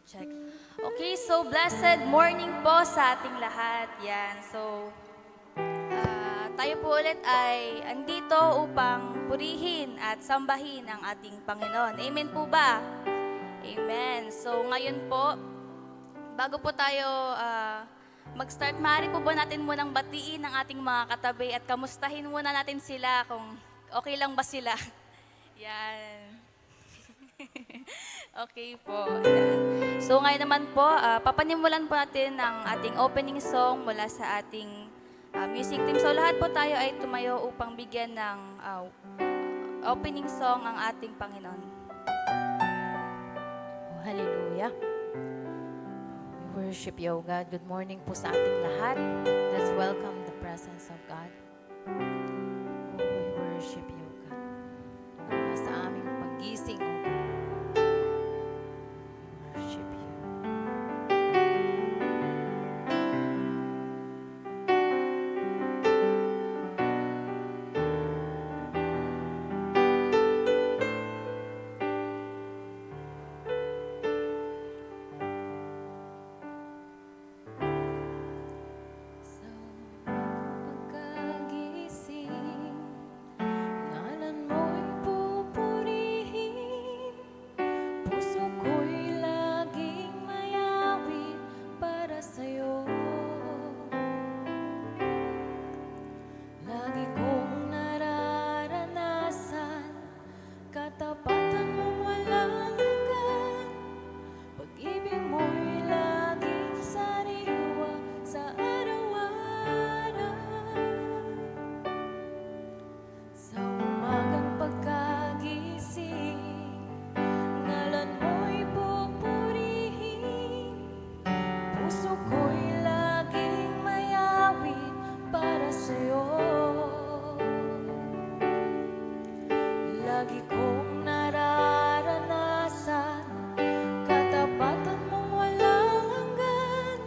Check. Okay, so blessed morning po sa ating lahat. Yan. So, tayo po ulit ay andito upang purihin at sambahin ang ating Panginoon. Amen po ba? Amen. So, ngayon po, bago po tayo mag-start, maaari po ba natin munang batiin ang ating mga katabi at kamustahin muna natin sila kung okay lang ba sila? Yan. Okay po. Yan. So ngayon naman po, papanimulan po natin ang ating opening song mula sa ating music team. So lahat po tayo ay tumayo upang bigyan ng opening song ang ating Panginoon. Oh, hallelujah. We worship you, O God. Good morning po sa ating lahat. Let's welcome the presence of God. Oh, we worship you, O God. Mula sa aming paggising, O God. We worship you. Sa pagkagising, ngalan mo'y pupurihin, puso ko'y laging mayawin para sa'yo. Lagi kong nararanasan, katapatan mo walang hanggan, pag-ibig mo'y laging sariwa sa araw-araw. Sa umagang pagkagising, ngalan mo'y pupurihin, puso ko'y laging mayawin para sa'yo. Lagi kong nararanasan, katapatan mong walang hanggan,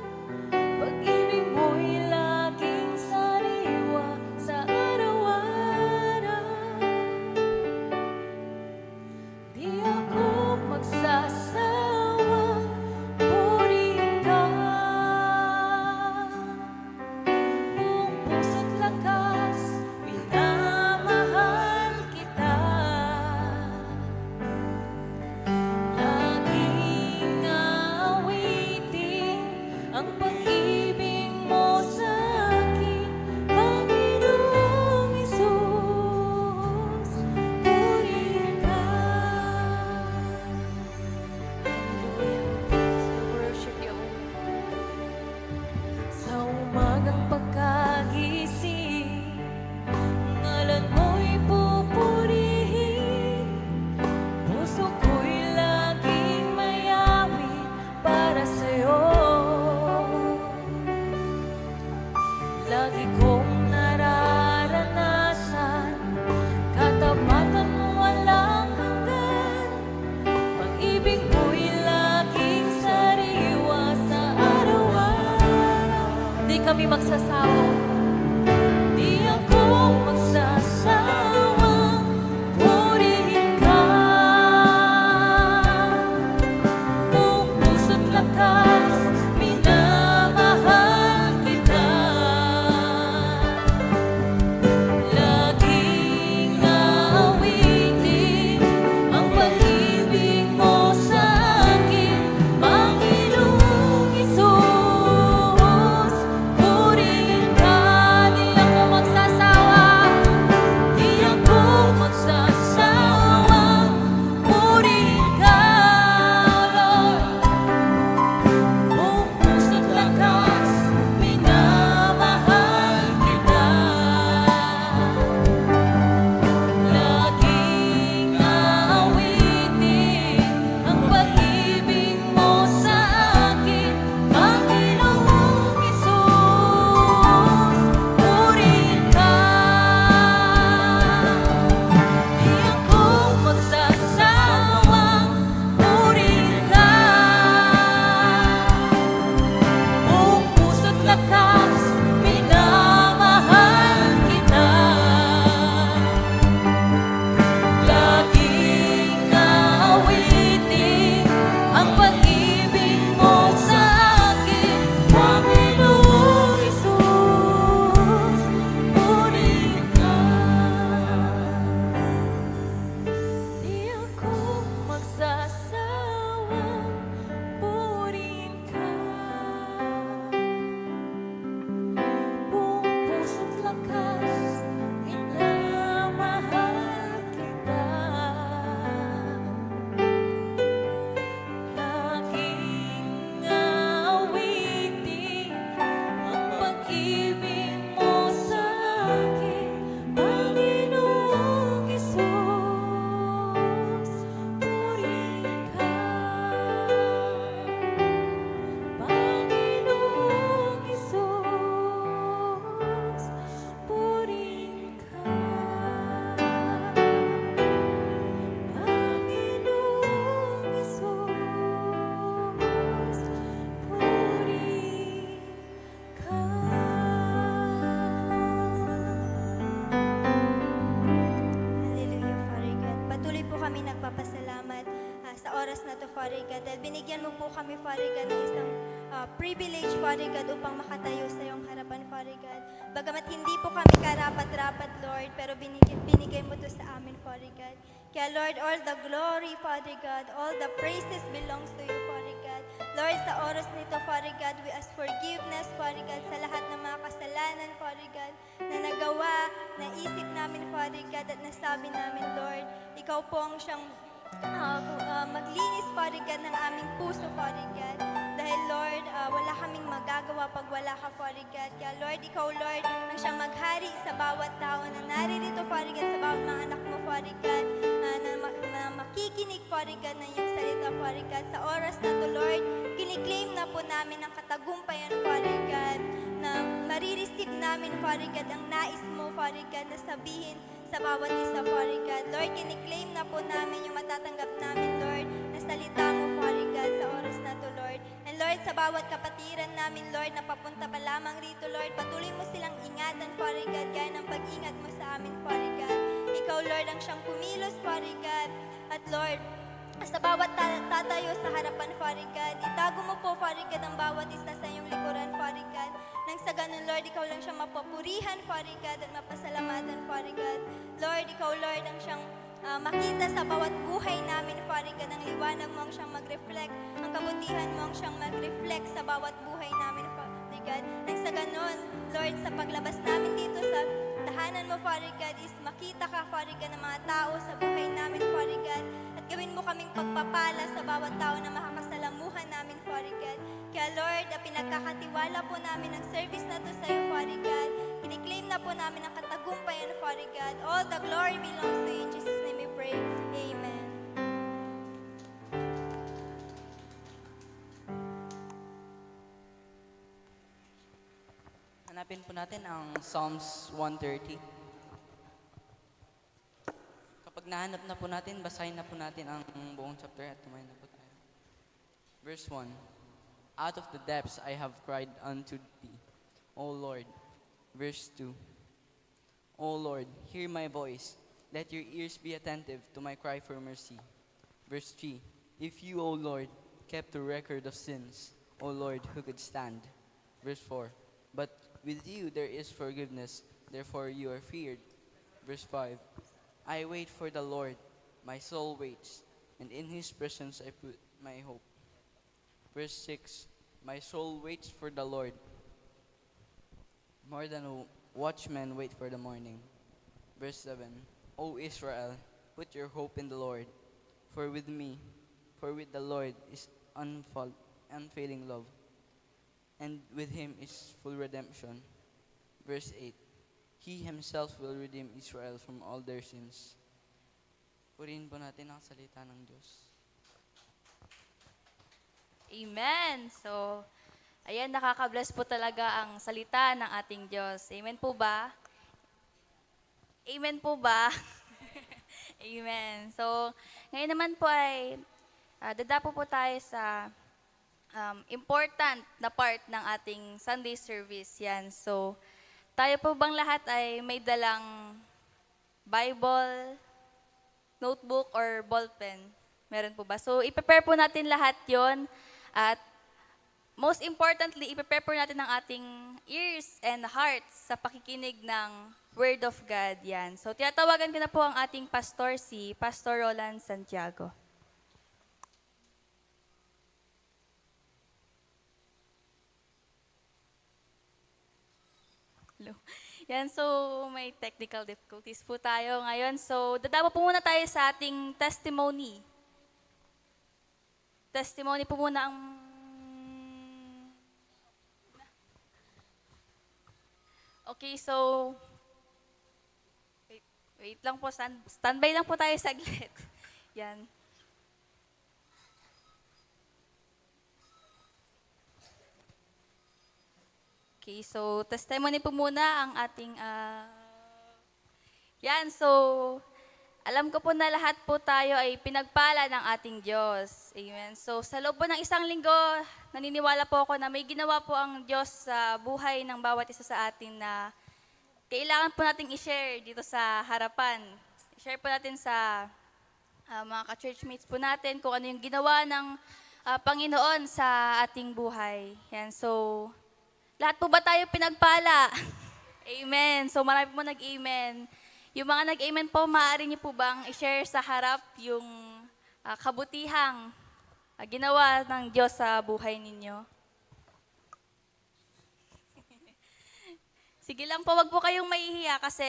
pag-ibig mo'y laging sariwa sa araw-araw. Di ako magsasawang purihin ka, buong puso't lakas, minamahal kita. Laging awitin ang pag-ibig mo sa akin, Panginoong Hesus, purihin ka. Hallelujah. We worship you. Sa umagang pagkagising, ngalan mo'y pupurihin, puso ko'y laging mayawin para sa'yo. Lagi kong nararanasan, katapatan mo walang hanggan, pag-ibig mo'y laging sariwa sa araw-araw. Di kami magsasawa, di ako magsasawang purihin ka, buong puso't lakas, minamahal kita. Laging awitin ang pag-ibig mo sa akin, Panginoong Hesus, purihin kami nagpapasalamat sa oras na to, Father God. Dahil binigyan mo po kami, Father God, ng isang privilege, Father God, upang makatayo sa iyong harapan, Father God. Bagamat hindi po kami karapat-rapat, Lord, pero binigay mo to sa amin, Father God. Kaya, Lord, all the glory, Father God, all the praises belongs to you, Father God. Lord, sa oras nito, Father God, we ask forgiveness, Father God, sa lahat ng mga kasalanan, Father God, na nagawa, naisip namin, Father God, at nasabi namin, Lord. Ikaw po ang siyang maglinis, Father God, ng aming puso, Father God. Dahil, Lord, wala kaming magagawa pag wala ka, Father God. Kaya, Lord, ikaw, Lord, ang siyang maghari sa bawat tao na naririto, Father God, sa bawat mga anak mo, Father God, na makikinig, Father God, ng iyong salita, Father God. Sa oras na to, Lord, kiniklaim na po namin ang katagumpayan, Father God, na marireceive namin, Father God, ang nais mo, Father God, na sabihin sa bawat isa, Father God. Lord, kiniklaim na po namin yung matatanggap namin, Lord, na salita mo, Father God, sa oras na to, Lord. And Lord, sa bawat kapatiran namin, Lord, na papunta pa lamang rito, Lord, patuloy mo silang ingatan, Father God, gaya ng pag-ingat mo sa amin, Father God. Ikaw, Lord, ang siyang kumilos, Father God. At Lord, sa bawat tatayo sa harapan, Father God, itago mo po, Father God, ang bawat isa sa iyong likuran, Father God. Nang sa ganun, Lord, ikaw lang siyang mapapurihan, Father God, at mapasalamatan, Father God. Lord, ikaw, Lord, ang siyang makita sa bawat buhay namin, Father God, ang liwanag mo ang siyang mag-reflect, ang kabutihan mo ang siyang mag-reflect sa bawat buhay namin, Father God. Nang sa ganun, Lord, sa paglabas namin dito sa tahanan mo, Father God, is makita ka, Father God, ng mga tao sa buhay namin, Father God, at gawin mo kaming pagpapala sa bawat tao na makakasalamuhan namin, Father God. Kaya, Lord, pinagkakatiwala po namin ang service na to sa iyo, Father God. Kiniklaim na po namin ang katagumpayan, Father God. All the glory belongs to you. In Jesus' name we pray. Amen. Hanapin po natin ang Psalms 130. Kapag nahanap na po natin, basahin na po natin ang buong chapter at tumayo na po tayo. Verse 1. Out of the depths I have cried unto thee, O Lord. Verse 2. O Lord, hear my voice. Let your ears be attentive to my cry for mercy. Verse 3. If you, O Lord, kept the record of sins, O Lord, who could stand? Verse 4. But with you there is forgiveness, therefore you are feared. Verse 5. I wait for the Lord, my soul waits, and in his presence I put my hope. Verse 6. My soul waits for the Lord, more than a watchman wait for the morning. Verse 7. O Israel, put your hope in the Lord, for with the Lord is unfailing love, and with him is full redemption. Verse 8. He himself will redeem Israel from all their sins. Purihin po natin ang salita ng Diyos. Amen. So, ayan, nakaka-bless po talaga ang salita ng ating Diyos. Amen po ba? Amen po ba? Amen. So, ngayon naman po ay dadapo po tayo sa important na part ng ating Sunday service. Yan. So, tayo po bang lahat ay may dalang Bible, notebook, or ballpen? Meron po ba? So, i-prepare po natin lahat yon. At most importantly, i-prepare po natin ang ating ears and hearts sa pakikinig ng Word of God. Yan. So, tinatawagan ko na po ang ating pastor, si Pastor Roland Santiago. Hello. Yan, so may technical difficulties po tayo ngayon. So, dadapa po muna tayo sa ating testimony. Testimony po muna ang... Okay, so... Wait lang po, standby lang po tayo saglit. Yan. Okay, so testimony po muna ang ating... Yan, so... Alam ko po na lahat po tayo ay pinagpala ng ating Diyos. Amen. So sa loob po ng isang linggo, naniniwala po ako na may ginawa po ang Diyos sa buhay ng bawat isa sa atin na kailangan po nating i-share dito sa harapan. I-share po natin sa mga ka-churchmates po natin kung ano yung ginawa ng Panginoon sa ating buhay. Yan, so lahat po ba tayo pinagpala? Amen. So marami po nag-amen. Yung mga nag-amen po, maaari niyo po bang i-share sa harap yung kabutihang ginawa ng Diyos sa buhay ninyo? Sige lang po, wag po kayong mahihiya kasi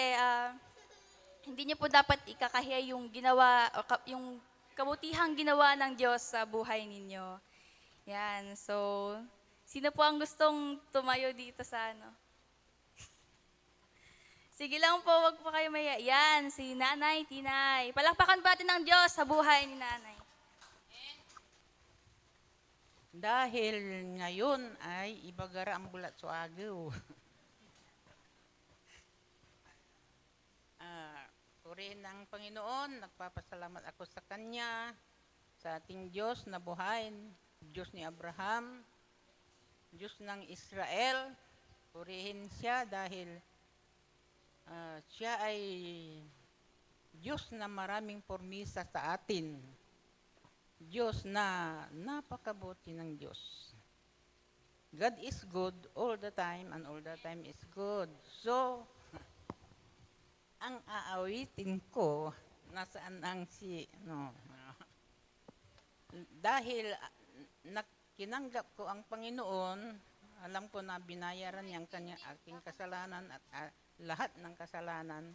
hindi niyo po dapat ikakahiya yung ginawa, yung kabutihang ginawa ng Diyos sa buhay ninyo. Yan, so, sino po ang gustong tumayo dito sa ano? Sige lang po, wag po kayo mahiya. Yan, si Nanay Tinay. Palakpakan ba natin ng Diyos sa buhay ni Nanay? Dahil ngayon ay ibagara ang bulat sa agaw. Purihin ng Panginoon, nagpapasalamat ako sa Kanya, sa ating Diyos na buhayin, Diyos ni Abraham, Diyos ng Israel. Purihin siya dahil siya ay Diyos na maraming pormisa sa atin. Diyos na napakabuti ng Diyos. God is good all the time and all the time is good. So, ang aawitin ko, nasaan ang dahil kinanggap ko ang Panginoon, alam ko na binayaran niya ang aking kasalanan at lahat ng kasalanan.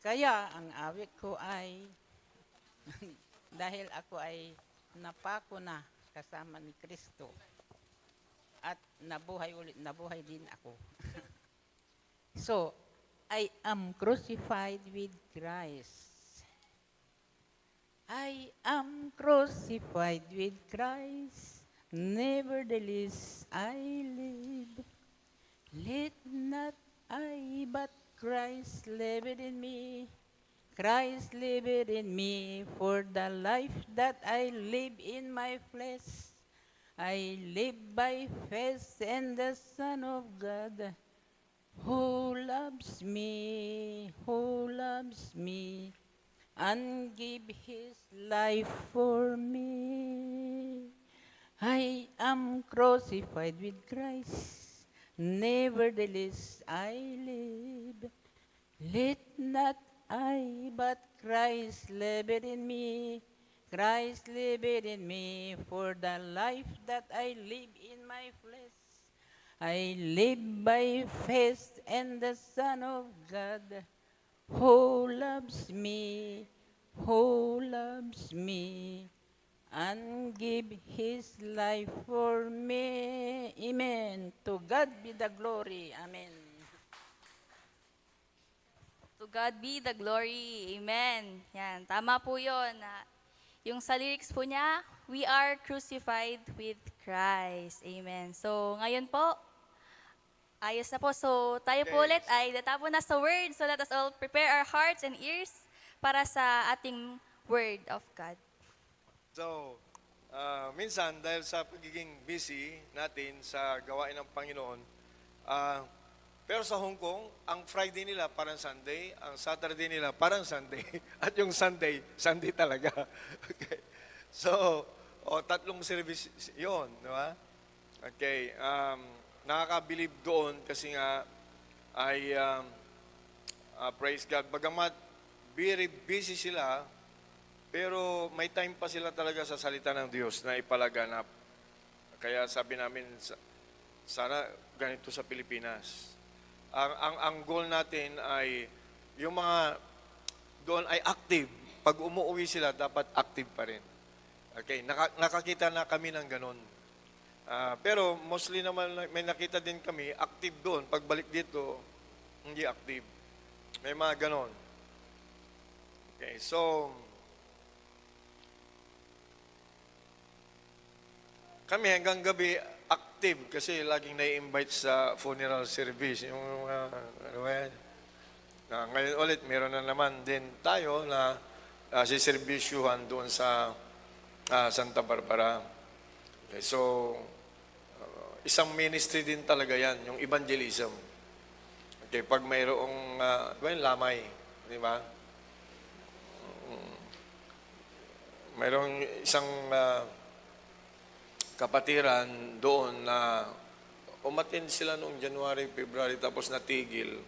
Kaya ang awit ko ay, dahil ako ay napako na kasama ni Kristo at nabuhay din ako. So, I am crucified with Christ. I am crucified with Christ. Nevertheless, I live. Let not I, but Christ liveth in me. Christ liveth in me. For the life that I live in my flesh, I live by faith in the Son of God, who loves me, and give his life for me. I am crucified with Christ, nevertheless I live. Let not I, but Christ liveth in me. Christ liveth in me, for the life that I live in my flesh, I live by faith in the Son of God, who loves me, and give his life for me. Amen. To God be the glory. Amen. To God be the glory. Amen. Yan, tama po yun. Yung sa lyrics po niya, we are crucified with Christ. Amen. So, ngayon po, ayos na po. So, tayo po ulit ay datapo na sa Word. So, let us all prepare our hearts and ears para sa ating Word of God. So, minsan dahil sa pagiging busy natin sa gawain ng Panginoon, pero sa Hong Kong, ang Friday nila parang Sunday, ang Saturday nila parang Sunday, at yung Sunday, Sunday talaga. Okay. So, tatlong service yon, di ba? Okay. Nakakabilib doon kasi nga ay praise God. Bagamat very busy sila, pero may time pa sila talaga sa salita ng Diyos na ipalaganap. Kaya sabi namin, sana ganito sa Pilipinas. Ang goal natin ay yung mga doon ay active. Pag umuwi sila, dapat active pa rin. Okay, nakakita na kami ng ganon. Pero mostly naman may nakita din kami, active doon. Pagbalik dito, hindi active. May mga ganon. Okay, so kami hanggang gabi active kasi laging na-invite sa funeral service. Yung ngayon ulit, meron na naman din tayo na siservisyuhan doon sa Santa Barbara. Okay, so isang ministry din talaga yan, yung evangelism. Okay, pag mayroong, lamay, di ba? mayroong isang kapatiran doon na umattend sila noong January, February, tapos natigil.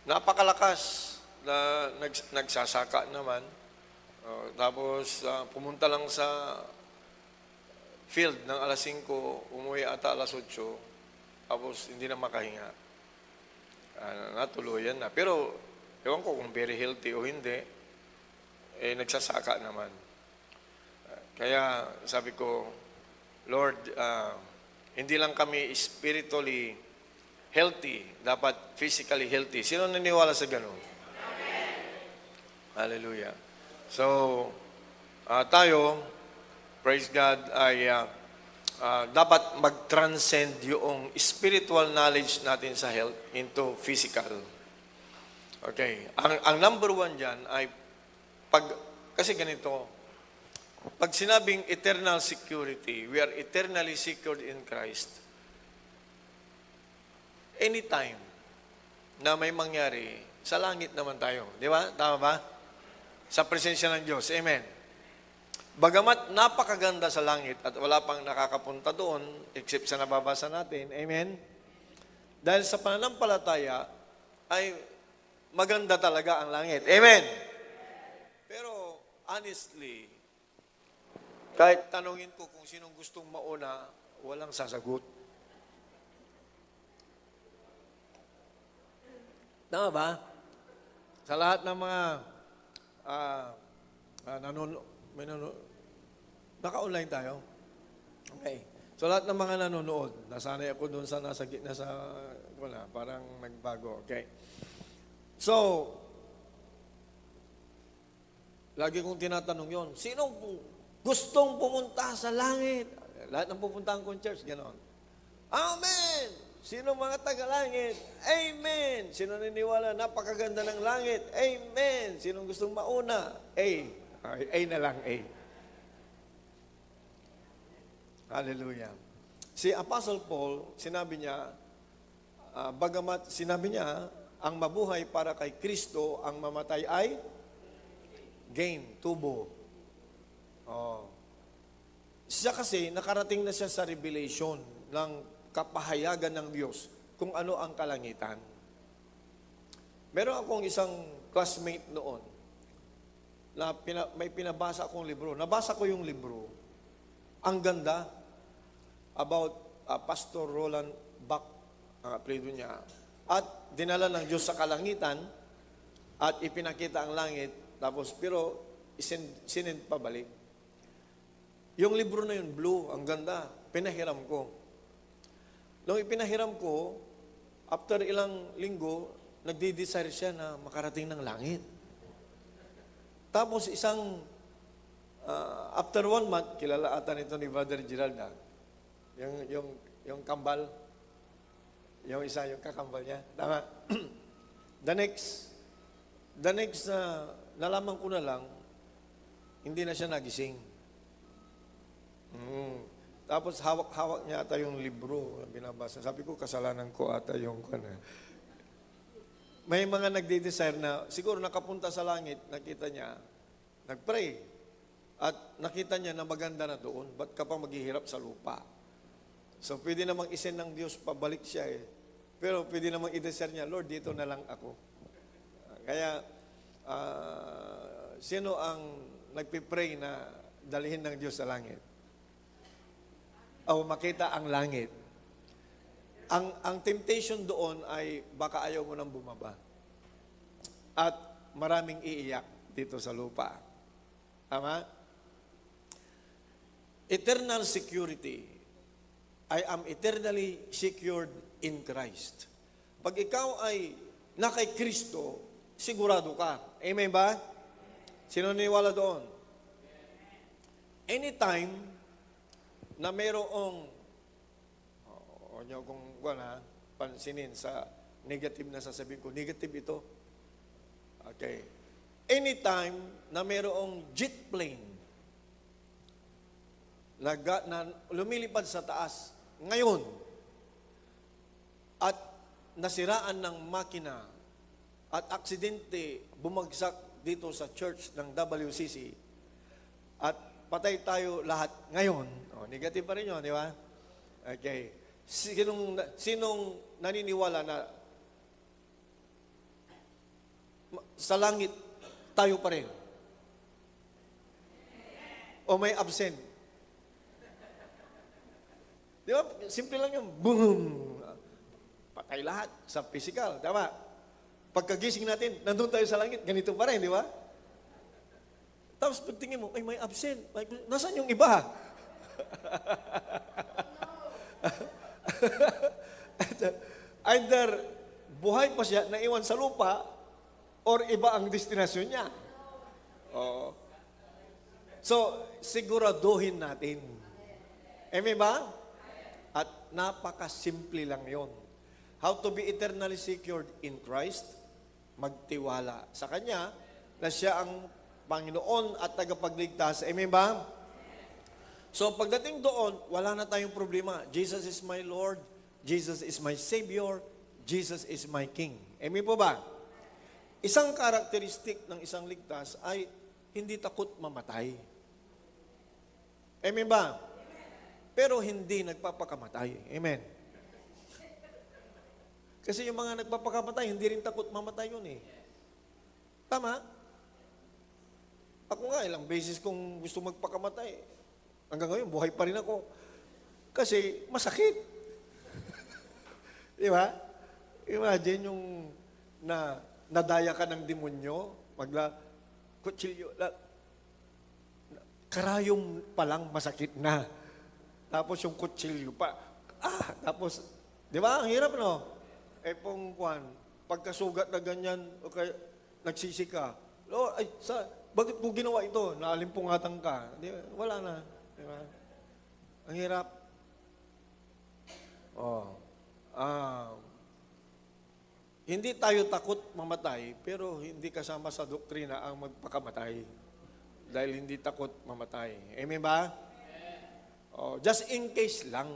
Napakalakas na nagsasaka naman. Tapos pumunta lang sa field ng alas 5, umuwi ata alas 8, tapos hindi na makahinga. Natuluyan na. Pero, ewan ko kung very healthy o hindi, nagsasaka naman. Kaya sabi ko, Lord, hindi lang kami spiritually healthy, dapat physically healthy. Sino naniniwala sa ganun? Hallelujah. So, tayo, praise God, ay dapat mag-transcend yung spiritual knowledge natin sa health into physical. Okay. Ang number one dyan ay, kasi ganito, pag sinabing eternal security, we are eternally secured in Christ. Anytime na may mangyari, sa langit naman tayo. Di ba? Tama ba? Sa presensya ng Diyos. Amen. Bagamat napakaganda sa langit at wala pang nakakapunta doon, except sa nababasa natin. Amen. Dahil sa pananampalataya, ay maganda talaga ang langit. Amen. Pero, honestly, kahit tanungin ko kung sinong gustong mauna, walang sasagot. Tama ba? Sa lahat ng mga naka-online tayo? Okay. So lahat ng mga nanonood, nasanay ako doon sa nasa gitna sa, wala, parang nagbago. Okay. So, lagi kong tinatanong yon, sinong gustong pumunta sa langit? Lahat ng pupuntahan kong church, gano'n. Amen! Sino mga taga-langit? Amen! Sino naniniwala? Napakaganda ng langit? Amen! Sinong gustong mauna? A. A na lang, A. Hallelujah. Si Apostle Paul, sinabi niya, ang mabuhay para kay Kristo, ang mamatay ay gain, tubo. Oh. Siya kasi, nakarating na siya sa revelation ng kapahayagan ng Diyos kung ano ang kalangitan. Meron akong isang classmate noon na may pinabasa akong libro. Nabasa ko yung libro. Ang ganda about Pastor Roland Bach, ang apelyido niya. At dinala ng Diyos sa kalangitan at ipinakita ang langit, tapos pero sinend pabalik. Yung libro na yun, blue, ang ganda. Pinahiram ko. Nung ipinahiram ko, after ilang linggo, nagdi-desire siya na makarating ng langit. Tapos after 1 month, kilala ata nito ni Brother Gerald na, yung kambal, yung kakambal niya. Tama. The next nalaman ko na lang, hindi na siya nagising. Tapos hawak-hawak niya ata yung libro na binabasa. Sabi ko, kasalanan ko ata yung May mga nagde-desire na, siguro nakapunta sa langit, nakita niya, nagpray, at nakita niya na maganda na doon, ba't ka pa maghihirap sa lupa? So, pwede namang isend ng Diyos, pabalik siya eh. Pero pwede namang i-desire niya, Lord, dito na lang ako. Kaya, sino ang nagpipray na dalhin ng Diyos sa langit? O makita ang langit. Ang temptation doon ay baka ayaw mo nang bumaba. At maraming iiyak dito sa lupa. Tama? Eternal security. I am eternally secured in Christ. Pag ikaw ay na kay Kristo, sigurado ka. Amen ba? Sino naniwala doon? Anytime na mayroong, kung pansinin sa negative na sasabihin ko, negative ito. Okay. Anytime na mayroong jet plane na lumilipad sa taas, ngayon, at nasiraan ng makina at aksidente bumagsak dito sa church ng WCC at patay tayo lahat ngayon, negative pa rin yun, di ba? Okay. Sinong naniniwala na sa langit tayo pa rin? O may absent? Di ba? Simple lang yung boom! Patay lahat sa physical. Tama? Pagkagising natin, nandun tayo sa langit, ganito pa rin, di ba? Tapos pagtingin mo, ay may absent. Nasaan yung iba? Either buhay pa siya, naiwan sa lupa, or iba ang destinasyon niya. Oo. So, siguraduhin natin. Amen ba? At napakasimple lang yon. How to be eternally secured in Christ? Magtiwala sa Kanya na siya ang Panginoon at tagapagligtas. Amen ba? So pagdating doon, wala na tayong problema. Jesus is my Lord. Jesus is my Savior. Jesus is my King. Amen po ba? Isang karakteristik ng isang ligtas ay hindi takot mamatay. Amen ba? Pero hindi nagpapakamatay. Amen. Kasi yung mga nagpapakamatay, hindi rin takot mamatay yun eh. Tama? Ako nga, ilang beses kong gusto magpakamatay. Hanggang ngayon, buhay pa rin ako. Kasi masakit. Di ba? Imagine yung nadaya ka ng demonyo, kutsilyo, karayom pa lang masakit na. Tapos yung kutsilyo pa, tapos, di ba? Ang hirap, no? Pong kwan, pagkasugat na ganyan, okay, nagsisi ka, bakit mo ginawa ito? Naalimpungatan ka. Di ba? Wala na. Di ba? Ang hirap. Hindi tayo takot mamatay, pero hindi kasama sa doktrina ang magpakamatay. Dahil hindi takot mamatay. Amen ba? Just in case lang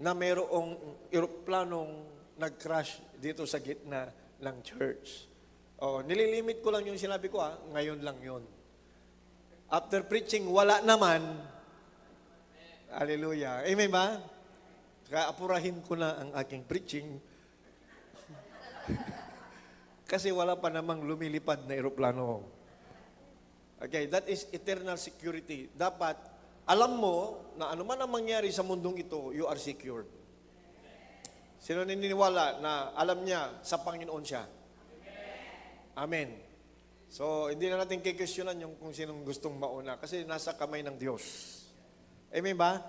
na mayroong eroplanong nag-crash dito sa gitna ng church. Nililimit ko lang yung sinabi ko, ngayon lang yon. After preaching, wala naman. Hallelujah. Amen ba? Kaya apurahin ko na ang aking preaching. Kasi wala pa namang lumilipad na eroplano. Okay, that is eternal security. Dapat, alam mo na anuman ang mangyari sa mundong ito, you are secured. Sino naniniwala na alam niya sa Panginoon siya? Amen. So, hindi na natin kikesyonan yung kung sinong gustong mauna kasi nasa kamay ng Diyos. Amen ba?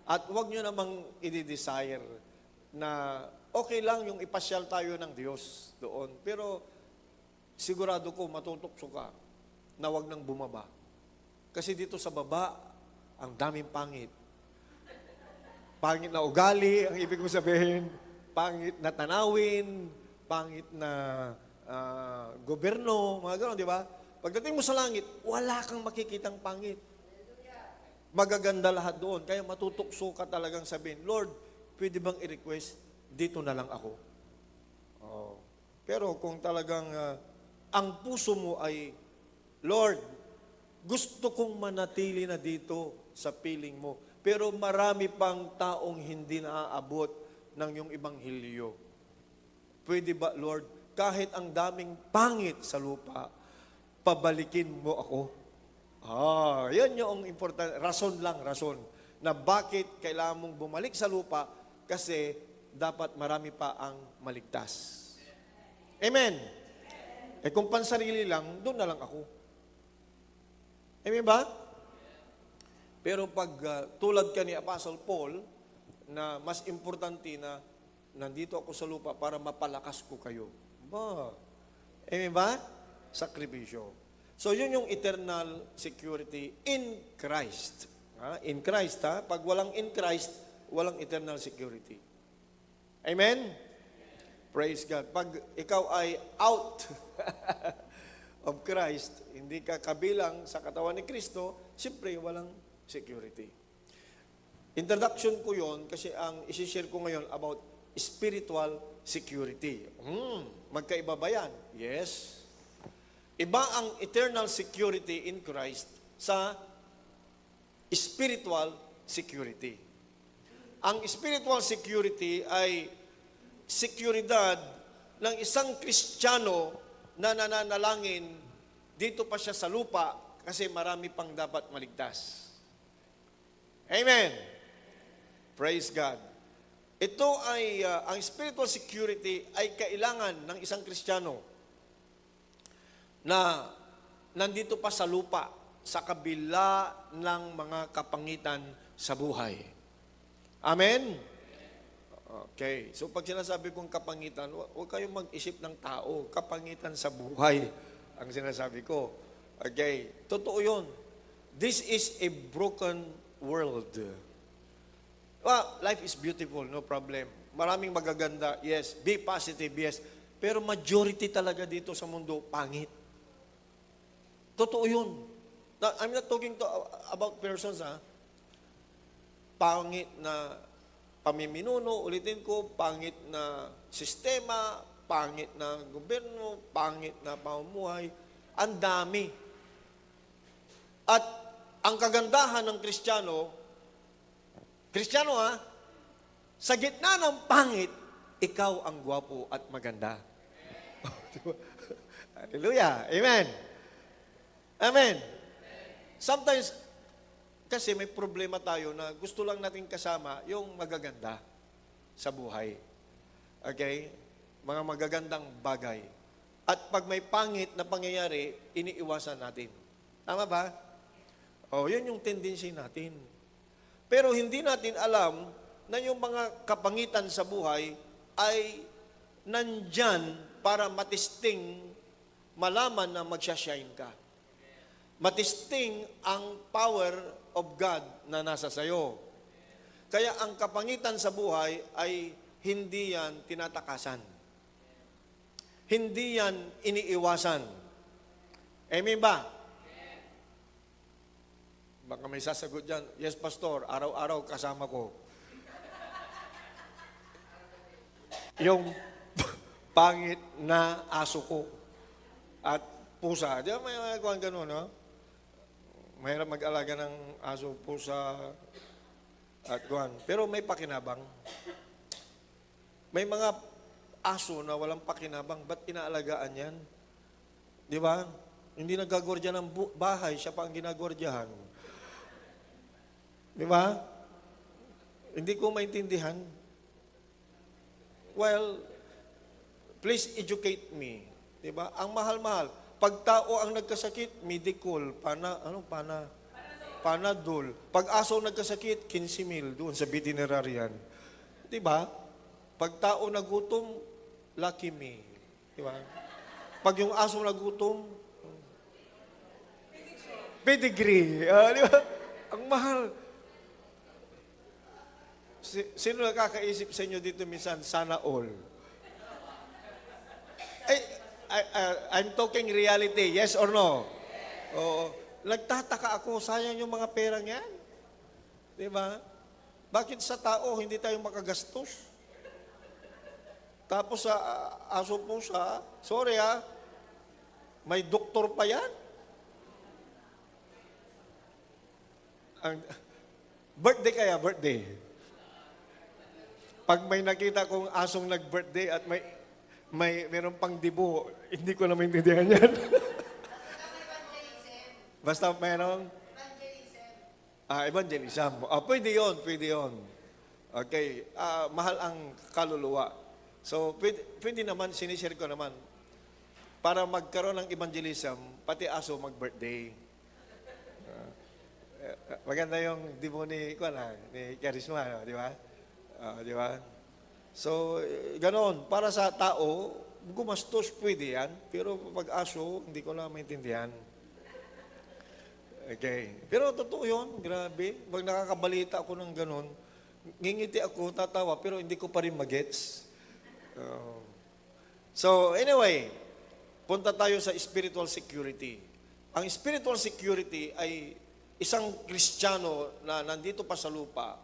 At huwag nyo namang i-desire na okay lang yung ipasyal tayo ng Diyos doon. Pero sigurado ko matutokso ka na huwag nang bumaba. Kasi dito sa baba, ang daming pangit. Pangit na ugali, ang ibig ko sabihin, pangit na tanawin, pangit na gobyerno, mga gano'n, di ba? Pagdating mo sa langit, wala kang makikitang pangit. Magaganda lahat doon. Kaya matutukso ka talagang sabihin, Lord, pwede bang i-request, dito na lang ako. Pero kung talagang ang puso mo ay, Lord, gusto kong manatili na dito sa piling mo. Pero marami pang taong hindi naaabot ng iyong ibanghilyo. Pwede ba, Lord, kahit ang daming pangit sa lupa, pabalikin mo ako? Yan yung important. Rason lang, rason. Na bakit kailangan mong bumalik sa lupa kasi dapat marami pa ang maligtas. Amen. Kung pansarili lang, doon na lang ako. Amen ba? Pero pag tulad ka ni Apostle Paul, na mas importante na nandito ako sa lupa para mapalakas ko kayo. Amen ba? Sakripisyo. So yun yung eternal security in Christ. In Christ, pag walang in Christ, walang eternal security. Amen? Praise God. Pag ikaw ay out of Christ, hindi ka kabilang sa katawan ni Kristo, siyempre walang security. Introduction ko yon kasi ang isi-share ko ngayon about spiritual security. Magkaiba ba yan? Yes. Iba ang eternal security in Christ sa spiritual security. Ang spiritual security ay seguridad ng isang Kristiyano na nananalangin dito pa siya sa lupa kasi marami pang dapat maligtas. Amen. Praise God. Ito ay, ang spiritual security ay kailangan ng isang Kristiyano na nandito pa sa lupa, sa kabila ng mga kapangitan sa buhay. Amen? Okay. So pag sinasabi kong kapangitan, huwag kayong mag-isip ng tao. Kapangitan sa buhay ang sinasabi ko. Okay. Totoo yun. This is a broken world. Well, life is beautiful, no problem. Maraming magaganda, yes. Be positive, yes. Pero majority talaga dito sa mundo, pangit. Totoo yun. Now, I'm not talking about persons, ha? Pangit na pamiminuno, ulitin ko, pangit na sistema, pangit na gobyerno, pangit na pamumuhay. Ang dami. At ang kagandahan ng Kristiyano, sa gitna ng pangit, ikaw ang gwapo at maganda. Hallelujah. Amen. Amen. Sometimes, kasi may problema tayo na gusto lang natin kasama yung magaganda sa buhay. Okay? Mga magagandang bagay. At pag may pangit na pangyayari, iniiwasan natin. Tama ba? Yun yung tendency natin. Pero hindi natin alam na yung mga kapangitan sa buhay ay nandyan para matisting, malaman na magsha-shine ka. Matisting ang power of God na nasa sayo. Kaya ang kapangitan sa buhay ay hindi yan tinatakasan. Hindi yan iniiwasan. Amen ba? Baka may sasagot dyan, yes, Pastor, araw-araw kasama ko. Yung pangit na aso ko at pusa. Di ba may mga kuhan ganun, no? Mahirap mag-alaga ng aso, pusa, at kuhan. Pero may pakinabang. May mga aso na walang pakinabang, ba't inaalagaan yan? Di ba? Hindi nagagordya ng bahay, siya pa ang ginagordyahan. Di ba? Hindi ko maintindihan. Well, please educate me. Di ba? Ang mahal-mahal. Pag tao ang nagkasakit, Medicol, Panadol. Pag aso nagkasakit, 15,000 doon sa veterinarian. Di ba? Pag tao nagutom, Lucky Me. Di ba? Pag yung aso nagutom, pedigree. Di ba? Ang mahal. Sino nakakaisip sa inyo dito minsan, sana all? I'm talking reality, yes or no? Oo. Nagtataka ako, sayang yung mga perang yan. Di ba? Bakit sa tao hindi tayo makagastos? Tapos sa aso pusa, sorry may doktor pa yan. Birthday kaya, birthday. Pag may nakita kong asong nag-birthday at mayroon pang dibo, hindi ko na maintindihan yan. Basta mayroong evangelism. Pwede yun. Okay. Mahal ang kaluluwa. So, pwede naman, sinishare ko naman, para magkaroon ng evangelism, pati aso mag-birthday. Maganda yung dibo ni Charisma, no? Di ba? Di ba? So, ganoon. Para sa tao, gumastos, pwede yan. Pero pag aso, hindi ko na maintindihan. Okay. Pero totoo yun, grabe. Pag nakakabalita ako ng gano'n, ngingiti ako, tatawa, pero hindi ko pa rin magets. So, anyway, punta tayo sa spiritual security. Ang spiritual security ay isang Kristiyano na nandito pa sa lupa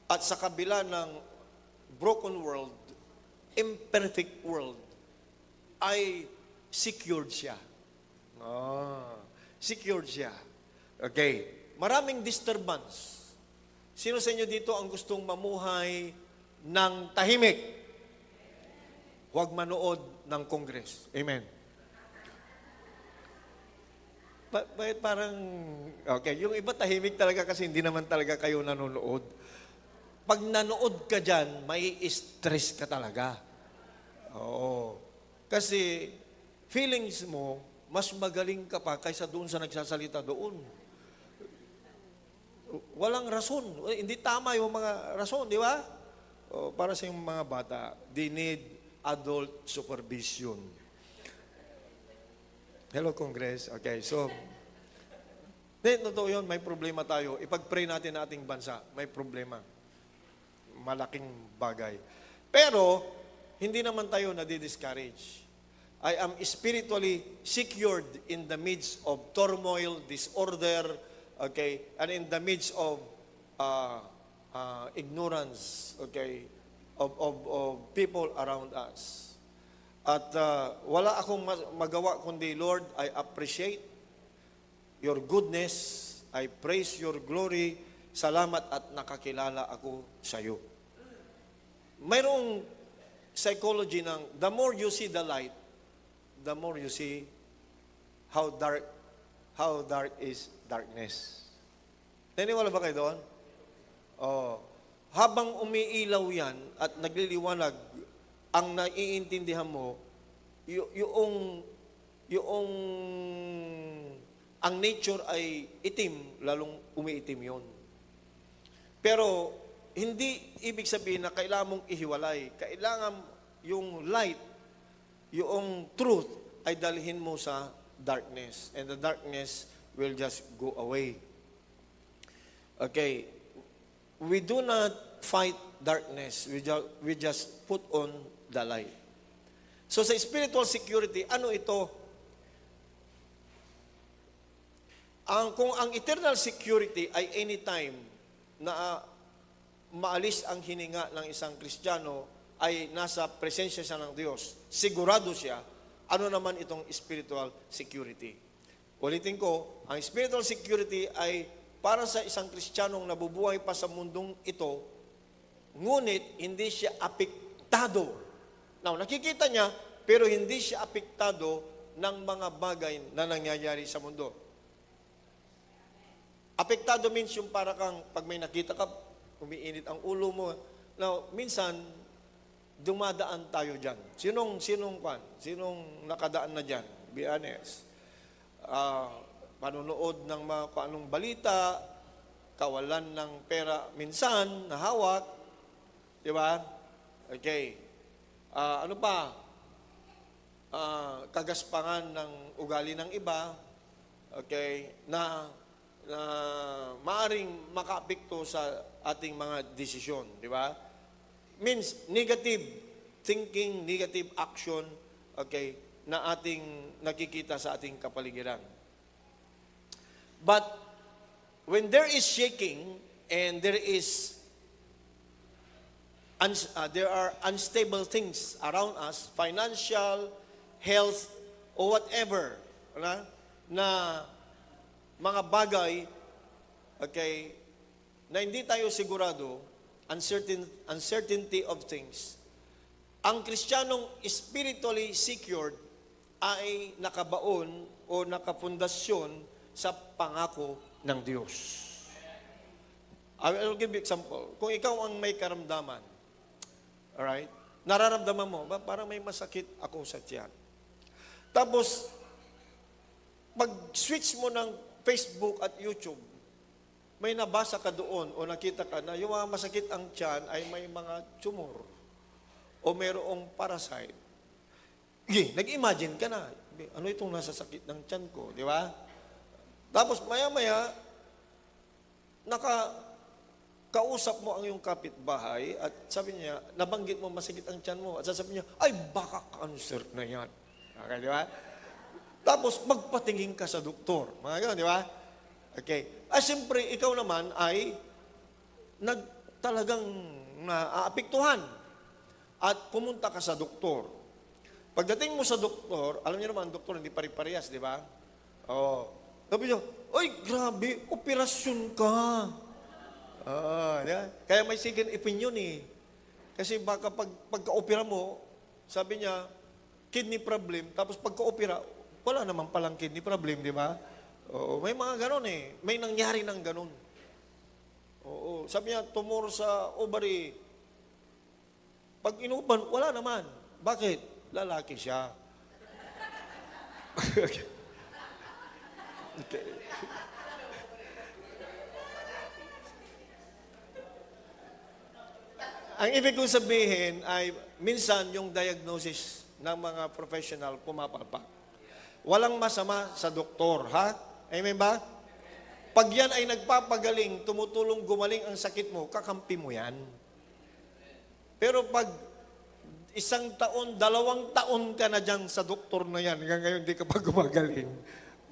at sa kabila ng broken world, imperfect world ay secured siya. Secured siya. Okay. Maraming disturbance. Sino sa inyo dito ang gustong mamuhay ng tahimik? Huwag manood ng Congress. Amen. Bakit parang, okay, yung iba tahimik talaga kasi hindi naman talaga kayo nanonood. Pag nanood ka dyan, may stress ka talaga. Oo. Kasi feelings mo, mas magaling ka pa kaysa doon sa nagsasalita doon. Walang rason. Hindi tama yung mga rason, di ba? Para sa yung mga bata, they need adult supervision. Hello, Congress. Okay, so, totoo yun, may problema tayo. Ipag-pray natin ang ating bansa, may problema. Malaking bagay. Pero, hindi naman tayo nadi-discourage. I am spiritually secured in the midst of turmoil, disorder, okay, and in the midst of ignorance, okay, of people around us. At wala akong magawa kundi, Lord, I appreciate your goodness. I praise your glory. Salamat at nakakilala ako sa iyo. Mayroong psychology ng the more you see the light, the more you see how dark is darkness. Naniwala ba kayo doon? Habang umiilaw yan at nagliliwanag, ang naiintindihan mo, ang nature ay itim, lalong umiitim yon. Pero, hindi ibig sabihin na kailangan mong ihiwalay. Kailangan yung light, yung truth, ay dalhin mo sa darkness. And the darkness will just go away. Okay. We do not fight darkness. We just put on the light. So sa spiritual security, ano ito? Kung ang eternal security ay anytime na maalis ang hininga ng isang Kristiyano ay nasa presensya siya ng Diyos, sigurado siya, ano naman itong spiritual security? Ulitin ko, ang spiritual security ay para sa isang Kristiyanong nabubuhay pa sa mundong ito, ngunit hindi siya apektado. Now, nakikita niya, pero hindi siya apektado ng mga bagay na nangyayari sa mundo. Apektado means yung para kang, pag may nakita ka, umiinit ang ulo mo. Now, minsan, dumadaan tayo dyan. Sinong nakadaan na dyan? Be honest. Panunood ng mga anong balita, kawalan ng pera minsan, nahawak, di ba? Okay. Ano pa? Kagaspangan ng ugali ng iba, okay, na maaring makaapekto sa ating mga desisyon, di ba? Means negative thinking, negative action, okay, na ating nakikita sa ating kapaligiran. But when there is shaking and there are unstable things around us, financial, health, or whatever, na mga bagay, okay, na hindi tayo sigurado, uncertainty of things, ang Kristiyanong spiritually secured ay nakabaon o nakapundasyon sa pangako ng Diyos. I will give you example. Kung ikaw ang may karamdaman, alright, nararamdaman mo, parang may masakit ako sa tiyan. Tapos, pag-switch mo ng Facebook at YouTube, may nabasa ka doon o nakita ka na yung mga masakit ang tiyan ay may mga tumor o mayroong parasite. Nag-imagine ka na, ano itong nasa sakit ng tiyan ko, di ba? Tapos maya-maya, kausap mo ang iyong kapitbahay at sabi niya, nabanggit mo masakit ang tiyan mo at sasabi niya, ay baka cancer na yan. Okay, di ba? Tapos magpatingin ka sa doktor. Mga gano'n, di ba? Okay. Siyempre, ikaw naman ay talagang naapektuhan. at pumunta ka sa doktor. Pagdating mo sa doktor, alam niyo naman, ang doktor hindi pare-parehas, di ba? Oo. Sabi niya, "Ay, grabe, operasyon ka." Di ba? Kaya may second opinion eh. Kasi baka pagka-opera mo, sabi niya, kidney problem, tapos pagka-opera, wala naman palang kidney problem, di ba? Oo, may mga ganon eh. May nangyari ng ganon. Oo, sabi niya, tumor sa ovary. Pag inuban, wala naman. Bakit? Lalaki siya. Okay. Ang ibig kong sabihin ay minsan yung diagnosis ng mga professional pumapalpak. Walang masama sa doktor, ha? Amen ba? Pag yan ay nagpapagaling, tumutulong gumaling ang sakit mo, kakampi mo yan. Pero pag 1 taon, 2 taon ka na dyan sa doktor na yan, hanggang ngayon hindi ka pa gumagaling,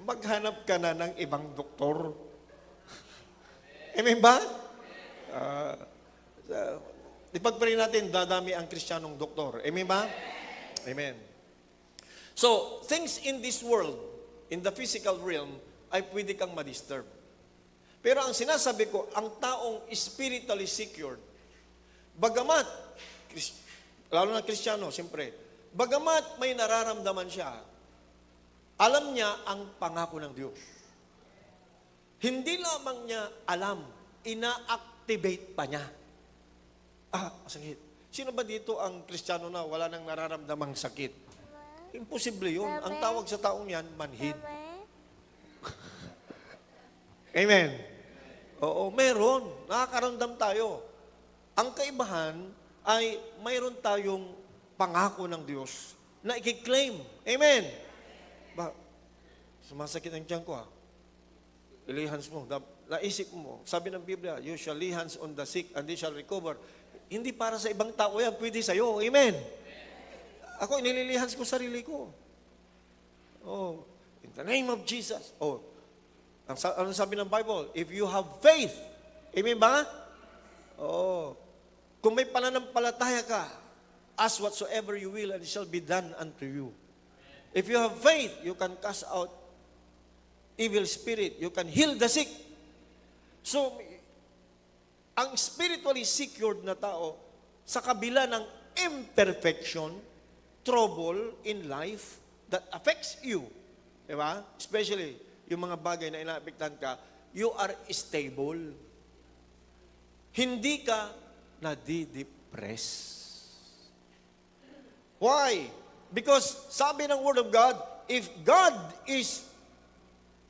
maghanap ka na ng ibang doktor. Amen ba? Ipag-pray natin, dadami ang Kristiyanong doktor. Amen ba? Amen. So, things in this world, in the physical realm, ay pwede kang ma-disturb. Pero ang sinasabi ko, ang taong spiritually secured, bagamat, lalo na Kristiyano, siyempre, bagamat may nararamdaman siya, alam niya ang pangako ng Diyos. Hindi lamang niya alam, ina-activate pa niya. Sakit. Sino ba dito ang Kristiyano na wala nang nararamdamang sakit? Imposible yun. Ang tawag sa taong yan, manhid. Amen. Oo, meron. Nakakaramdam tayo. Ang kaibahan ay mayroon tayong pangako ng Diyos na i-claim. Amen. Sumasakit ang tiyan ko, ha? Lay hands mo. Naisip mo. Sabi ng Biblia, you shall lay hands on the sick and they shall recover. Hindi para sa ibang tao yan, pwede sa'yo. Amen. Ako, inililihans ko sarili ko. Oh, in the name of Jesus. Oh, ano sabi ng Bible? If you have faith, amen ba? Oh, kung may pananampalataya ka, ask whatsoever you will and it shall be done unto you. If you have faith, you can cast out evil spirit. You can heal the sick. So, ang spiritually secured na tao, sa kabila ng imperfection, trouble in life that affects you, di ba? Especially, yung mga bagay na inaapektan ka, you are stable. Hindi ka nadidepress. Why? Because sabi ng Word of God, if God is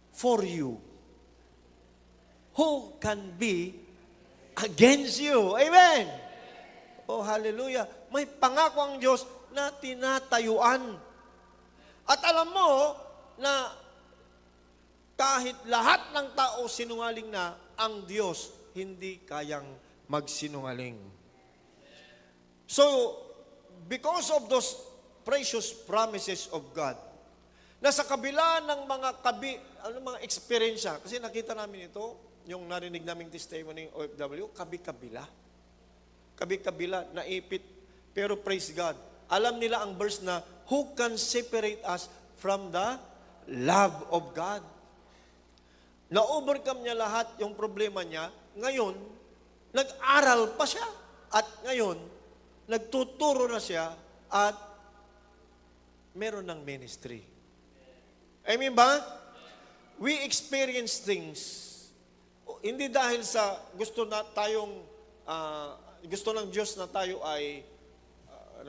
for you, who can be against you? Amen! Oh, hallelujah. May pangako ang Diyos na tinatayuan. At alam mo na kahit lahat ng tao sinungaling na, ang Diyos hindi kayang magsinungaling. So, because of those precious promises of God, na sa kabila ng mga eksperyensya, kasi nakita namin ito, yung narinig naming testimony ng OFW, kabi-kabila. Kabi-kabila, naipit. Pero praise God, alam nila ang verse na, who can separate us from the love of God? Na-overcome niya lahat yung problema niya. Ngayon, nag-aral pa siya. At ngayon, nagtuturo na siya at meron ng ministry. Amen ba? We experience things. Hindi dahil sa gusto ng Diyos na tayo ay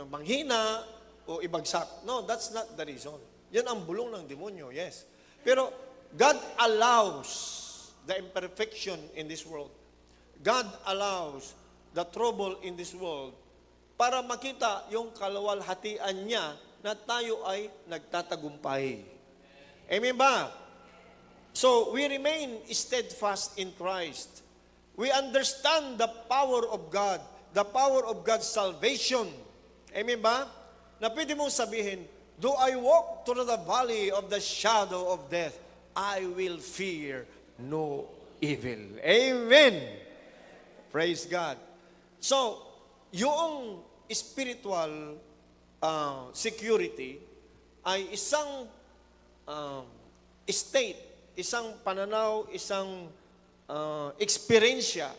manghina o ibagsak. No, that's not the reason. Yan ang bulong ng demonyo, yes. Pero God allows the imperfection in this world. God allows the trouble in this world para makita yung kalawalhatian niya na tayo ay nagtatagumpay. Amen ba? So, we remain steadfast in Christ. We understand the power of God, the power of God's salvation. Amen ba? Na pwede mong sabihin, though I walk through the valley of the shadow of death, I will fear no evil. Amen! Praise God. So, yung spiritual security ay isang state, isang pananaw, isang eksperyensya,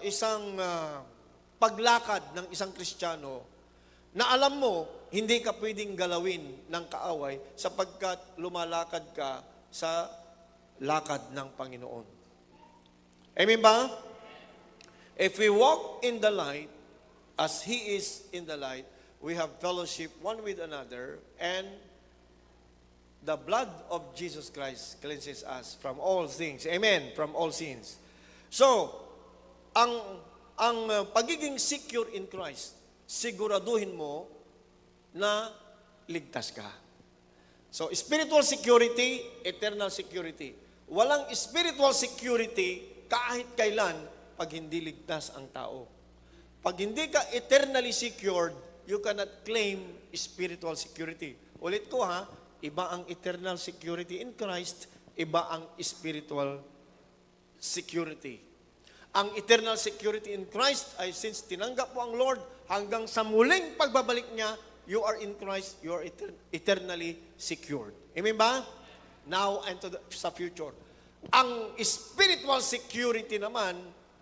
isang paglakad ng isang Kristiyano na alam mo, hindi ka pwedeng galawin ng kaaway sapagkat lumalakad ka sa lakad ng Panginoon. Amen ba? If we walk in the light, as He is in the light, we have fellowship one with another, and the blood of Jesus Christ cleanses us from all things. Amen. From all sins. So, ang pagiging secure in Christ, siguraduhin mo na ligtas ka. So, spiritual security, eternal security. Walang spiritual security kahit kailan pag hindi ligtas ang tao. Pag hindi ka eternally secured, you cannot claim spiritual security. Ulit ko ha, iba ang eternal security in Christ, iba ang spiritual security. Ang eternal security in Christ ay since tinanggap mo ang Lord, hanggang sa muling pagbabalik niya, you are in Christ, you are eternally secured. Amen ba? Now and sa future. Ang spiritual security naman,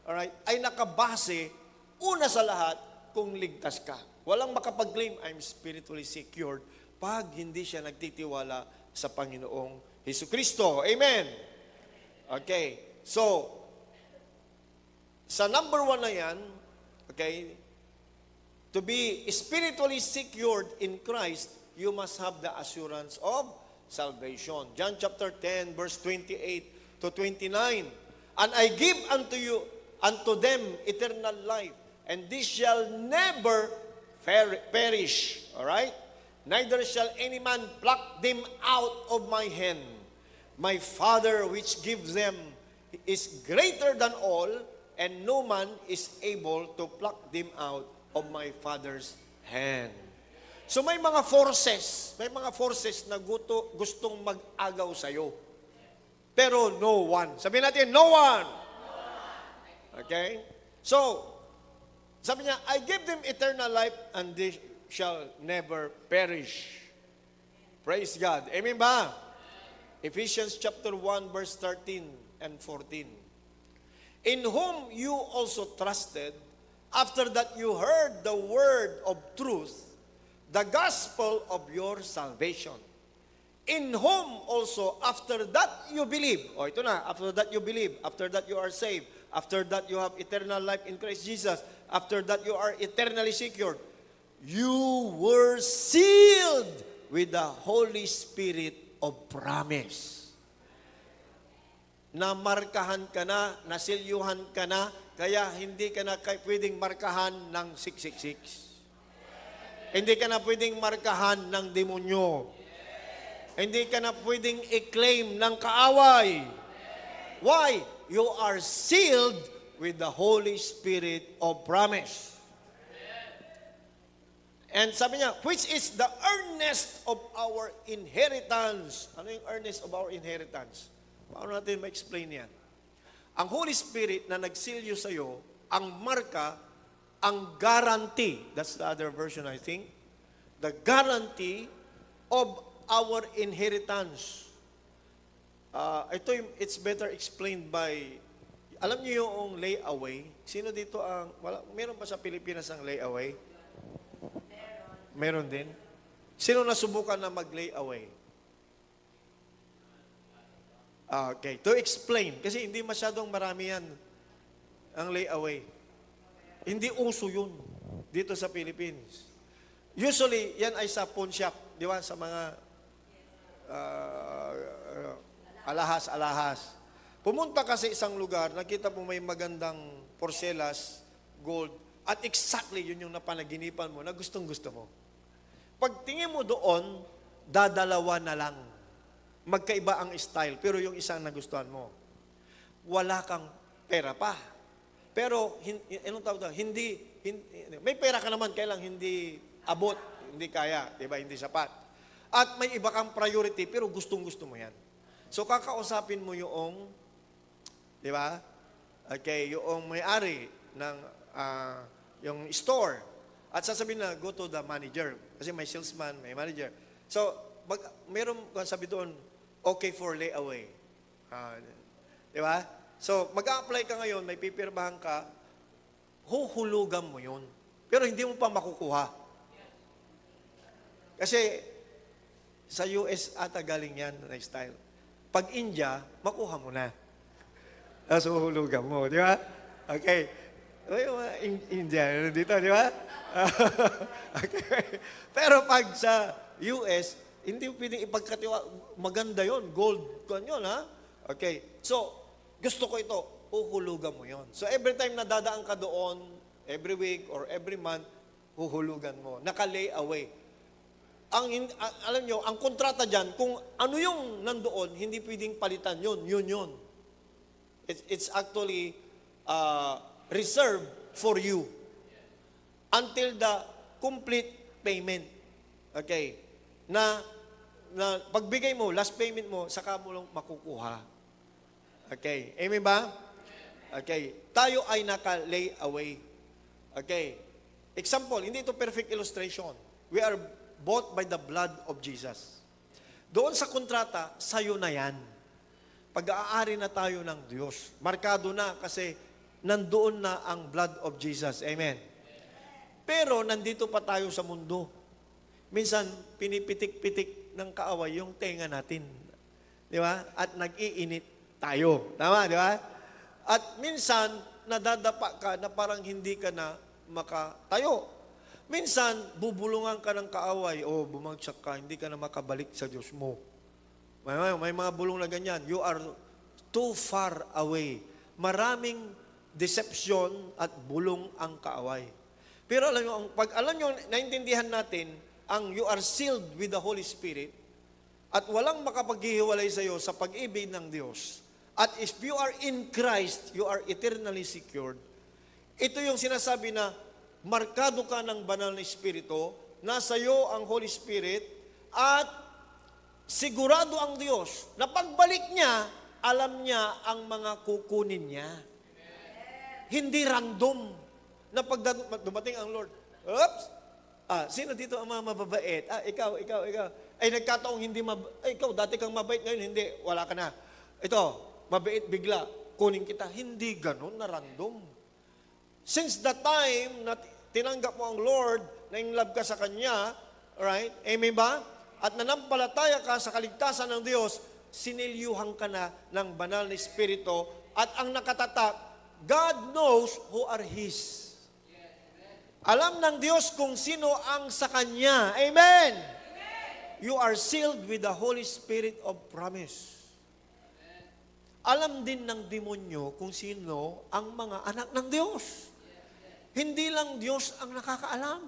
alright, ay nakabase, una sa lahat, kung ligtas ka. Walang makapag-claim, I'm spiritually secured, pag hindi siya nagtitiwala sa Panginoong Hesukristo. Amen? Okay. So, sa number 1 na yan, okay, to be spiritually secured in Christ, you must have the assurance of salvation. John chapter 10, verse 28 to 29. And I give unto them eternal life, and this shall never perish. All right? Neither shall any man pluck them out of my hand. My Father which gives them is greater than all, and no man is able to pluck them out of my Father's hand. So may mga forces na gustong mag-agaw sa'yo. Pero no one. Sabihin natin, no one. Okay? So, sabi niya, I give them eternal life and they shall never perish. Praise God. Amen ba? Ephesians chapter 1 verse 13 and 14. In whom you also trusted, after that you heard the word of truth, the gospel of your salvation. In whom also, after that you believe, ito na, after that you believe, after that you are saved, after that you have eternal life in Christ Jesus, after that you are eternally secured, you were sealed with the Holy Spirit of promise. Namarkahan ka na, nasilyuhan ka na, kaya hindi ka na pwedeng markahan ng 666. Hindi ka na pwedeng markahan ng demonyo. Hindi ka na pwedeng i-claim ng kaaway. Why? You are sealed with the Holy Spirit of promise. And sabi niya, which is the earnest of our inheritance. Ano yung earnest of our inheritance? Paano natin ma-explain yan? Ang Holy Spirit na nagsilyo sa'yo, ang marka, ang guarantee, that's the other version I think, the guarantee of our inheritance. It's better explained by, alam niyo yung layaway? Sino dito meron ba sa Pilipinas ang layaway? Meron din. Sino nasubukan na mag-layaway? Okay, to explain, kasi hindi masyadong marami yan ang layaway. Hindi uso yun dito sa Philippines. Usually, yan ay sa pawn shop, di ba? Sa mga alahas-alahas. Pumunta ka sa isang lugar, nakita mo may magandang porcelas, gold, at exactly yun yung napanaginipan mo na gustong-gusto mo. Pagtingin mo doon, dadalawa na lang. Magkaiba ang style, pero yung isang nagustuhan mo. Wala kang pera pa. Pero, anong tawag doon? Hindi, may pera ka naman, kailang hindi abot, hindi kaya, diba? Hindi sapat. At may iba kang priority, pero gustong-gusto mo yan. So, kakausapin mo yung, di ba? Okay, yung may-ari ng yung store. At sasabihin na, go to the manager. Kasi may salesman, may manager. So, meron kung sabi doon, okay for layaway. Di ba? So, mag-a-apply ka ngayon, may pipirmahan ka, huhulugan mo yun. Pero hindi mo pa makukuha. Kasi, sa US ata galing yan na style. Pag India, makuha mo na. Tapos huhulugan mo, di ba? Okay. Ay, mga India, dito, di ba? Okay. Pero pag sa US, hindi mo pwedeng ipagkatiwa. Maganda yon, gold kon yun, ha? Okay. So, gusto ko ito, huhulugan mo yon. So, every time na dadaan ka doon, every week or every month, huhulugan mo. Naka-lay away. Alam nyo, ang kontrata dyan, kung ano yung nandoon, hindi pwedeng palitan yun. Yun. It's actually reserved for you until the complete payment. Okay. Na pagbigay mo, last payment mo, saka mo lang makukuha. Okay. Amen ba? Okay. Tayo ay naka-lay away. Okay. Example, hindi ito perfect illustration. We are bought by the blood of Jesus. Doon sa kontrata, sayo na yan. Pag-aari na tayo ng Diyos. Markado na kasi nandoon na ang blood of Jesus. Amen. Pero nandito pa tayo sa mundo. Minsan, pinipitik-pitik ng kaaway yung tenga natin. Di ba? At nag-iinit tayo. Tama, di ba? At minsan, nadadapa ka na parang hindi ka na makatayo. Minsan, bubulungan ka ng kaaway o bumagsak ka, hindi ka na makabalik sa Diyos mo. May mga bulong na ganyan. You are too far away. Maraming deception at bulong ang kaaway. Pero alam nyo, pag alam nyo, naintindihan natin, ang you are sealed with the Holy Spirit at walang makapaghihiwalay sa iyo sa pag-ibig ng Diyos. At if you are in Christ, you are eternally secured. Ito yung sinasabi na markado ka ng banal na Espiritu, nasa iyo ang Holy Spirit, at sigurado ang Diyos na pagbalik niya, alam niya ang mga kukunin niya. Hindi random na pag dumating ang Lord, oops, sino dito ang mga mababait? Ikaw. Ay, nagkataong hindi ikaw, dati kang mabait, ngayon hindi, wala ka na. Ito, mabait bigla, kunin kita. Hindi ganun na random. Since the time na tinanggap mo ang Lord, na in love ka sa Kanya, right? Amen ba? At nanampalataya ka sa kaligtasan ng Diyos, sinilyuhan ka na ng banal na Espiritu, at ang nakatatak, God knows who are His. Alam ng Diyos kung sino ang sa Kanya. Amen! You are sealed with the Holy Spirit of promise. Alam din ng demonyo kung sino ang mga anak ng Diyos. Hindi lang Diyos ang nakakaalam.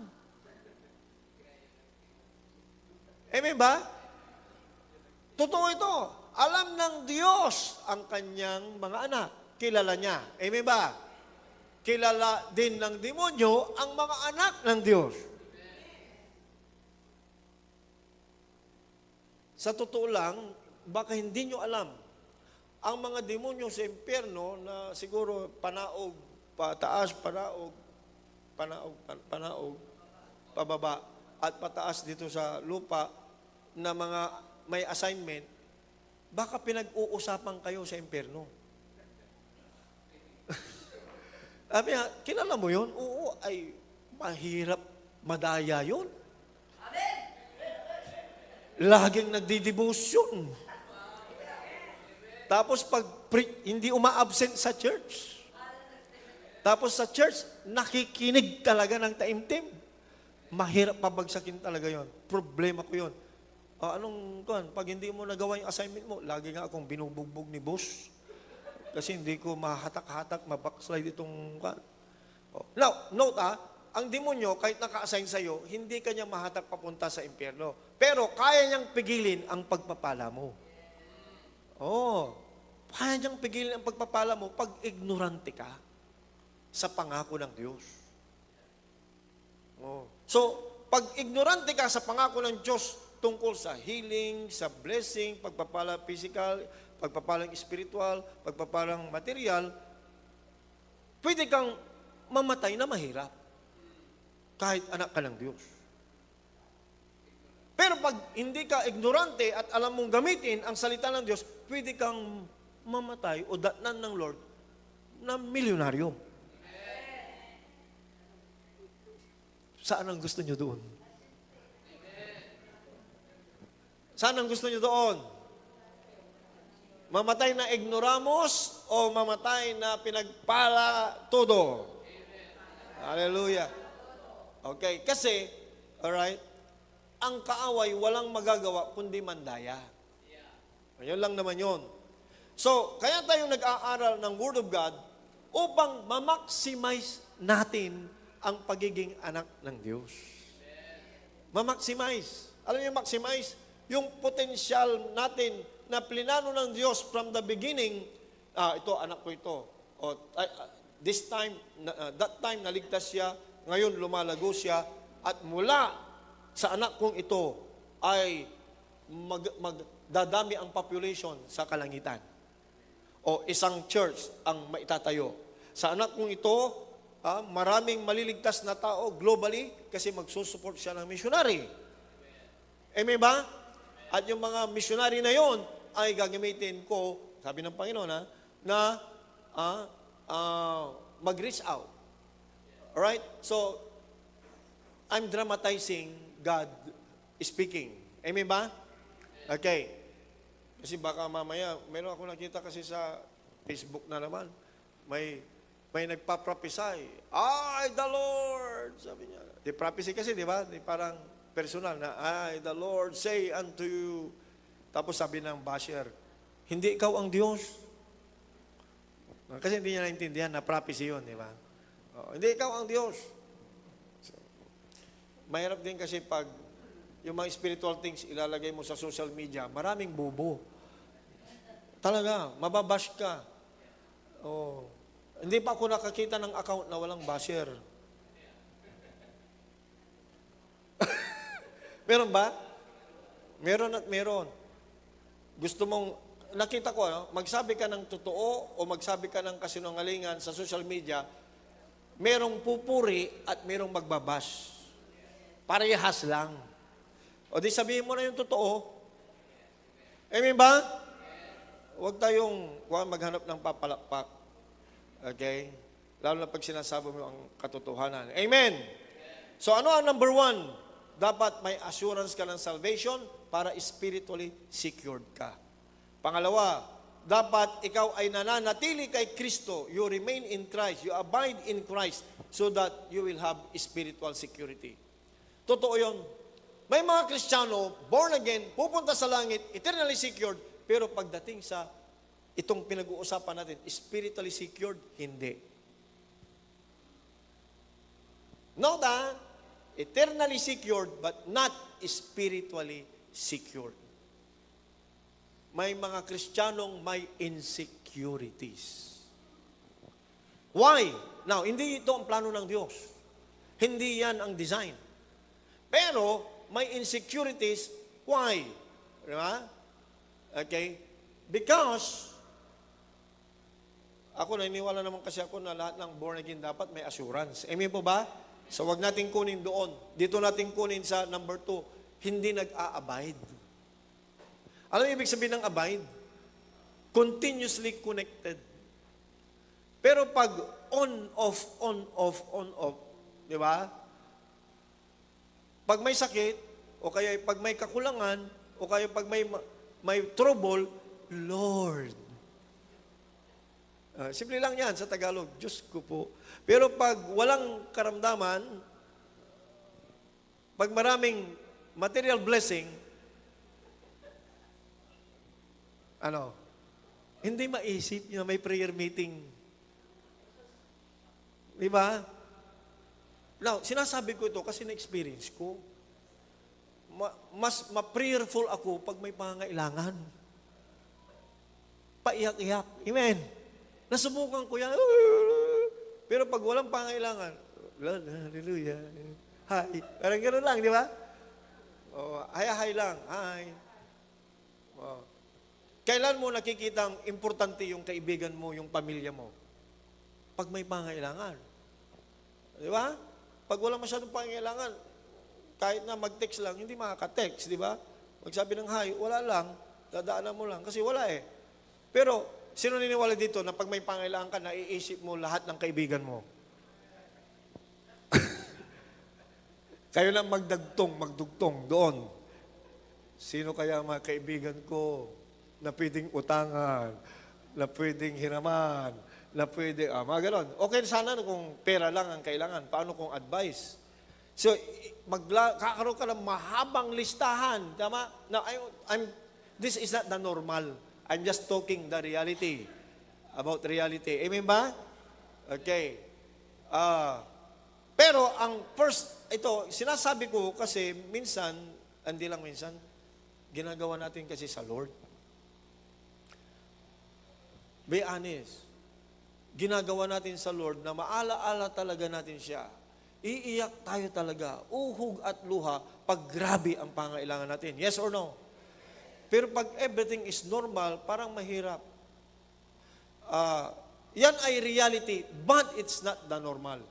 Amen ba? Totoo ito. Alam ng Diyos ang kanyang mga anak. Kilala niya. Amen ba? Kilala din ng demonyo ang mga anak ng Diyos. Sa totoo lang, baka hindi nyo alam, ang mga demonyo sa impyerno na siguro panaog, pataas, panaog, pababa, at pataas dito sa lupa na mga may assignment, baka pinag-uusapan kayo sa impyerno. Sabi niya, kilala mo yun? Oo, ay mahirap madaya yun. Laging nagdi-devotion. Tapos pag hindi uma-absent sa church. Tapos sa church, nakikinig talaga ng taimtim. Mahirap pabagsakin talaga yon. Problema ko yon. Pag hindi mo nagawa yung assignment mo, lagi nga akong binubugbog ni boss. Kasi hindi ko mahatak-hatak, mabackslide itong kan. Now, note ang demonyo, kahit naka-assign sa'yo, hindi kanya mahatak papunta sa impyerno. Pero kaya niyang pigilin ang pagpapala mo. Kaya niyang pigilin ang pagpapala mo pag ignorante ka sa pangako ng Diyos. So, pag ignorante ka sa pangako ng Diyos tungkol sa healing, sa blessing, pagpapala physical, pagpapalang spiritual, pagpapalang material, pwede kang mamatay na mahirap. Kahit anak ka ng Diyos. Pero pag hindi ka ignorante at alam mong gamitin ang salita ng Diyos, pwede kang mamatay o datnan ng Lord na milyonaryo. Saan ang gusto nyo doon? Saan ang gusto nyo doon? Mamatay na ignoramos o mamatay na pinagpala todo? Hallelujah. Okay, kasi, alright, ang kaaway walang magagawa kundi mandaya. Ayun lang naman yun. So, kaya tayo nag-aaral ng Word of God upang ma-maximize natin ang pagiging anak ng Diyos. Ma-maximize. Alam niyo maximize? Yung potensyal natin na plinano ng Diyos from the beginning, ito, anak ko ito. O, this time, that time, naligtas siya. Ngayon, lumalago siya. At mula sa anak kong ito ay magdadami ang population sa kalangitan. O isang church ang maitatayo. Sa anak kong ito, maraming maliligtas na tao globally kasi magsusupport siya ng missionary. Amen ba? At yung mga missionary na yon ay gagamitin ko, sabi ng Panginoon, na mag-reach out. Alright? So, I'm dramatizing God speaking. Amen ba? Okay. Kasi baka mamaya, meron ako nakita kasi sa Facebook na naman, may nagpa-prophesy. I, the Lord! Sabi niya. The prophecy kasi, di ba? Parang personal na, I, the Lord, say unto you. Tapos sabi ng basher, hindi ikaw ang Diyos. Kasi hindi niya naintindihan na prophecy yun, di ba? Hindi ikaw ang Diyos. So, mahirap din kasi pag yung mga spiritual things ilalagay mo sa social media, maraming bobo. Talaga, mababash ka. Oh. Hindi pa ako nakakita ng account na walang basher. Meron ba? Meron at meron. Gusto mong, nakita ko, magsabi ka ng totoo o magsabi ka ng kasinungalingan sa social media, merong pupuri at merong magbabash. Parehas lang. O di sabihin mo na yung totoo. Amen ba? Huwag tayong maghanap ng papalakpak. Okay? Lalo na pag sinasabi mo ang katotohanan. Amen! So ano ang number 1? Dapat may assurance ka ng salvation para spiritually secured ka. Pangalawa, dapat ikaw ay nananatili kay Kristo. You remain in Christ. You abide in Christ so that you will have spiritual security. Totoo yun. May mga Kristiyano, born again, pupunta sa langit, eternally secured, pero pagdating sa itong pinag-uusapan natin, spiritually secured, hindi. Note eternally secured, but not spiritually secured. May mga Kristiyanong may insecurities. Why? Now, hindi ito ang plano ng Diyos. Hindi yan ang design. Pero, may insecurities. Why? Diba? Okay? Because, ako naniniwala naman kasi ako na lahat ng born again dapat may assurance. Amen po ba? So, wag natin kunin doon. Dito natin kunin sa number 2, hindi nag-a-abide. Alam mo ibig sabihin ng abide? Continuously connected. Pero pag on-off, on-off, on-off, di ba? Pag may sakit, o kaya pag may kakulangan, o kaya pag may trouble, Lord. Simple lang yan sa Tagalog, Diyos ko po. Pero pag walang karamdaman, pag maraming material blessing, hindi maisip na may prayer meeting. Di ba? Now, sinasabi ko ito kasi na-experience ko. Mas ma-prayerful ako pag may pangangailangan. Paiyak-iyak. Amen. Nasubukan ko yan. Pero pag walang pangangailangan, Lord, hallelujah. Hi. Parang gano'n lang, di ba? Hi lang. Hi. Kailan mo nakikitang importante yung kaibigan mo, yung pamilya mo? Pag may pangangailangan. Di ba? Pag wala masyadong pangangailangan, kahit na mag-text lang, hindi makaka-text, di ba? Magsabi ng hi, wala lang, dadaanan mo lang, kasi wala eh. Pero, sino niniwala dito na pag may pangangailangan ka, naiisip mo lahat ng kaibigan mo? Kayo lang magdugtong doon. Sino kaya mga kaibigan ko na pwedeng utangan, na pwedeng hiraman, na pwedeng, mga ganon. Okay sana kung pera lang ang kailangan. Paano kung advice? So, kakaroon ka ng mahabang listahan. Tama? Now, this is not the normal. I'm just talking the reality. About reality. Amen ba? Okay. Pero ang first, ito, sinasabi ko kasi minsan, hindi lang minsan, ginagawa natin kasi sa Lord. Be honest. Ginagawa natin sa Lord na maala-ala talaga natin siya. Iiyak tayo talaga, uhog at luha, pag grabe ang pangailangan natin. Yes or no? Pero pag everything is normal, parang mahirap. Yan ay reality, but it's not the normal.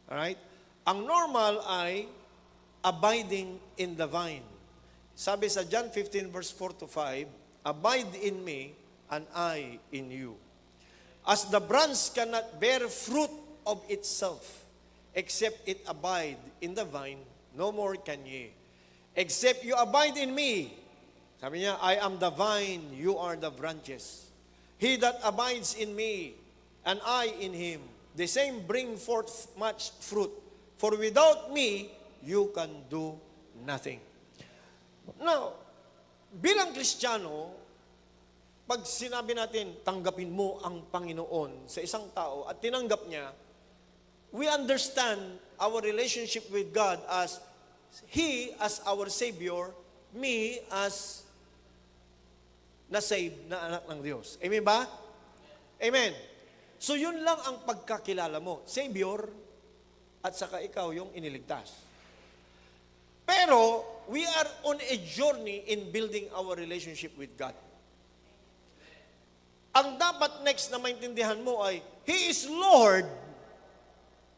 Alright? Ang normal ay abiding in the vine. Sabi sa John 15 verse 4 to 5, abide in me and I in you. As the branch cannot bear fruit of itself, except it abide in the vine, no more can ye. Except you abide in me. Sabi niya, I am the vine, you are the branches. He that abides in me, and I in him, the same bring forth much fruit. For without me, you can do nothing. Now, bilang Kristiyano, pag sinabi natin, tanggapin mo ang Panginoon sa isang tao at tinanggap niya, we understand our relationship with God as He as our Savior, me as na-saved na anak ng Diyos. Amen ba? Amen. So yun lang ang pagkakilala mo. Savior, at saka ikaw yung iniligtas. Pero, we are on a journey in building our relationship with God. Ang dapat next na maintindihan mo ay, He is Lord,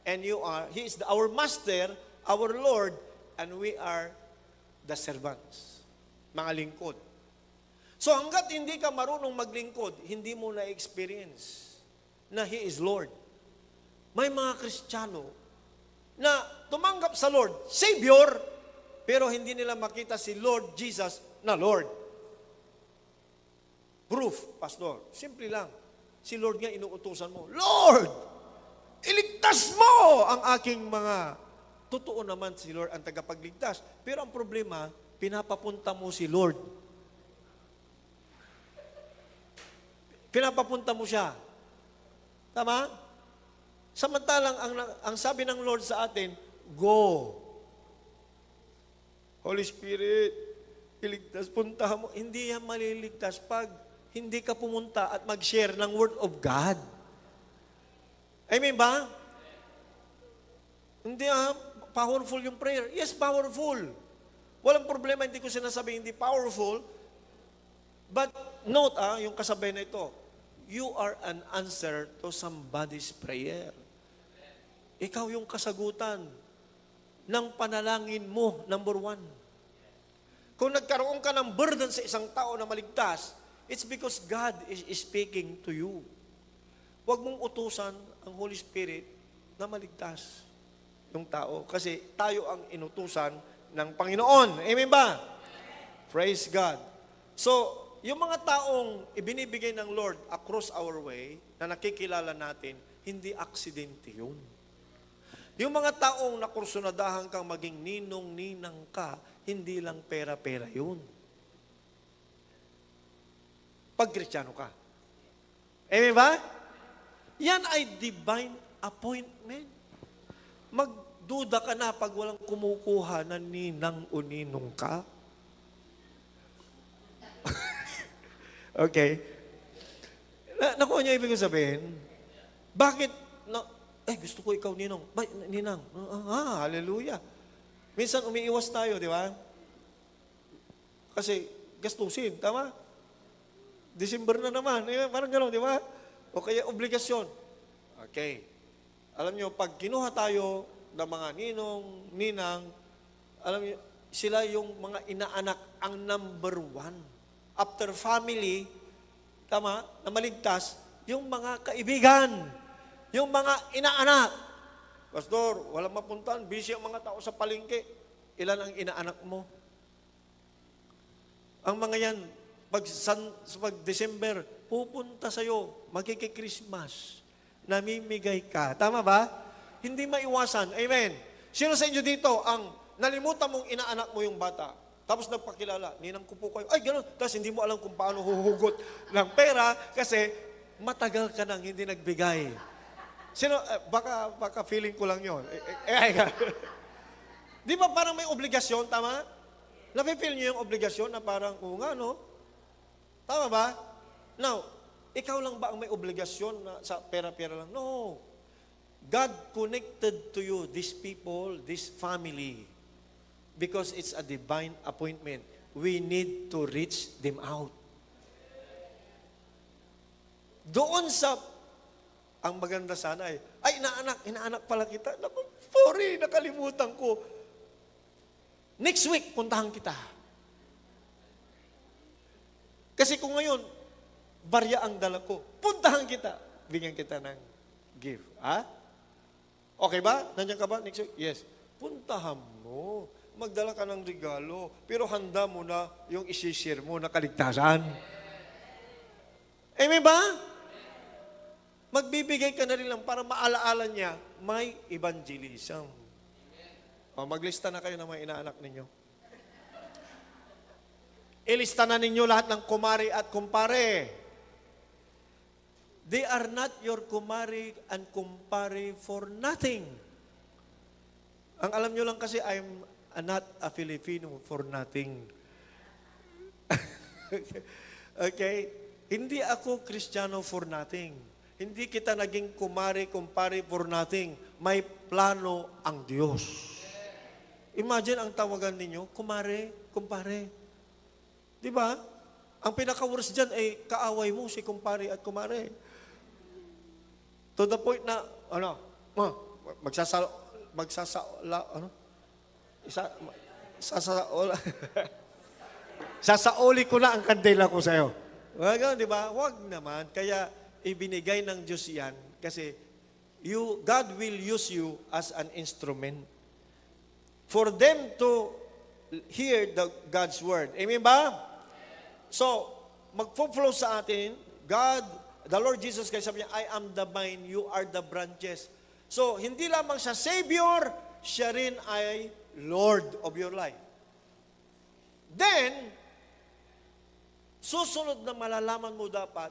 and He is our Master, our Lord, and we are the servants, mga lingkod. So hanggat hindi ka marunong maglingkod, hindi mo na-experience na He is Lord. May mga Kristiyano na tumanggap sa Lord, Savior, pero hindi nila makita si Lord Jesus na Lord. Proof, Pastor. Simple lang. Si Lord nga inuutusan mo, Lord, iligtas mo ang aking mga... Totoo naman si Lord ang tagapagligtas. Pero ang problema, pinapapunta mo si Lord. Pinapapunta mo siya. Tama? Samantalang ang sabi ng Lord sa atin, go. Holy Spirit, iligtas, puntahan mo. Hindi yan maliligtas pag hindi ka pumunta at mag-share ng Word of God. Amen ba? Hindi powerful yung prayer. Yes, powerful. Walang problema, hindi ko sinasabi hindi powerful. But note, yung kasabay na ito, you are an answer to somebody's prayer. Ikaw yung kasagutan ng panalangin mo, number one. Kung nagkaroon ka ng burden sa isang tao na maligtas, it's because God is speaking to you. Huwag mong utusan ang Holy Spirit na maligtas yung tao. Kasi tayo ang inutusan ng Panginoon. Amen ba? Praise God. So, yung mga taong ibinibigay ng Lord across our way, na nakikilala natin, hindi aksidente yun. Yung mga taong nakursunadahan kang maging ninong-ninang ka, hindi lang pera-pera yun. Pag Kristiyano ka. Amen ba? Yan ay divine appointment. Magduda ka na pag walang kumukuha na ninang o ninong ka. Okay. Nakuha niyo ibig sabihin? Bakit? Gusto ko ikaw, ninong. Ninang. Hallelujah. Minsan umiiwas tayo, di ba? Kasi gastusin, tama? December na naman. Parang gano'n, di ba? O kaya obligasyon. Okay. Alam nyo, pag kinuha tayo ng mga ninong, ninang, alam nyo, sila yung mga inaanak ang number one. After family, tama, na maligtas, yung mga kaibigan, yung mga inaanak. Pastor, walang mapuntahan, busy ang mga tao sa palengke. Ilan ang inaanak mo? Ang mga yan, pag December, pupunta sa'yo, magkiki-Christmas, namimigay ka. Tama ba? Hindi maiwasan. Amen. Sino sa inyo dito ang nalimutan mong inaanak mo yung bata? Tapos nagpakilala, ninang ko po kayo. Ay, gano'n. Tapos hindi mo alam kung paano huhugot ng pera kasi matagal ka nang hindi nagbigay. Sino, baka feeling ko lang yun. Di ba parang may obligasyon, tama? Nafe-feel niyo yung obligasyon na parang, oo nga, no? Tama ba? Now, ikaw lang ba ang may obligasyon na sa pera-pera lang? No. God connected to you, these people, this family, because it's a divine appointment. We need to reach them out. Doon sa, ang maganda sana ay inaanak pala kita. Naku, sorry, nakalimutan ko. Next week, puntahan kita. Kasi kung ngayon, barya ang dala ko, puntahan kita. Bigyan kita ng gift. Ha? Okay ba? Nandiyan ka ba next week? Yes. Puntahan mo. Magdala ka ng regalo. Pero handa mo na yung isi-share mo na kaligtasan. Amen ba? Magbibigay ka na rin lang para maalaala niya, may evangelism. O, maglista na kayo ng mga inaanak ninyo. Ilista na ninyo lahat ng kumari at kumpare. They are not your kumari and kumpare for nothing. Ang alam nyo lang kasi, I'm not a Filipino for nothing. Okay? Hindi ako Kristiyano for nothing. Hindi kita naging kumari, kumpare for nothing. May plano ang Diyos. Imagine ang tawagan ninyo, kumare, kumpare. Di ba? Ang pinaka-worst dyan ay kaaway mo si kumpare at kumare. To the point na, sasaoli ko na ang kandila ko sa'yo. Wag, di ba? Wag naman. Kaya, ibinigay ng Diyos yan kasi God will use you as an instrument for them to hear God's word. Amen ba? So, magpo-flow sa atin, God, the Lord Jesus Christ, sabi niya, I am the vine, you are the branches. So, hindi lamang siya Savior, siya rin ay Lord of your life. Then, susunod na malalaman mo dapat,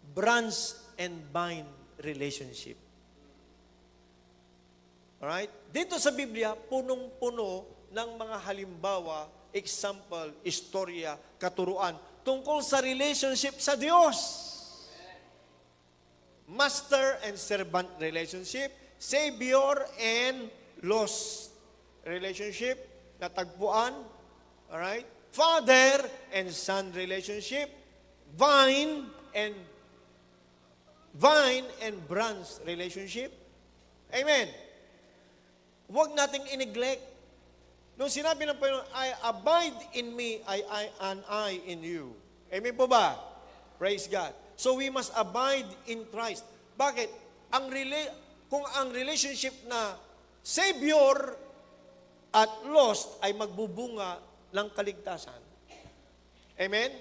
branch and vine relationship. Alright? Dito sa Biblia, punong-puno ng mga halimbawa, example, istorya, katuruan, tungkol sa relationship sa Diyos. Master and servant relationship, Savior and lost relationship, natagpuan, alright? Father and son relationship, vine and branch relationship. Amen. Huwag nating i-neglect. Nung sinabi ng Panginoon, I abide in me, and I in you. Amen po ba? Praise God. So we must abide in Christ. Bakit? Kung ang relationship na Savior at lost ay magbubunga ng kaligtasan. Amen?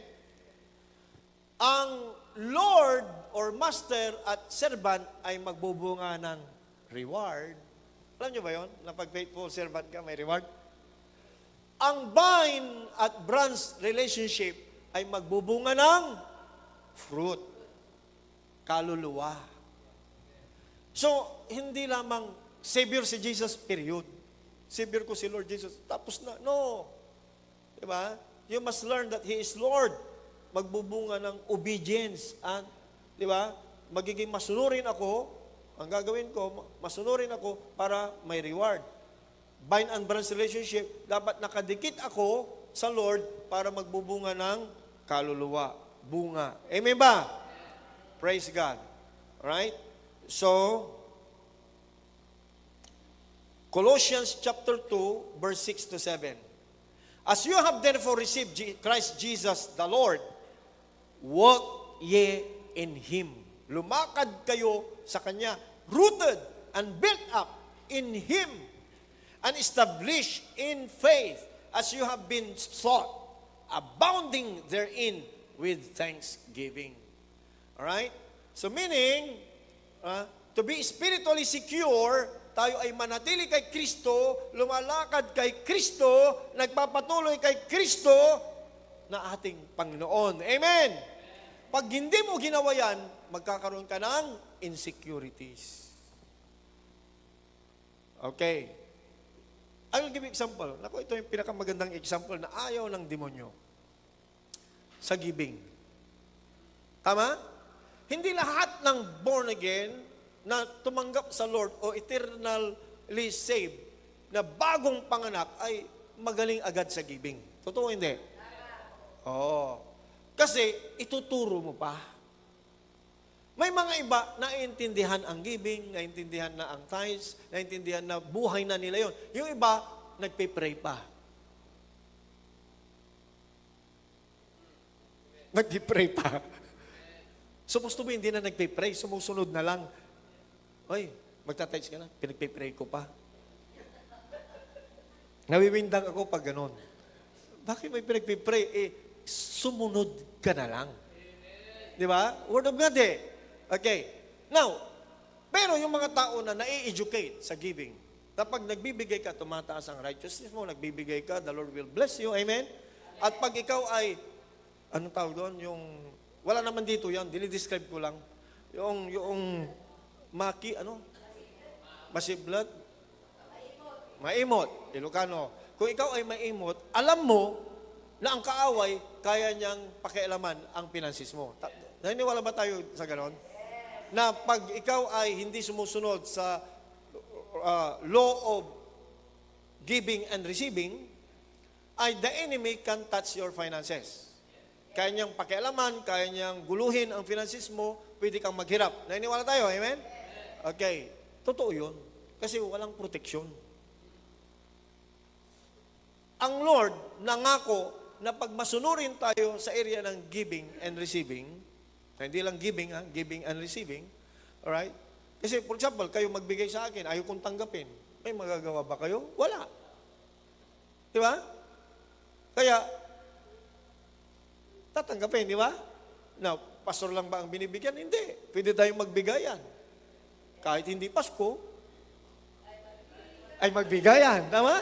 Ang Lord or Master at servant ay magbubunga ng reward. Alam nyo ba yun? Na pag faithful servant ka, may reward? Ang vine at branch relationship ay magbubunga ng fruit. Kaluluwa. So, hindi lamang Savior si Jesus, period. Savior ko si Lord Jesus, tapos na. No. Diba? You must learn that He is Lord. Magbubunga ng obedience. And, diba? Magiging masunurin ako. Ang gagawin ko, masunurin ako para may reward. Vine and branch relationship, dapat nakadikit ako sa Lord para magbubunga ng kaluluwa. Bunga. Amen ba? Praise God. Alright? So, Colossians chapter 2, verse 6 to 7. As you have therefore received Christ Jesus the Lord, walk ye in Him. Lumakad kayo sa Kanya, rooted and built up in Him, and established in faith, as you have been taught, abounding therein with thanksgiving. Alright? So meaning, to be spiritually secure, tayo ay manatili kay Kristo, lumalakad kay Kristo, nagpapatuloy kay Kristo na ating Panginoon. Amen! Pag hindi mo ginawa yan, magkakaroon ka ng insecurities. Okay. I will give you example. Naku, ito yung pinakamagandang example na ayaw ng demonyo. Sa giving. Tama? Hindi lahat ng born again na tumanggap sa Lord o eternally saved na bagong panganak ay magaling agad sa giving. Totoo hindi? Oo. Kasi ituturo mo pa. May mga iba naiintindihan ang giving, naiintindihan na ang tithes, naiintindihan na buhay na nila yon. Yung iba, nagpe-pray pa. Nagpe-pray pa. Supposed to be, hindi na nagpe-pray, sumusunod na lang. Oy, magta-tithes ka na, pinagpe-pray ko pa. Nawiwindang ako pag ganon. Bakit may pinagpe-pray? Sumunod ka na lang. Di ba? Word of God eh. Okay. Now, pero yung mga tao na nai-educate sa giving, kapag nagbibigay ka, tumataas ang righteousness mo, nagbibigay ka, the Lord will bless you. Amen? At pag ikaw ay, anong tawag doon? Yung, wala naman dito yan, dinidescribe ko lang. Yung masiblat? Maimot. Ilocano. Kung ikaw ay maimot, alam mo na ang kaaway, kaya niyang pakialaman ang finances mo. Naniniwala ba tayo sa ganon? Na pag ikaw ay hindi sumusunod sa law of giving and receiving, ay the enemy can touch your finances. Kaya niyang pakialaman, kaya niyang guluhin ang finances mo, pwede kang maghirap. Naniniwala tayo, amen? Okay. Totoo yun. Kasi walang proteksyon. Ang Lord nangako na pag masunurin tayo sa area ng giving and receiving, hindi lang giving, giving and receiving, alright? Kasi for example, kayo magbigay sa akin, ayaw kong tanggapin. May magagawa ba kayo? Wala. Di ba? Kaya, tatanggapin, di ba? Now, pastor lang ba ang binibigyan? Hindi. Pwede tayong magbigayan. Kahit hindi Pasko, ay magbigayan. Tama?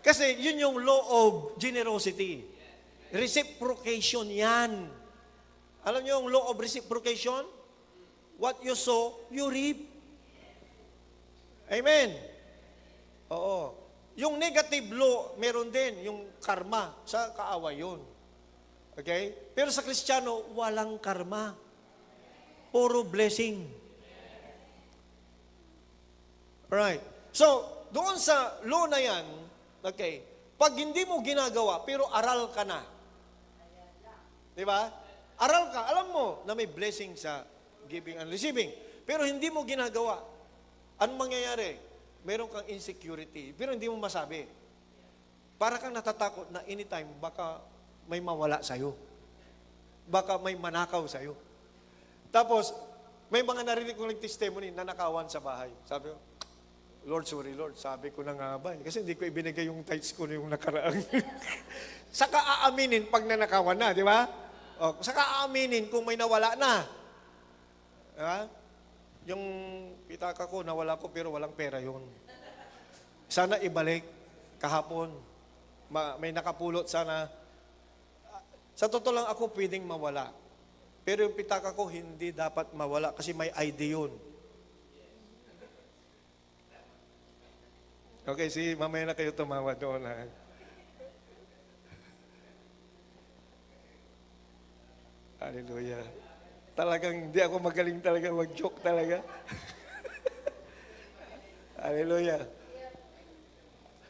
Kasi yun yung law of generosity. Reciprocation yan. Alam niyo yung law of reciprocation? What you sow, you reap. Amen. Oo. Yung negative law, meron din. Yung karma, sa kaaway yun. Okay? Pero sa Kristiyano, walang karma. Puro blessing. Right. So, doon sa law na yan, okay, pag hindi mo ginagawa, pero aral ka na. Di ba? Aral ka, alam mo na may blessing sa giving and receiving. Pero hindi mo ginagawa. Anong mangyayari? Meron kang insecurity, pero hindi mo masabi. Para kang natatakot na anytime, baka may mawala sa'yo. Baka may manakaw sa'yo. Tapos, may mga narinig kong testimony na nakawan sa bahay. Sabi ko, Lord, sorry Lord, sabi ko na nga ba. Kasi hindi ko ibinigay yung tithes ko yung nakaraang. Saka aaminin pag nanakawan na, di ba? O, saka aaminin kung may nawala na. Diba? Yung pitaka ko, nawala ko pero walang pera yun. Sana ibalik kahapon. May nakapulot sana. Sa totoo lang ako pwedeng mawala. Pero yung pitaka ko hindi dapat mawala kasi may ID yun. Okay, mamaya na kayo tumawa doon. Ha? Hallelujah. Talagang hindi ako magaling talaga mag-joke talaga. Hallelujah.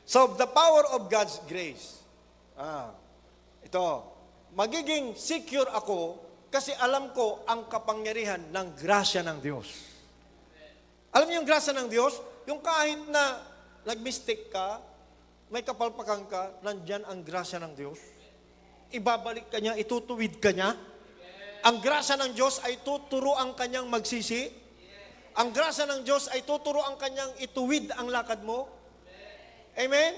So, the power of God's grace. Ito, magiging secure ako kasi alam ko ang kapangyarihan ng grasya ng Diyos. Alam niyo yung grasya ng Diyos? Yung kahit na nag-mistake ka, may kapalpakan ka, nandyan ang grasya ng Diyos. Ibabalik ka niya, itutuwid ka niya. Ang grasya ng Diyos ay tuturo ang kanyang magsisi. Ang grasya ng Diyos ay tuturo ang kanyang ituwid ang lakad mo. Amen?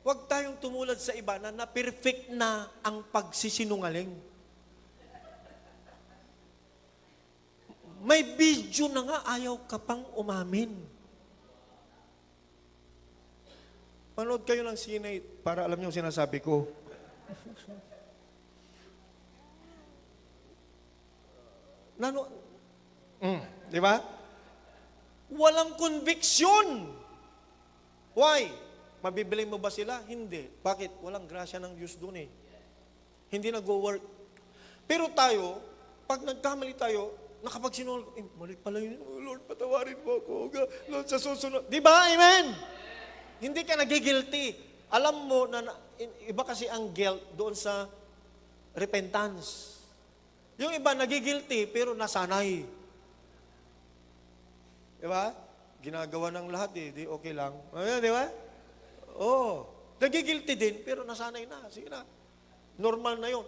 Huwag tayong tumulad sa iba na na-perfect na ang pagsisinungaling. May video na nga, ayaw ka pang umamin. Manood kayo ng sine para alam niyo ang sinasabi ko. Di ba? Walang conviction. Why? Mabibili mo ba sila? Hindi. Bakit? Walang grasya ng Diyos doon eh. Hindi nag-work. Pero tayo, pag nagkamali tayo, nakapagsinungaling, mali pala yun. Oh, Lord, patawarin mo ako. Lord, sa susunod. Di ba? Amen? Hindi ka nagigilty. Alam mo na iba kasi ang guilt doon sa repentance. Yung iba nagigilty pero nasanay. Di ba? Ginagawa ng lahat eh, di okay lang. Ayun, di ba? Oo. Nagigilty din pero nasanay na. Sige na. Normal na yun.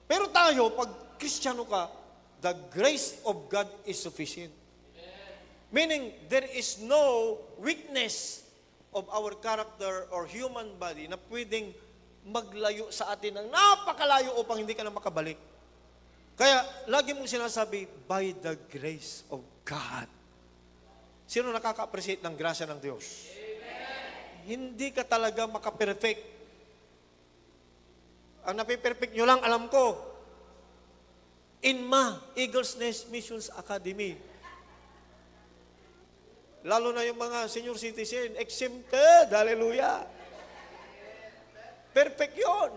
Pero tayo, pag Kristiyano ka, the grace of God is sufficient. Meaning, there is no weakness of our character or human body na pwedeng maglayo sa atin ng napakalayo upang hindi ka na makabalik. Kaya, lagi mong sinasabi, by the grace of God. Sino nakaka-appreciate ng grasya ng Diyos? Hindi ka talaga makaperfect. Ang napiperfect nyo lang, alam ko, INMA, Eagle's Nest Missions Academy. Lalo na yung mga senior citizen, exempted, hallelujah. Perfect yun.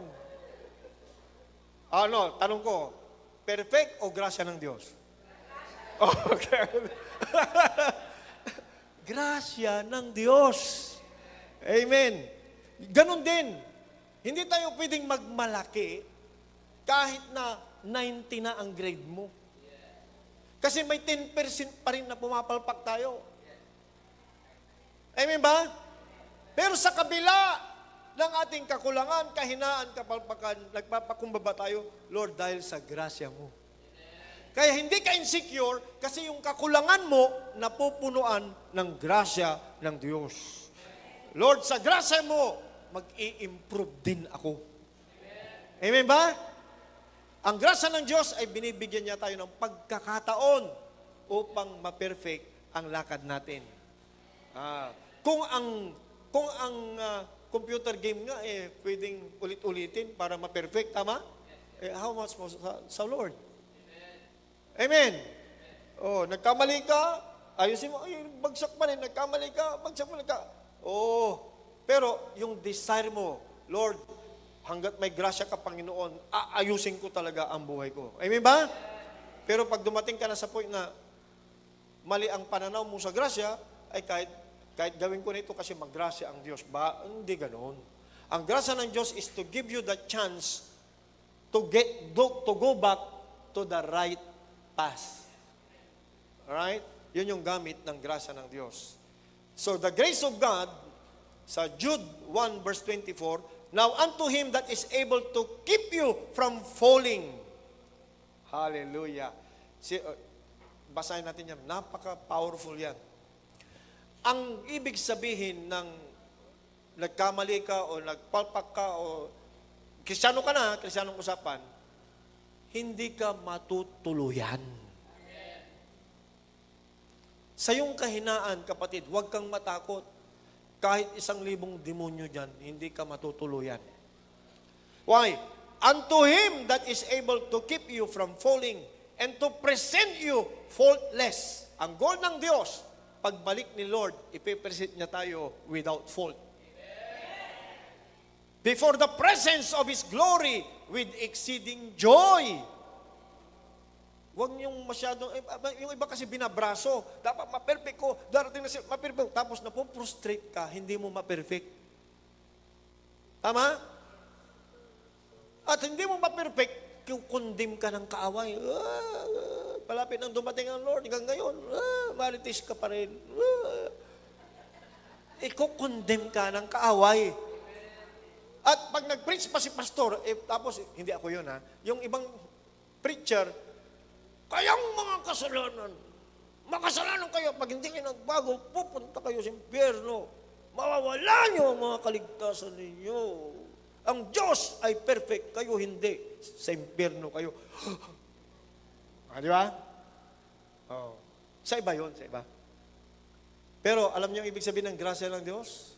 Ano, tanong ko, perfect o grasya ng Diyos? Okay. Grasya ng Diyos. Amen. Ganon din. Hindi tayo pwedeng magmalaki kahit na 90 na ang grade mo. Kasi may 10% pa rin na pumapalpak tayo. Amen ba? Pero sa kabila ng ating kakulangan, kahinaan, kapalpakan, nagpapakumbaba tayo, Lord, dahil sa grasya mo. Kaya hindi ka insecure kasi yung kakulangan mo napupunuan ng grasya ng Diyos. Lord, sa grasya mo, mag-i-improve din ako. Amen ba? Ang grasya ng Diyos ay binibigyan niya tayo ng pagkakataon upang ma-perfect ang lakad natin. Kung ang computer game nga pwedeng ulit-ulitin para ma-perfect, tama? How much more sa Lord? Amen. Oh, nagkamali ka, ayusin mo, bagsak pa rin, nagkamali ka, bagsak pa rin ka. Oh, pero yung desire mo, Lord, hanggat may grasya ka, Panginoon, aayusin ko talaga ang buhay ko. Amen ba? Pero pag dumating ka na sa point na mali ang pananaw mo sa grasya, ay kahit gawin ko na ito kasi maggrasya ang Diyos. Ba? Hindi ganoon. Ang grasya ng Diyos is to give you the chance to go back to the right path. Alright? Yun yung gamit ng grasya ng Diyos. So, the grace of God, sa Jude 1 verse 24, now unto Him that is able to keep you from falling. Hallelujah. Basahin natin yan. Napaka-powerful yan. Ang ibig sabihin ng nagkamali ka o nagpalpak ka o Kristiyano ka na, Kristiyanong usapan, hindi ka matutuluyan. Sa iyong kahinaan, kapatid, huwag kang matakot. Kahit 1,000 demonyo dyan, hindi ka matutuluyan. Why? Unto Him that is able to keep you from falling and to present you faultless. Ang goal ng Diyos, pagbalik ni Lord, ipipresent niya tayo without fault. Before the presence of His glory with exceeding joy. Huwag niyong masyadong, yung iba kasi binabraso, dapat ma-perfect ko, darating na siya, ma-perfect, tapos napuprostrate ka, hindi mo ma-perfect. Tama? At hindi mo ma-perfect, kukondem ka ng kaaway. Palapit nang dumating ang Lord, hanggang ngayon, maritis ka pa rin. iko-condemn ka ng kaaway. At pag nag-preach pa si pastor, tapos, hindi ako yun ha, yung ibang preacher, kayang mga kasalanan, makasalanan kayo, pag hindi kayo nagbago, pupunta kayo sa impyerno. Mawawala niyo ang mga kaligtasan ninyo. Ang Diyos ay perfect, kayo hindi. Sa impyerno kayo. Di ba? Oh. Sa iba yun, sa iba. Pero alam niyo ang ibig sabihin ng grasya ng Diyos?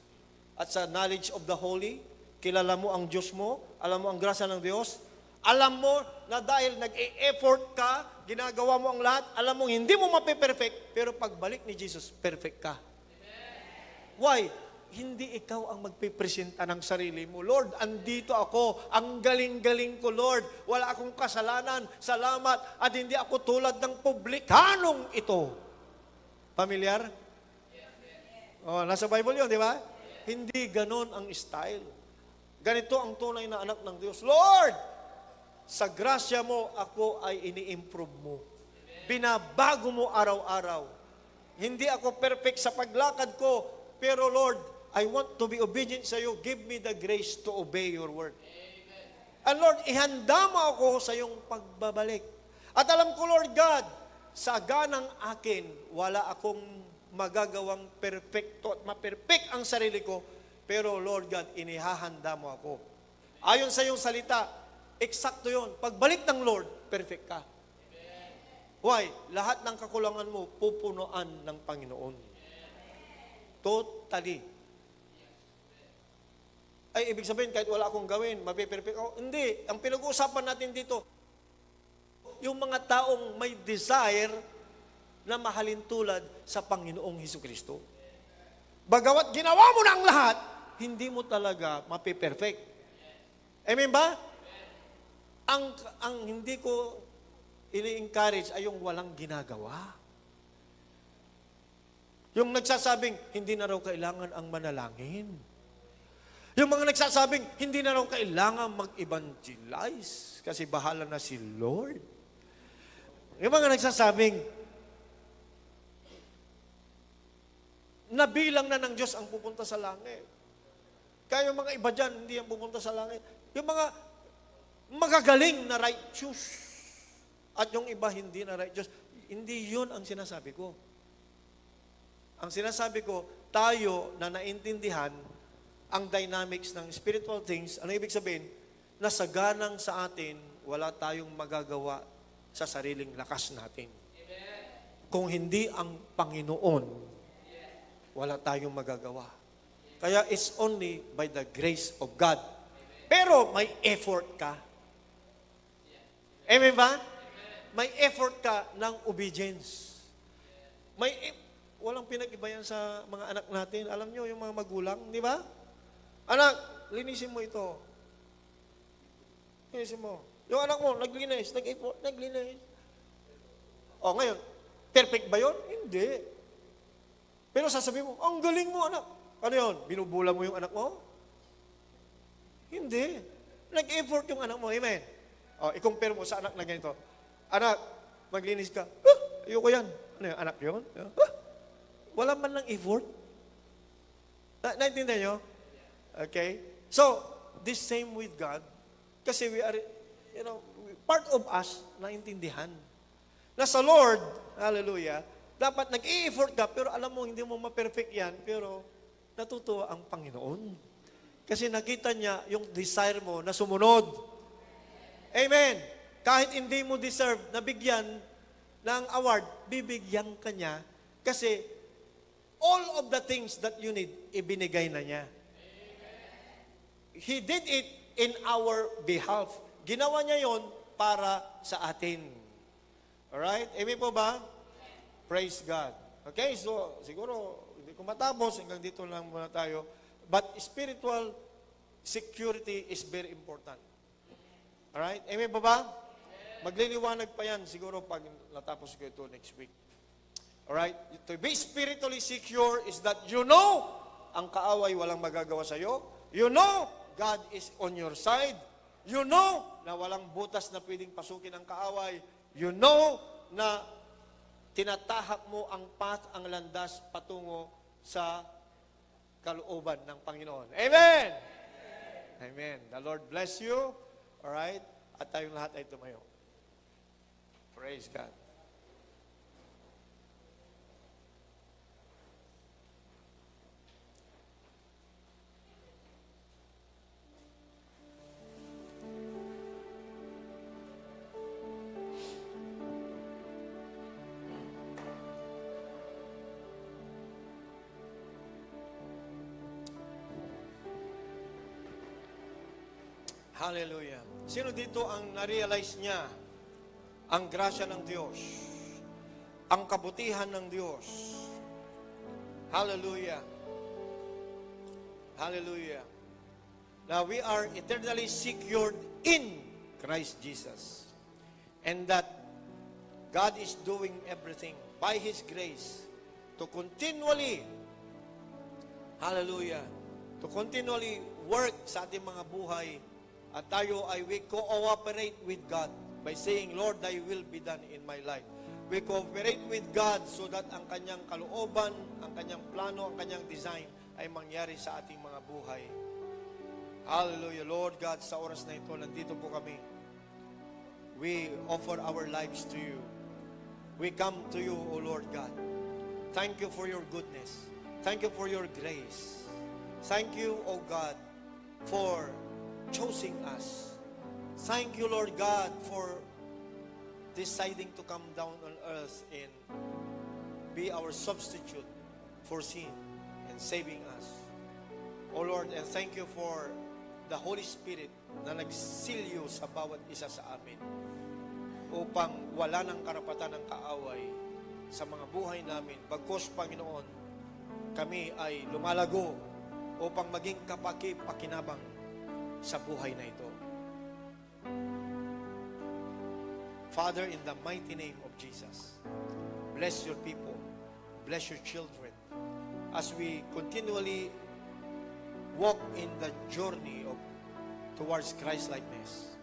At sa knowledge of the holy, kilala mo ang Diyos mo, alam mo ang grasya ng Diyos, alam mo na dahil nag-e-effort ka, ginagawa mo ang lahat, alam mo hindi mo mape-perfect, pero pagbalik ni Jesus, perfect ka. Why? Hindi ikaw ang magpipresenta ng sarili mo. Lord, andito ako. Ang galing-galing ko, Lord. Wala akong kasalanan. Salamat. At hindi ako tulad ng publikanong ito. Pamilyar? Oh, nasa Bible yun, di ba? Hindi ganon ang style. Ganito ang tunay na anak ng Diyos. Lord, sa grasya mo, ako ay ini-improve mo. Binabago mo araw-araw. Hindi ako perfect sa paglakad ko, pero Lord, I want to be obedient sa iyo. Give me the grace to obey your word. And Lord, ihanda mo ako sa iyong pagbabalik. At alam ko, Lord God, sa ganang akin, wala akong magagawang perfecto at ma-perfect ang sarili ko, pero Lord God, inihahanda mo ako. Ayon sa iyong salita, eksakto yun. Pagbalik ng Lord, perfect ka. Why? Lahat ng kakulangan mo, pupunuan ng Panginoon. Totally. Ay, ibig sabihin, kahit wala akong gawin, mapiperfect ako. Hindi. Ang pinag-uusapan natin dito, yung mga taong may desire na mahalin tulad sa Panginoong Hesukristo. Bagamat ginawa mo na ang lahat, hindi mo talaga mapiperfect. Amen ba? Ang hindi ko ini-encourage ay yung walang ginagawa. Yung nagsasabing, hindi na raw kailangan ang manalangin. Yung mga nagsasabing, hindi na raw kailangan mag-evangelize kasi bahala na si Lord. Yung mga nagsasabing, nabilang na ng Diyos ang pupunta sa langit. Kaya yung mga iba dyan, hindi ang pupunta sa langit. Yung mga magagaling na righteous at yung iba hindi na righteous, hindi yun ang sinasabi ko. Ang sinasabi ko, tayo na naintindihan ang dynamics ng spiritual things, ano ibig sabihin? Nasaganang sa atin, wala tayong magagawa sa sariling lakas natin. Kung hindi ang Panginoon, wala tayong magagawa. Kaya it's only by the grace of God. Pero may effort ka. Amen ba? May effort ka ng obedience. Walang pinag-iba yan sa mga anak natin. Alam nyo, yung mga magulang, di ba? Anak, linisin mo ito. Linisin mo. Yung anak mo, naglinis, nag-effort, naglinis. O, ngayon, perfect ba yun? Hindi. Pero sasabihin mo, ang galing mo, anak. Ano yun? Binubula mo yung anak mo? Hindi. Nag-effort yung anak mo. Amen. O, i-compare mo sa anak na ganito. Anak, maglinis ka. Ayoko yan. Ano yung anak yun? Wala man lang effort. Naintindihan nyo? Okay? So, this same with God, kasi we are, part of us naintindihan. Na sa Lord, hallelujah, dapat nag-i-effort ka, pero alam mo, hindi mo ma-perfect yan, pero natutuwa ang Panginoon. Kasi nakita niya yung desire mo na sumunod. Amen. Kahit hindi mo deserve na bigyan ng award, bibigyan ka niya kasi all of the things that you need, ibinigay na niya. He did it in our behalf. Ginawa niya yon para sa atin. Alright? Amen po ba? Praise God. Okay, so siguro hindi ko matapos, hanggang dito lang muna tayo. But spiritual security is very important. Alright? Amen po ba? Magliliwanag pa yan siguro pag natapos ko ito next week. Alright? To be spiritually secure is that you know ang kaaway walang magagawa sa iyo. You know God is on your side. You know na walang butas na pwedeng pasukin ang kaaway. You know na tinatahak mo ang path, ang landas patungo sa kalooban ng Panginoon. Amen! Amen. The Lord bless you. Alright? At tayong lahat ay tumayo. Praise God. Hallelujah. Sino dito ang na-realize niya ang grasya ng Diyos, ang kabutihan ng Diyos? Hallelujah. Hallelujah. Now we are eternally secured in Christ Jesus. And that God is doing everything by His grace to continually, hallelujah, to continually work sa ating mga buhay. At tayo ay we cooperate with God by saying, Lord, thy will be done in my life. We cooperate with God so that ang kanyang kalooban, ang kanyang plano, ang kanyang design ay mangyari sa ating mga buhay. Hallelujah. Lord God, sa oras na ito, nandito po kami. We offer our lives to you. We come to you, O Lord God. Thank you for your goodness. Thank you for your grace. Thank you, O God, for choosing us. Thank you, Lord God, for deciding to come down on earth and be our substitute for sin and saving us. O Lord, and thank you for the Holy Spirit na nagsilyo sa bawat isa sa amin upang wala ng karapatan ng kaaway sa mga buhay namin. Bagkus, Panginoon, kami ay lumalago upang maging kapaki-pakinabang sa buhay na ito. Father, in the mighty name of Jesus, bless your people, bless your children, as we continually walk in the journey towards Christ-likeness,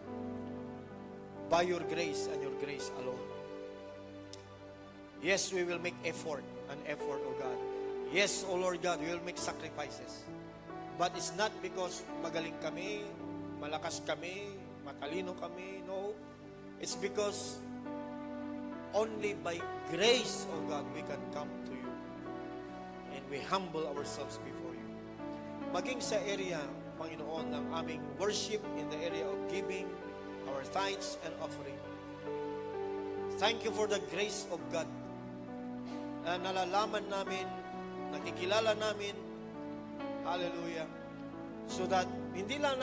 by your grace and your grace alone. Yes, we will make an effort, O God. Yes, O Lord God, we will make sacrifices. But it's not because magaling kami, malakas kami, matalino kami. No. It's because only by grace, O God, we can come to you. And we humble ourselves before you. Maging sa area, Panginoon, ng aming worship in the area of giving, our tithes and offering. Thank you for the grace of God na nalalaman namin, nakikilala namin, hallelujah, so that hindi lang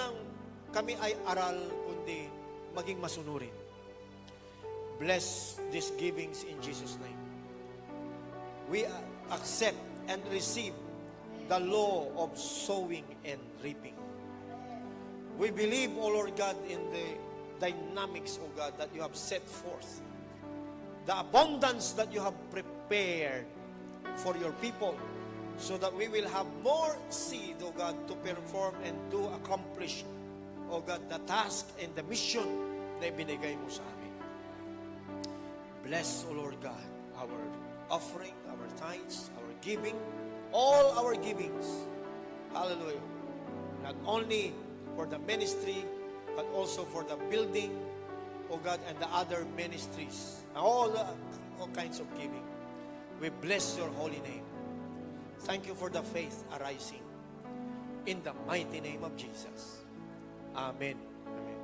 kami ay aral, kundi maging masunurin. Bless these givings in Jesus' name. We accept and receive the law of sowing and reaping. We believe, O Lord God, in the dynamics, O God, that you have set forth. The abundance that you have prepared for your people, so that we will have more seed, O God, to perform and to accomplish, O God, the task and the mission na ibinigay mo sa amin. Bless, O Lord God, our offering, our tithes, our giving, all our givings. Hallelujah. Not only for the ministry, but also for the building, O God, and the other ministries. All kinds of giving. We bless your holy name. Thank you for the faith arising. In the mighty name of Jesus. Amen. Amen.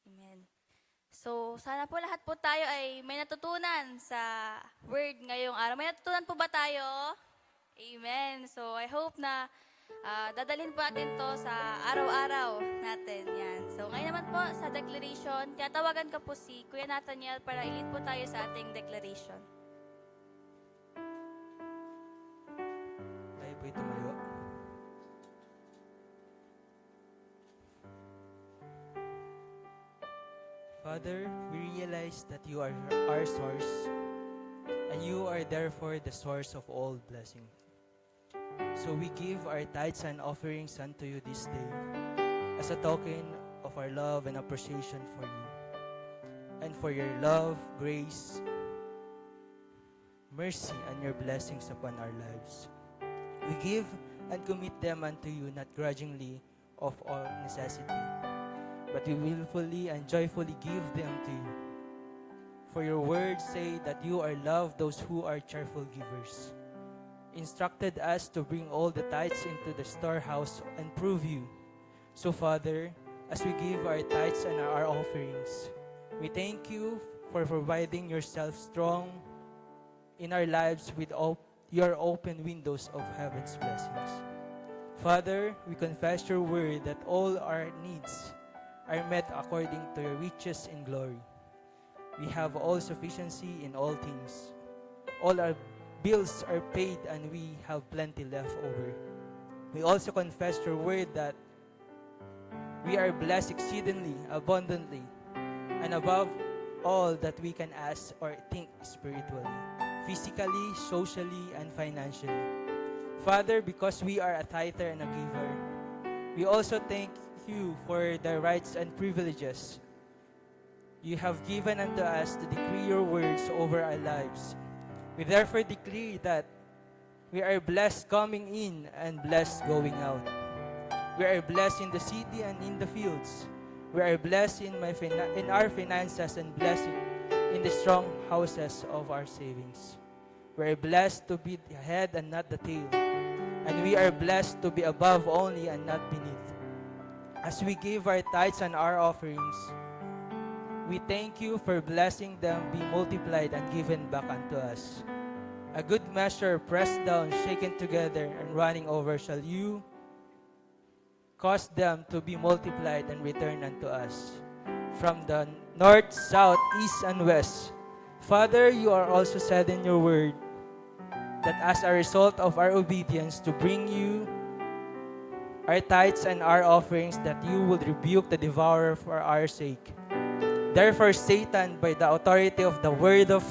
Amen. So, sana po lahat po tayo ay may natutunan sa word ngayong araw. May natutunan po ba tayo? Amen. So, I hope na dadalhin po natin to sa araw-araw natin. Yan. So, ngayon naman po sa declaration, tatawagan ko po si Kuya Nathaniel para i-lead po tayo sa ating declaration. Tayo po'y tumayo. Father, we realize that you are our source, and you are therefore the source of all blessing. So we give our tithes and offerings unto you this day as a token of our love and appreciation for you and for your love, grace, mercy, and your blessings upon our lives. We give and commit them unto you, not grudgingly of all necessity, but we willfully and joyfully give them to you. For your words say that you are love those who are cheerful givers. Instructed us to bring all the tithes into the storehouse and prove you. So, Father, as we give our tithes and our offerings, we thank you for providing yourself strong in our lives with your open windows of heaven's blessings. Father, we confess your word that all our needs are met according to your riches in glory. We have all sufficiency in all things. All our bills are paid and we have plenty left over. We also confess your word that we are blessed exceedingly, abundantly, and above all that we can ask or think spiritually, physically, socially, and financially. Father, because we are a tither and a giver, we also thank you for the rights and privileges you have given unto us to decree your words over our lives. We therefore decree that we are blessed coming in and blessed going out. We are blessed in the city and in the fields. We are blessed in our finances and blessed in the strong houses of our savings. We are blessed to be the head and not the tail. And we are blessed to be above only and not beneath. As we give our tithes and our offerings, we thank you for blessing them be multiplied and given back unto us. A good measure, pressed down, shaken together, and running over, shall you cause them to be multiplied and return unto us. From the north, south, east, and west. Father, you are also said in your word that as a result of our obedience to bring you our tithes and our offerings, that you will rebuke the devourer for our sake. Therefore, Satan, by the authority of the word of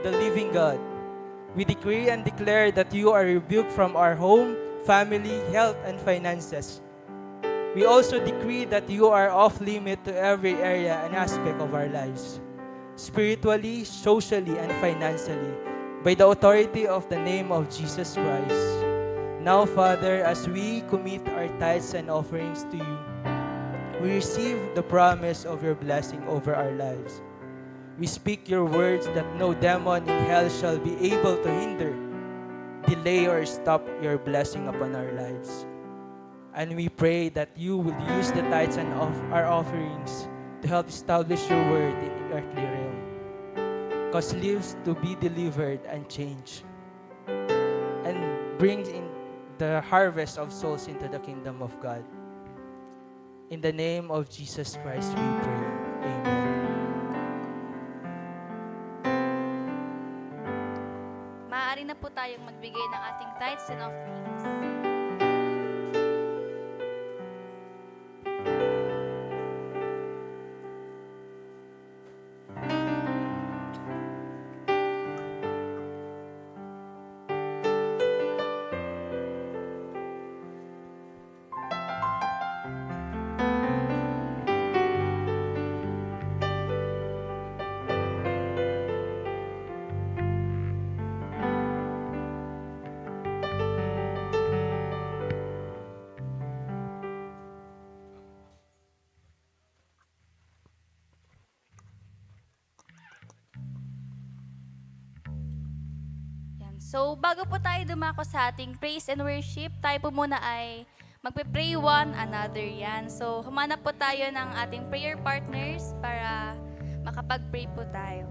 the living God, we decree and declare that you are rebuked from our home, family, health, and finances. We also decree that you are off limit to every area and aspect of our lives, spiritually, socially, and financially, by the authority of the name of Jesus Christ. Now, Father, as we commit our tithes and offerings to you, we receive the promise of your blessing over our lives. We speak your words that no demon in hell shall be able to hinder, delay, or stop your blessing upon our lives. And we pray that you will use the tithes and our offerings to help establish your word in the earthly realm. Cause lives to be delivered and changed, and brings in the harvest of souls into the kingdom of God. In the name of Jesus Christ we pray. Amen. Maaari na po tayong magbigay ng ating tithes and offerings. So, bago po tayo dumako sa ating praise and worship, tayo po muna ay magpe-pray one another yan. So, humanap po tayo ng ating prayer partners para makapag-pray po tayo.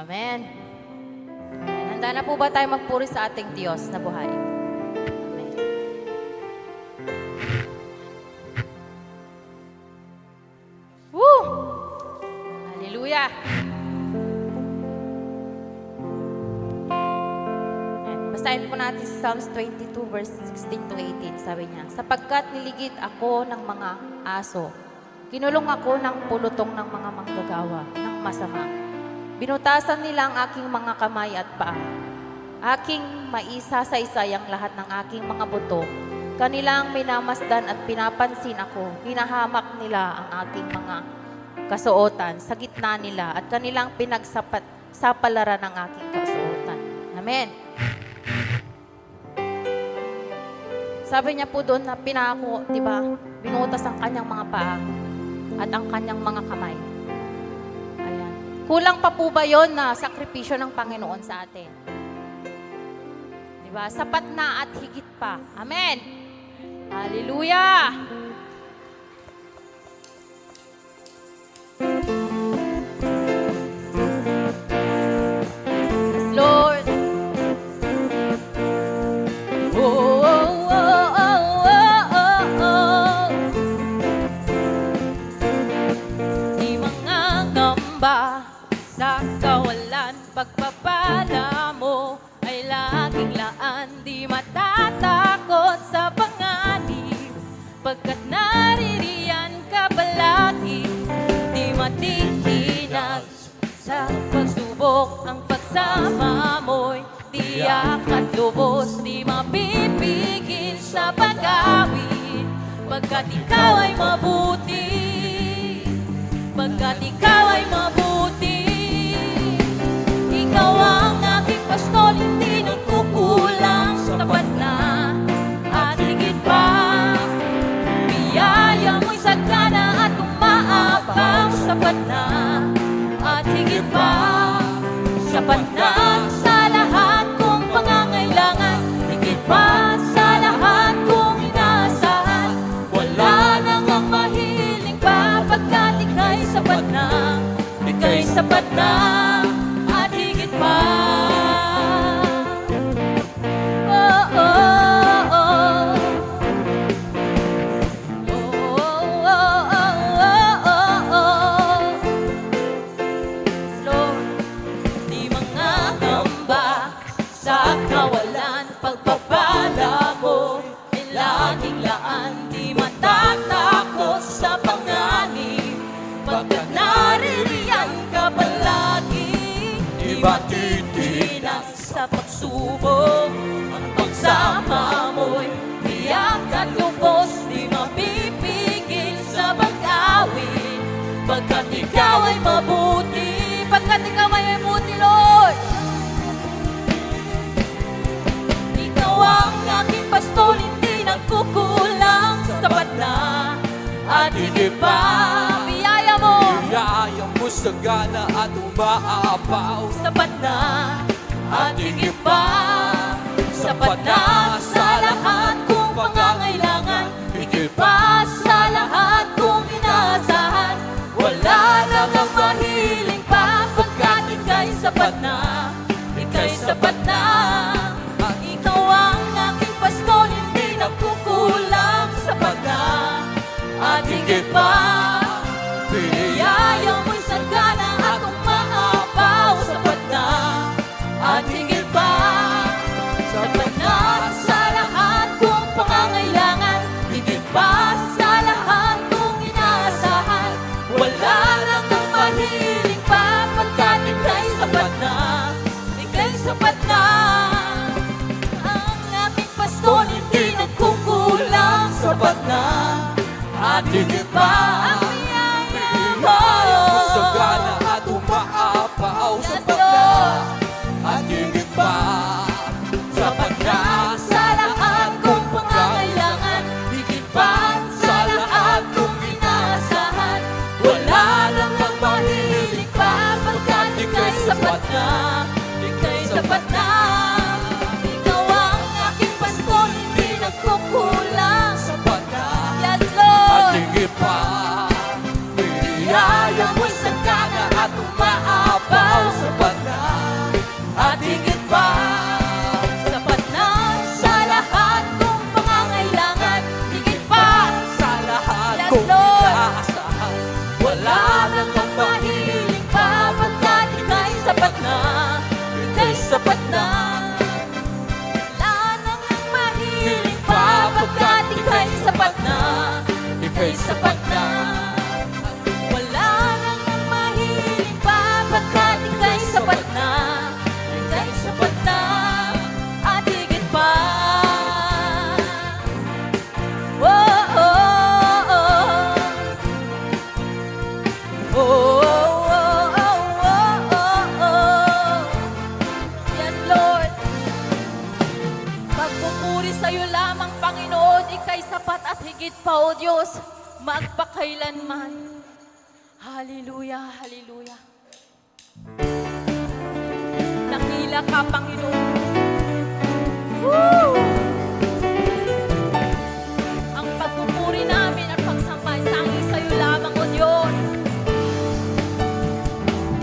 Amen. Amen. Handa na po ba tayo magpuri sa ating Diyos na buhay? Amen. Woo! Hallelujah! Ayan. Basahin po natin sa Psalms 22 verse 16 to 18. Sabi niya, sapagkat niligid ako ng mga aso, kinulong ako ng pulutong ng mga manggagawa ng masama. Binutasan nila ang aking mga kamay at paa. Aking maisa-sa-isay ang lahat ng aking mga buto. Kanilang minamasdan at pinapansin ako. Hinahamak nila ang aking mga kasuotan sa gitna nila at kanilang pinagsapalaran ang aking kasuotan. Amen. Sabi niya po doon na pinako, di ba? Binutas ang kanyang mga paa at ang kanyang mga kamay. Ayan. Kulang pa po ba yon na sakripisyo ng Panginoon sa atin? Di ba? Sapat na at higit pa. Amen. Hallelujah. Yes, Lord. Oh, oh, oh, oh, oh, oh. Di mga ngamba sa kawalan, pagpapala mo ay laging laan. Di matatakot sa panganib, pagkat naririyan ka palagi. Di matitinag sa pagsubok, ang pagsama mo'y tiyak at lubos. Di mapipigil sa pag-awit, pagkat ikaw ay mabuti. Pagkat ikaw ay mabuti. Ikaw ang aking pastol, hindi nagkukulang. Sapat na at higit pa. Biyaya mo'y sagana at umaapaw. Sapat na at higit pa. Sapat na sa lahat kong pangangailangan. Higit pa sa lahat kong inaasahan. Wala nang ang mahiling pa, pagkat ika'y sapat na. Ika'y sapat na at higit pa. Oh, oh, oh. Oh, oh, oh, oh, oh. Lord, di mga ngamba sa kawalan, pagpapala mo ay laging laan. Di matatakot sa panganib, pagkat naririyan ka palagi. Di matitinag sa pagsubok, ang pagsama mo'y tiyak at lubos. Di mapipigil sa pag-awit, pagkat ikaw ay mabuti. Pagkat ikaw ay mabuti, Lord. Ikaw ang aking pastol, hindi nagkukulang. Sapat na at higit pa. Biyaya mo, Biyaya mo sagana at umaapaw. sapat na at higit pa. Sapat na sa lahat kong pangangailangan. Higit pa sa lahat kong inaasahan. Wala lang ang mahiling pa, pagkat ika'y sapat na. Ika'y sapat na. Ikaw ang aking pastol, hindi nagkukulang. Sapat na at higit pa. Biyaya mo'y sagana at umaapaw. Sapat na at higit pa. Sapat na sa lahat kong pangangailangan. Higit pa sa lahat kong inaasahan. Wala lang ang mahiling pa, pagkat ika'y sapat na. Ika'y sapat na. Ang aking pastol, hindi nagkukulang. Sapat na at higit pa. Ang biyaya mo, Sagana at umaapaw. Yes, Sapat na Lord. at higit pa. sapat na sa lahat kong pangangailangan. Higit pa sa lahat kong inaasahan. Wala lang ang mahilig pa, pagkat ika'y sapat na. Ika'y sapat na. Ikaw ang aking pastol, hindi nagkukulang. Sapat na Yes, at Lord. higit pa. sapat na. Wala nang mahiling pa, pagkat ika'y sapat na. Ika'y sapat na, at higit pa. Oh, oh, oh, oh. Oh, oh, oh, oh, oh, oh. Yes, Lord. Pagpupuri sa'yo lamang, Panginoon, ika'y sapat at higit pa, O Diyos, magpakailanman. Hallelujah, hallelujah. Nakila ka, Panginoon. Woo! Ang pagpupuri namin at pagsambay tanging sa'yo lamang, O Diyos.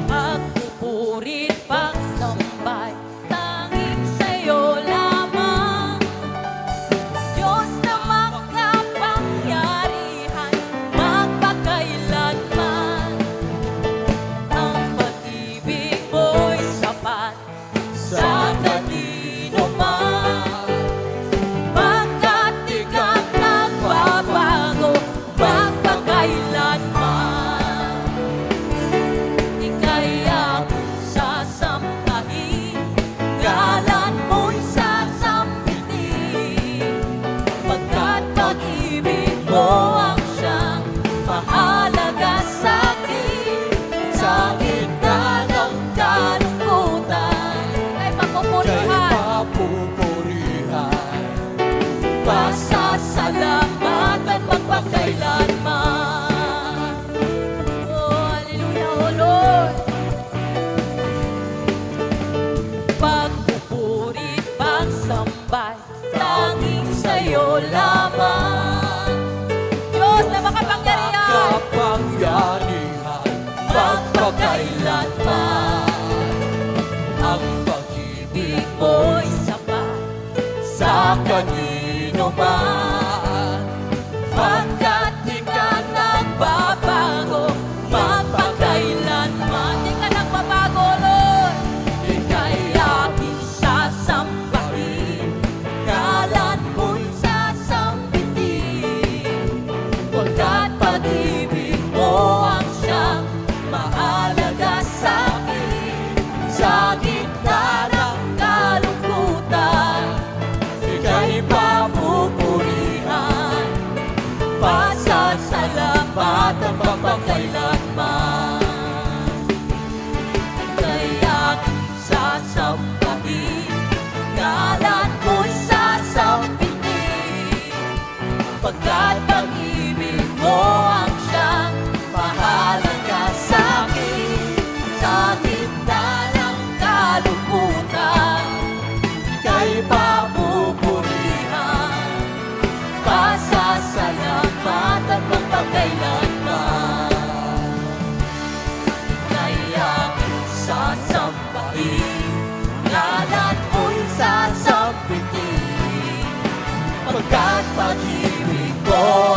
Pagpupuri at pagsambay tanging sa'yo lamang. Diyos na makapangyarihan, magpakailanman. Ang pag-ibig mo'y sapat sa kanino man. Pagkat ikaw nagbabago, magpakailanman. Ika'y aking sasambahin, ngalan mo'y sasambitin. Pagkat pag-ibig mo ang siyang mahalaga sa'kin. Sa gitna ng kalungkutan, ay Kay papupurihan, papupurihan. pasasalamatan magpakailanman. Oh, hallelujah, oh Lord. Pagpupuri, pagsambay, tanging sa'yo lamang. Diyos na makapangyarihan, Kapangyarihan, magpakailanman. Ang pag-ibig mo'y sapat sa kanino man. pagkat di ka nagbabago, magpakailanman. Di ka nagbabago, Lord. Ika'y aking sasambahin, ngalan mo'y sasambitin. Pagkat pag-ibig mo ang siyang mahalaga sa'kin. Sa gitna ng kalungkutan, ika'y papupurihan, pasasalamatan magpakailanman. Ika'y aking sasambahin, ngalan mo'y sasambitin. Pagkat pag-ibig mo ang siyang mahalaga sa'kin. Sa gitna ng kalungkutan, ika'y papupurihan, pasasalamatan magpakailanman. Ika'y aking sasambahin, ngalan mo'y sasambitin. Pagkat pag-ibig mo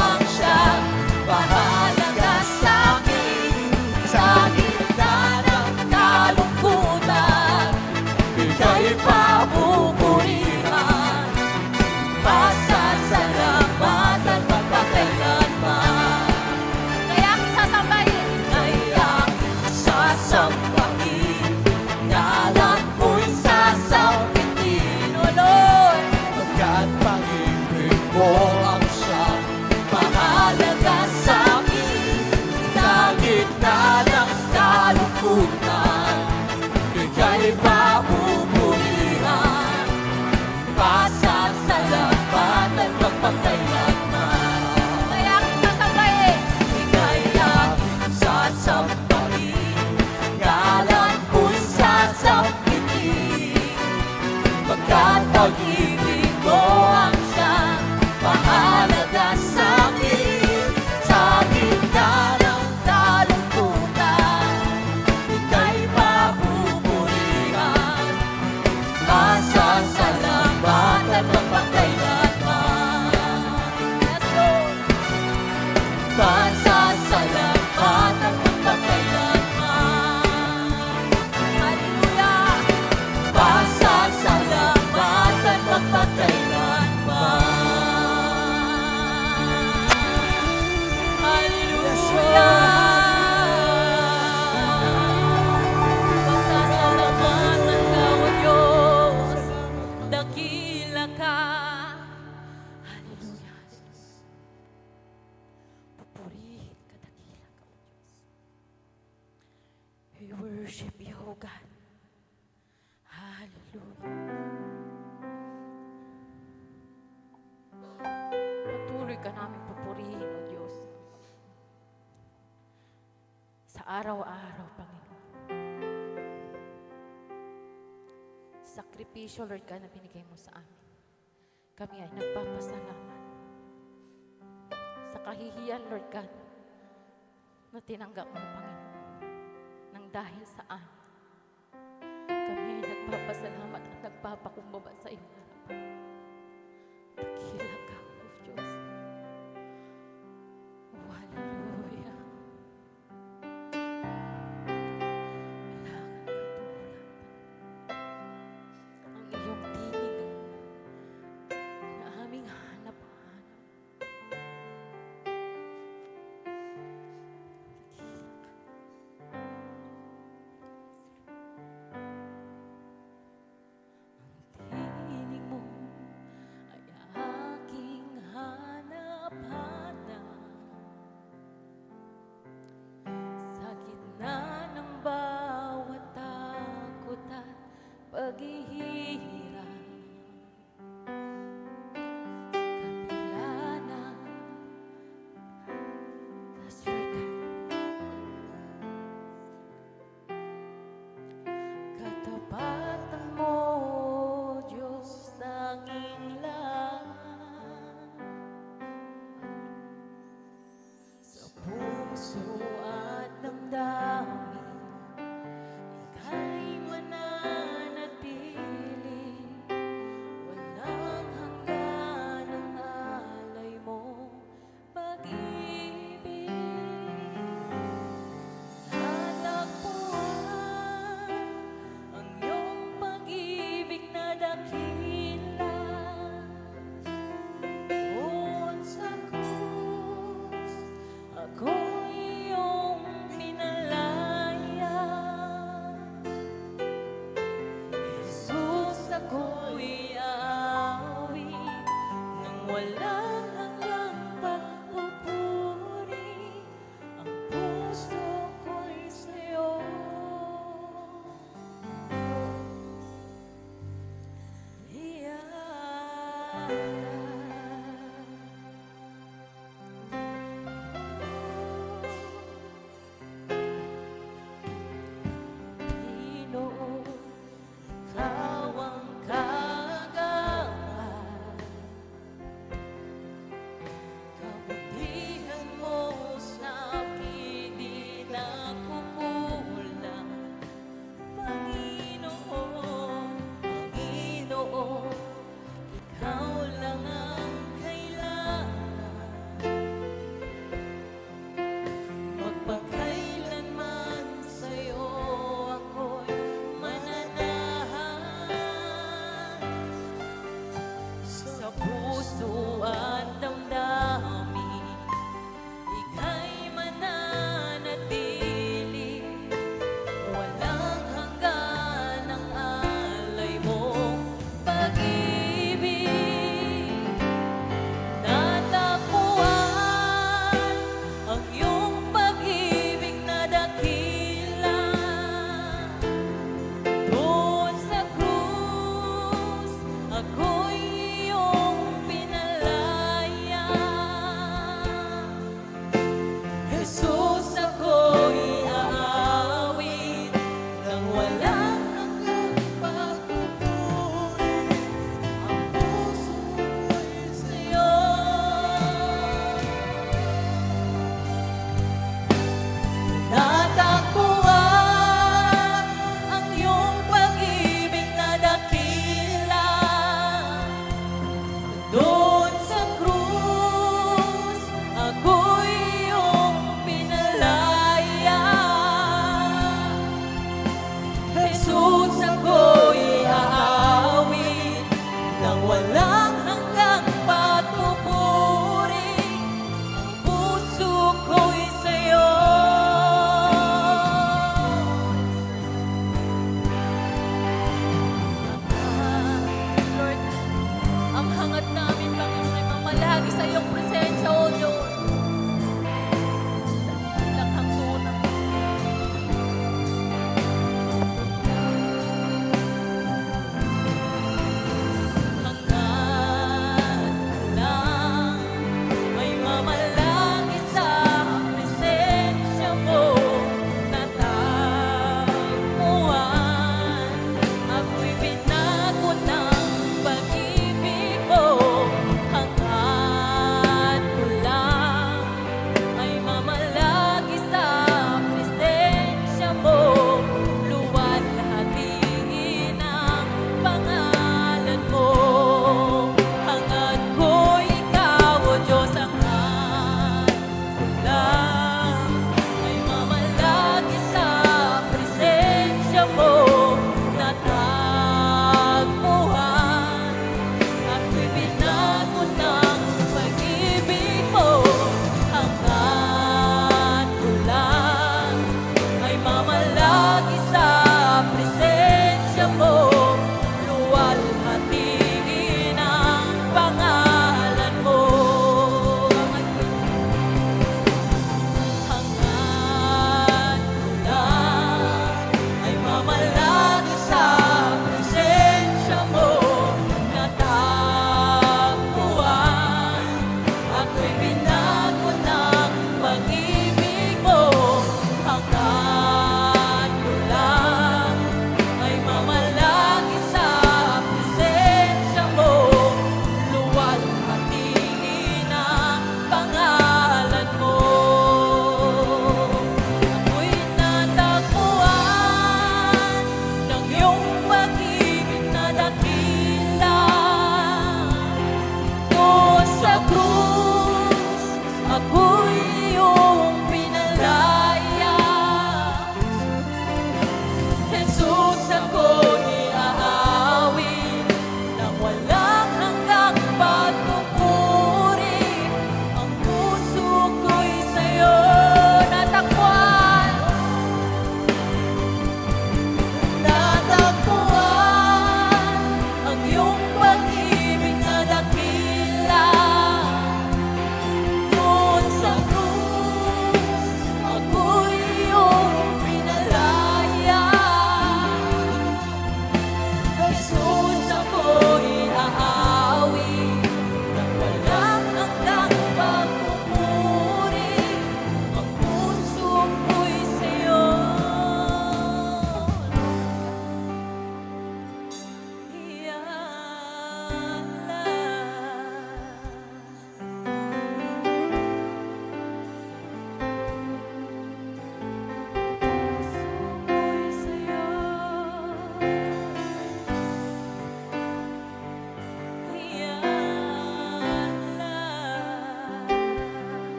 worship you, O God. Hallelujah. Patuloy ka namin pupurihin, O Diyos. Sa araw-araw, Panginoon. Sakripisyo, Lord God, na binigay mo sa amin. Kami ay nagpapasalamat. Sa kahihiyan, Lord God, na tinanggap mo, Panginoon, nang dahil saan kami ay nagpapasalamat at nagpapakumbaba sa iyong harapan. Dakila ka, O Diyos. Oh, hallelujah. Wala kang katulad. Ang iyong tinig na aming hanap-hanap. Ang tinig mo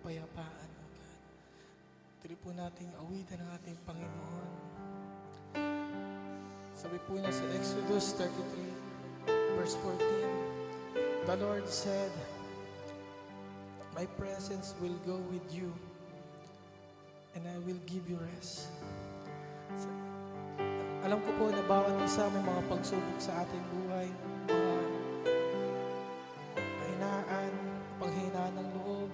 kapayapaan, O God. Tuloy po nating awitan ng ating Panginoon. Sabi po niya sa Exodus 33, verse 14, the Lord said, my presence will go with you, and I will give you rest. Alam ko po na bawat isa may mga pagsubok sa ating buhay, mga kahinaan, panghinaan ng loob,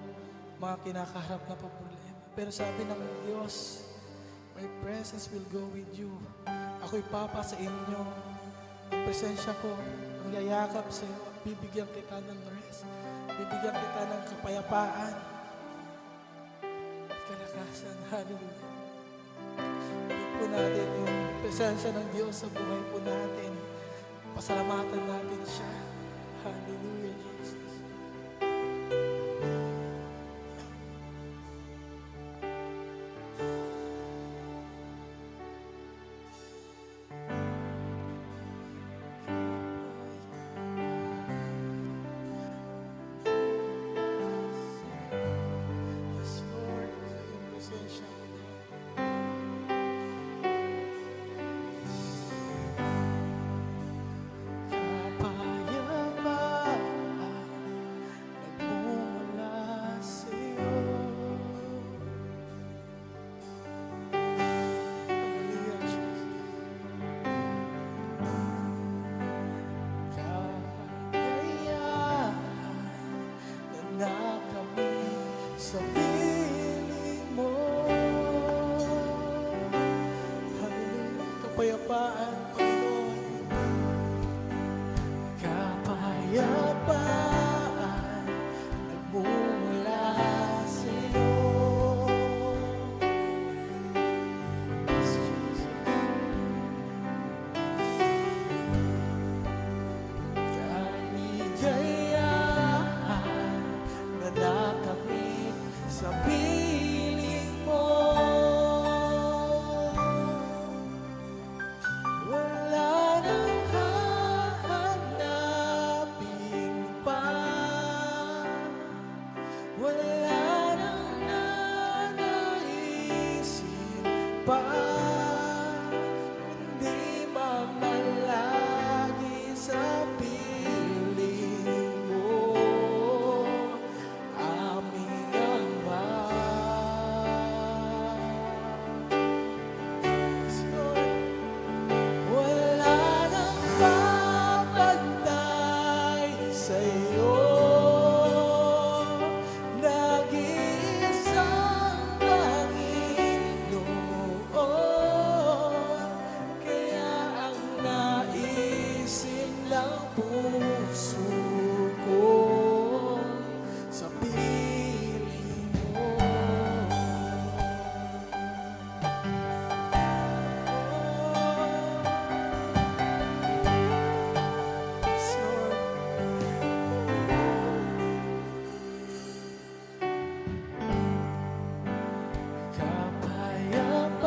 mga kinakaharap na problema. Pero sabi ng Diyos, my presence will go with you. Ako'y papa sa inyo. Ang presensya ko, ang yayakap sa iyo, at bibigyan kita ng rest. Bibigyan kita ng kapayapaan at kalakasan. Hallelujah. Bigyan po natin yung presensya ng Diyos sa buhay po natin. Pasalamatan natin siya. Hallelujah, Jesus. Yes, Lord, sa iyong presensya, O God. Kapayapaan nagmumula sa iyo. Hallelujah, Jesus. Kakayahan na nakamit sa piling mo. Hallelujah. Kapayapaan, Panginoon. Kapayapaan nagmumula sa iyo. Yes, Jesus. Kaligayahan na nakamit sa piling mo. Wala nang hahanapin pa. Wala nang nanaisin pa. Kundi mamalagi sa piling mo, aming Ama. Yes, Lord. Wala nang papantay sa'yo. Nag-iisang Panginoon. Kaya ang naisin ng puso ko sa piling mo. Yes, Lord.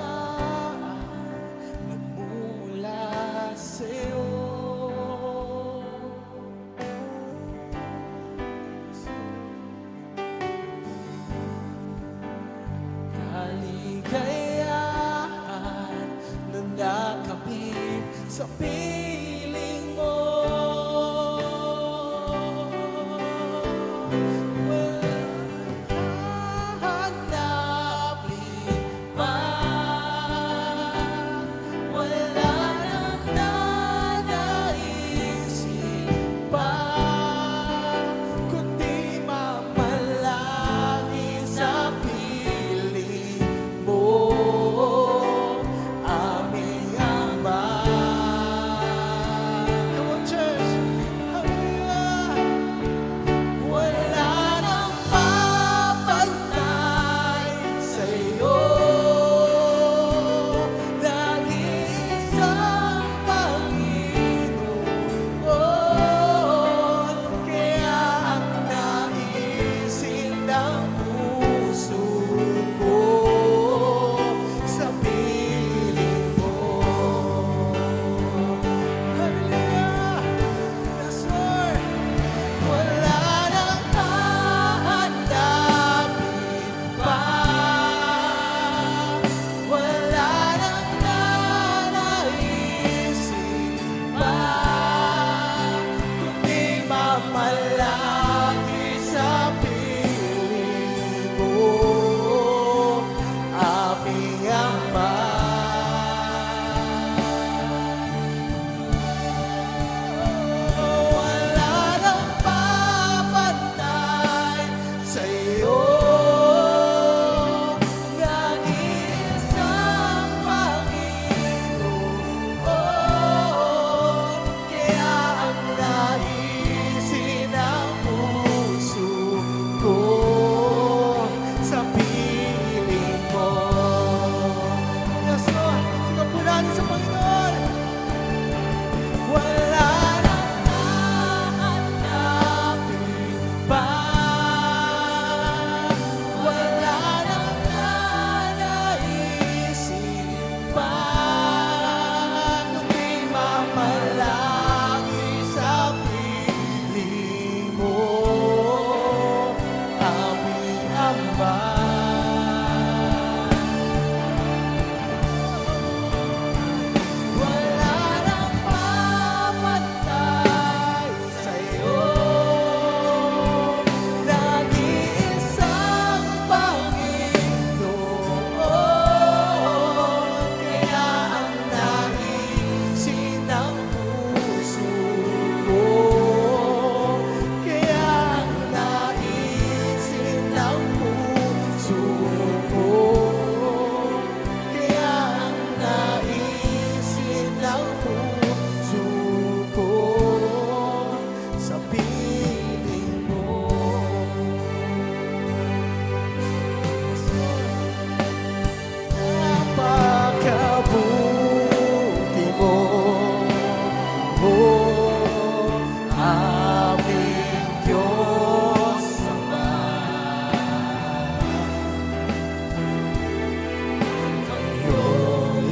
Kapayapaan nagmumula sa iyo. Kaligayahan na nakamit sa piling mo. Walang hahanapin pa. Wala nang nanaisin pa. Kundi mamalagi sa piling mo, aming Ama.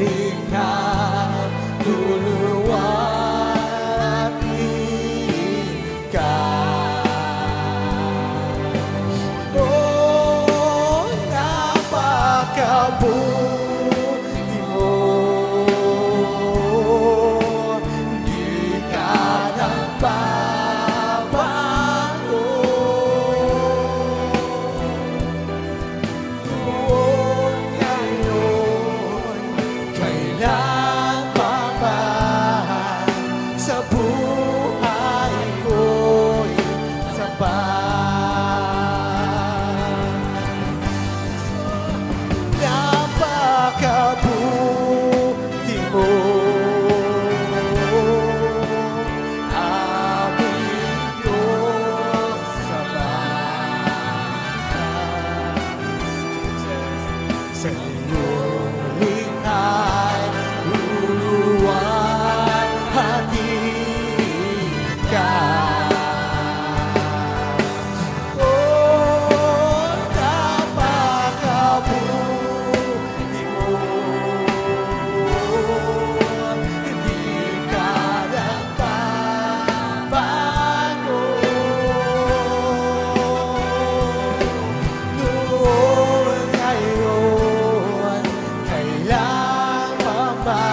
likhang luluwatin ka. Oh, napakabuti mo, di ka nagbabago. Noon, ngayon, kailan pa ba sa buhay ko'y sapat? Napakabuti mo, aming Diyos sa iyong likha'y luluwatin ka. Oh, napakabuti mo, hindi ka nagbabago. Noon, ngayon, kailan pa ba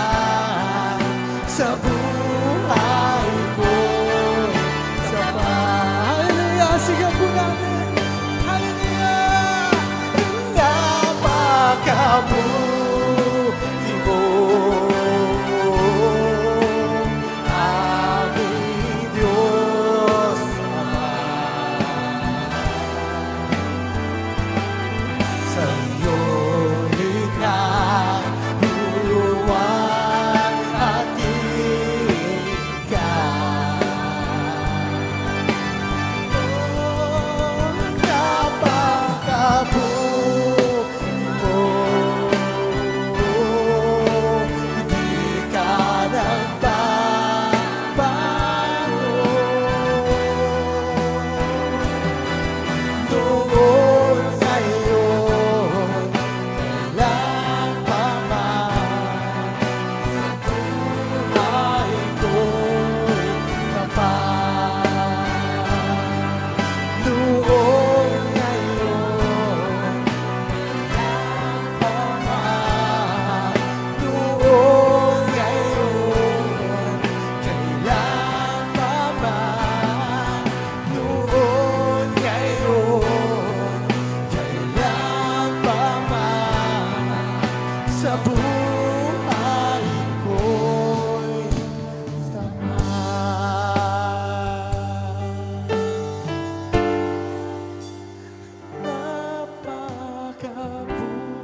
sa buhay ko'y sapat? Hallelujah! Sigaw po natin! Hallelujah! Napakabuti mo, aming Diyos Ama. Sa iyong likhang luluwatin ka. Oh, napakabuti mo, hindi ka nagbabago. Noon, ngayon, kailan pa man buhay ko'y tapat. Noon, ngayon, kailan pa man. Noon, ngayon, kailan pa man. Noon, ngayon, kailan pa man sa buhay ko'y sapat.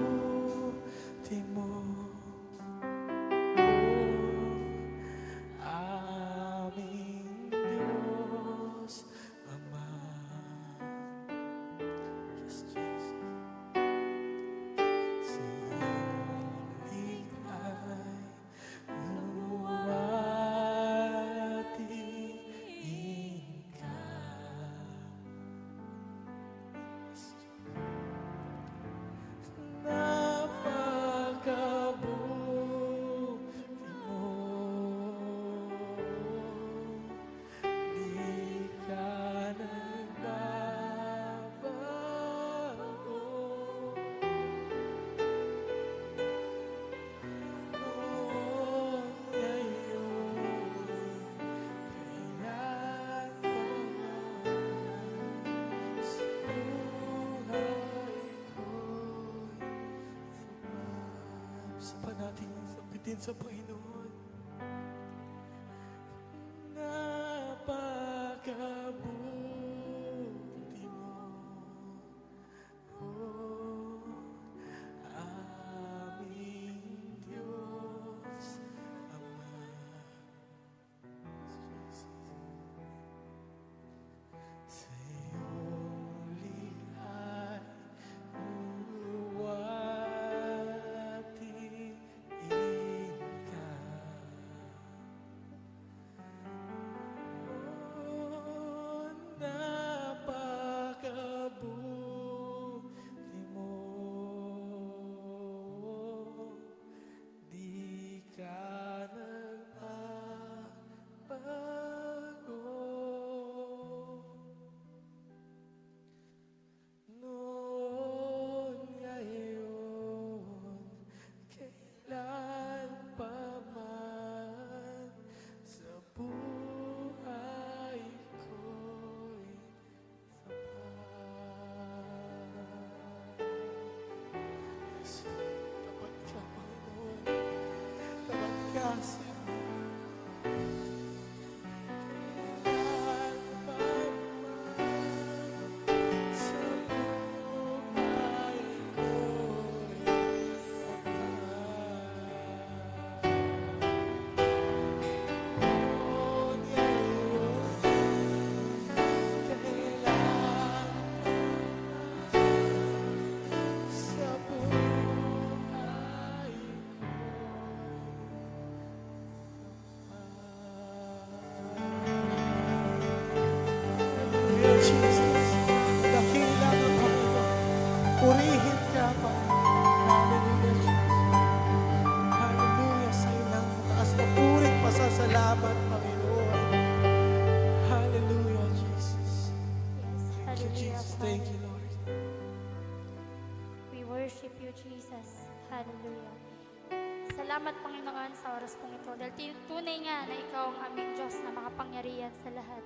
Napakabuti mo, aming Diyos Ama. Yes, Jesus. Sa iyong likha'y luluwatin ka. Napakabuti mo, di ka nagbabago. Noon, ngayon, kailan pa man sa buhay ko'y sapat. Sapat natin sambitin sa Panginoon. Napakabuti mo, oh, aming Diyos Ama. Sa iyong likha'y luluwatin ka. Jesus. Hallelujah. Salamat, Panginoon, sa oras pong ito. Dahil tunay nga na ikaw ang aming Diyos na makapangyarihan sa lahat.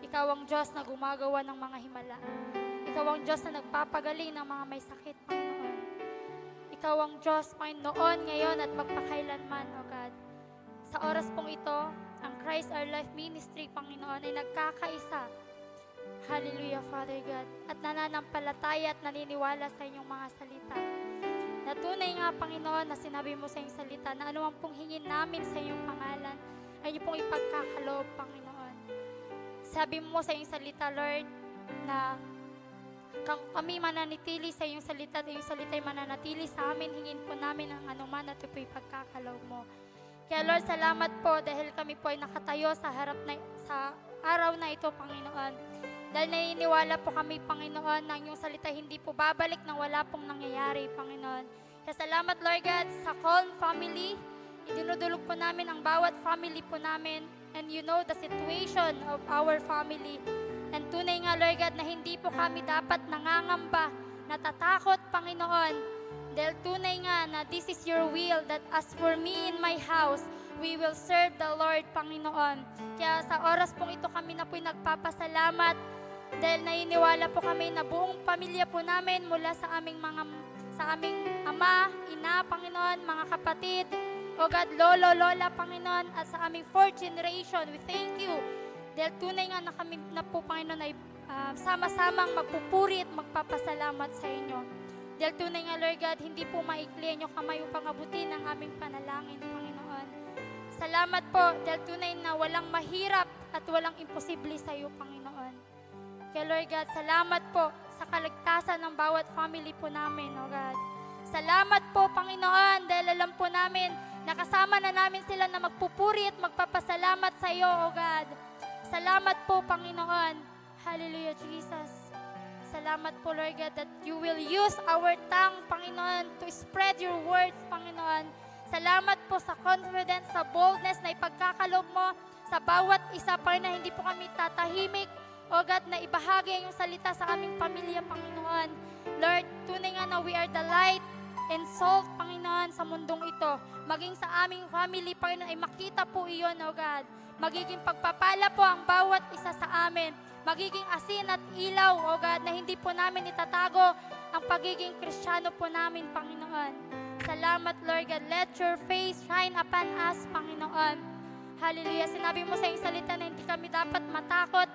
Ikaw ang Diyos na gumagawa ng mga himala. Ikaw ang Diyos na nagpapagaling ng mga may sakit, Panginoon. Ikaw ang Diyos, Panginoon, ngayon at magpakailanman, O God. Sa oras pong ito, ang Christ Our Life Ministry, Panginoon, ay nagkakaisa. Hallelujah, Father God. At nananampalataya at naniniwala sa inyong mga salita. Na tunay nga, Panginoon, na sinabi mo sa iyong salita na ano man pong hingin namin sa iyong pangalan, ay niyo pong ipagkakaloob, Panginoon. Sabi mo sa iyong salita, Lord, na kami mananatili sa iyong salita at iyong salita ay mananatili sa amin, hingin po namin ang anuman at ito po ipagkakaloob mo. Kaya Lord, salamat po dahil kami po ay nakatayo sa harap na, sa araw na ito, Panginoon. Dahil naniniwala po kami, Panginoon, na iyong salita hindi po babalik nang wala pong nangyayari, Panginoon. Kaya salamat, Lord God, sa Calm family. Idinudulog po namin ang bawat family po namin. And you know the situation of our family. And tunay nga, Lord God, na hindi po kami dapat nangangamba, natatakot, Panginoon. Dahil tunay nga na this is your will, that as for me in my house, we will serve the Lord, Panginoon. Kaya sa oras pong ito kami na po'y nagpapasalamat dahil naniniwala po kami na buong pamilya po namin mula sa aming ama, ina, Panginoon, mga kapatid, O God, lolo, lola, Panginoon, at sa aming fourth generation, we thank you. Dahil tunay nga na kami na po, Panginoon, ay sama-samang magpupuri at magpapasalamat sa inyo. Dahil tunay nga, Lord God, hindi po maikli ang inyong kamay upang abutin ang aming panalangin, Panginoon. Salamat po, dahil tunay na walang mahirap at walang imposible sa iyo, Panginoon. Kaya Lord God, salamat po sa kaligtasan ng bawat family po namin, O God. Salamat po, Panginoon, dahil alam po namin na kasama na namin sila na magpupuri at magpapasalamat sa iyo, O God. Salamat po, Panginoon. Hallelujah, Jesus. Salamat po, Lord God, that you will use our tongue, Panginoon, to spread your words, Panginoon. Salamat po sa confidence, sa boldness na ipagkakalob mo sa bawat isa, Panginoon, na hindi po kami tatahimik, O God, na ibahagi ang iyong salita sa aming pamilya, Panginoon. Lord, tunay nga na we are the light and salt, Panginoon, sa mundong ito. Maging sa aming family, Panginoon, ay makita po iyon, O God. Magiging pagpapala po ang bawat isa sa amin. Magiging asin at ilaw, O God, na hindi po namin itatago ang pagiging Kristiyano po namin, Panginoon. Salamat, Lord God. Let your face shine upon us, Panginoon. Hallelujah. Sinabi mo sa iyong salita na hindi kami dapat matakot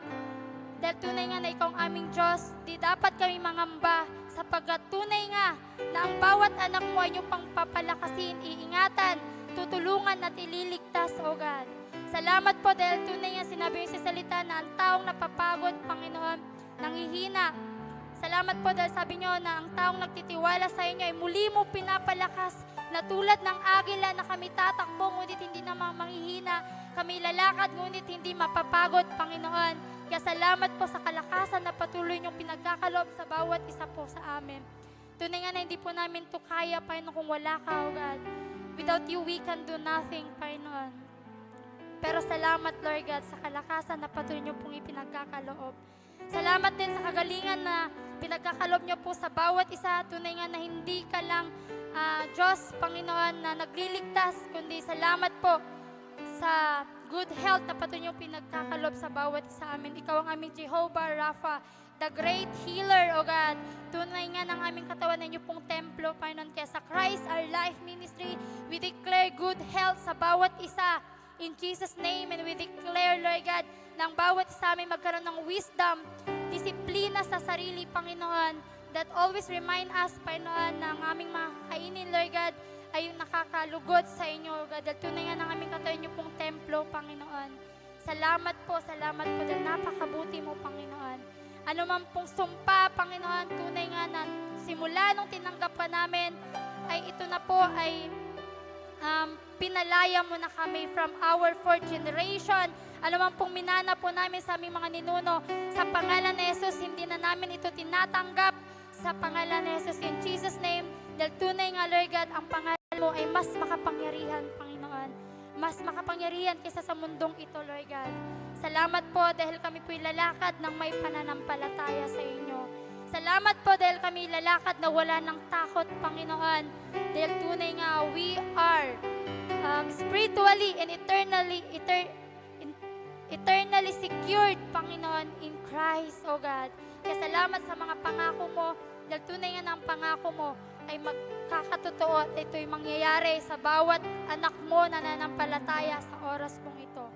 dahil tunay nga na ikaw ang aming Diyos. Di dapat kami mangamba sapagkat tunay nga na ang bawat anak mo ay iyong pangpapalakasin, iingatan, tutulungan at ililigtas, O God. Salamat po dahil tunay nga sinabi yung sa salita na ang taong napapagod, Panginoon, nanghihina. Salamat po dahil sabi nyo na ang taong nagtitiwala sa inyo ay muli mo pinapalakas na tulad ng agila na kami tatakbo ngunit hindi na manghihina. Kami lalakad ngunit hindi mapapagod, Panginoon. Kaya salamat po sa kalakasan na patuloy niyong pinagkakalob sa bawat isa po sa amin. Tunay nga na hindi po namin to kaya, Panginoon, kung wala ka, O God. Without you, we can do nothing, Panginoon. Pero salamat, Lord God, sa kalakasan na patuloy niyo pong ipinagkakaloob. Salamat din sa kagalingan na pinagkakalob niyo po sa bawat isa. Tunay nga na hindi ka lang Diyos, Panginoon, na nagliligtas, kundi salamat po sa good health na patuloy niyong pinagkakalob sa bawat isa amin. Ikaw ang aming Jehovah Rapha, the great healer, O God. Tunay nga ng aming katawan na inyo pong templo, Panginoon. Kaya sa Christ Our Life Ministry, we declare good health sa bawat isa. In Jesus' name, and we declare, Lord God, na ang bawat isa amin magkaroon ng wisdom, disiplina sa sarili, Panginoon, that always remind us, Panginoon, na ang aming mga kainin, Lord God, ay yung nakakalugod sa inyo, O God. Dahil tunay nga ng aming katawan niyo pong templo, Panginoon. Salamat po dahil napakabuti mo, Panginoon. Ano man pong sumpa, Panginoon, tunay nga na simula nung tinanggap ka namin, ay ito na po ay pinalaya mo na kami from our fourth generation. Ano man pong minana po namin sa aming mga ninuno, sa pangalan ni Jesus, hindi na namin ito tinatanggap sa pangalan ni Jesus. In Jesus' name, dahil tunay nga, Lord God, ang pangalan mo ay mas makapangyarihan, Panginoon. Mas makapangyarihan kaysa sa mundong ito, Lord God. Salamat po dahil kami po'y lalakad ng may pananampalataya sa inyo. Salamat po dahil kami lalakad na wala ng takot, Panginoon. Dahil tunay nga, we are spiritually and eternally secured, Panginoon, in Christ, O God. Kaya salamat sa mga pangako mo, dahil tunay nga ng pangako mo ay magkakatotoo at ito'y mangyayari sa bawat anak mo na nananampalataya sa oras pong ito.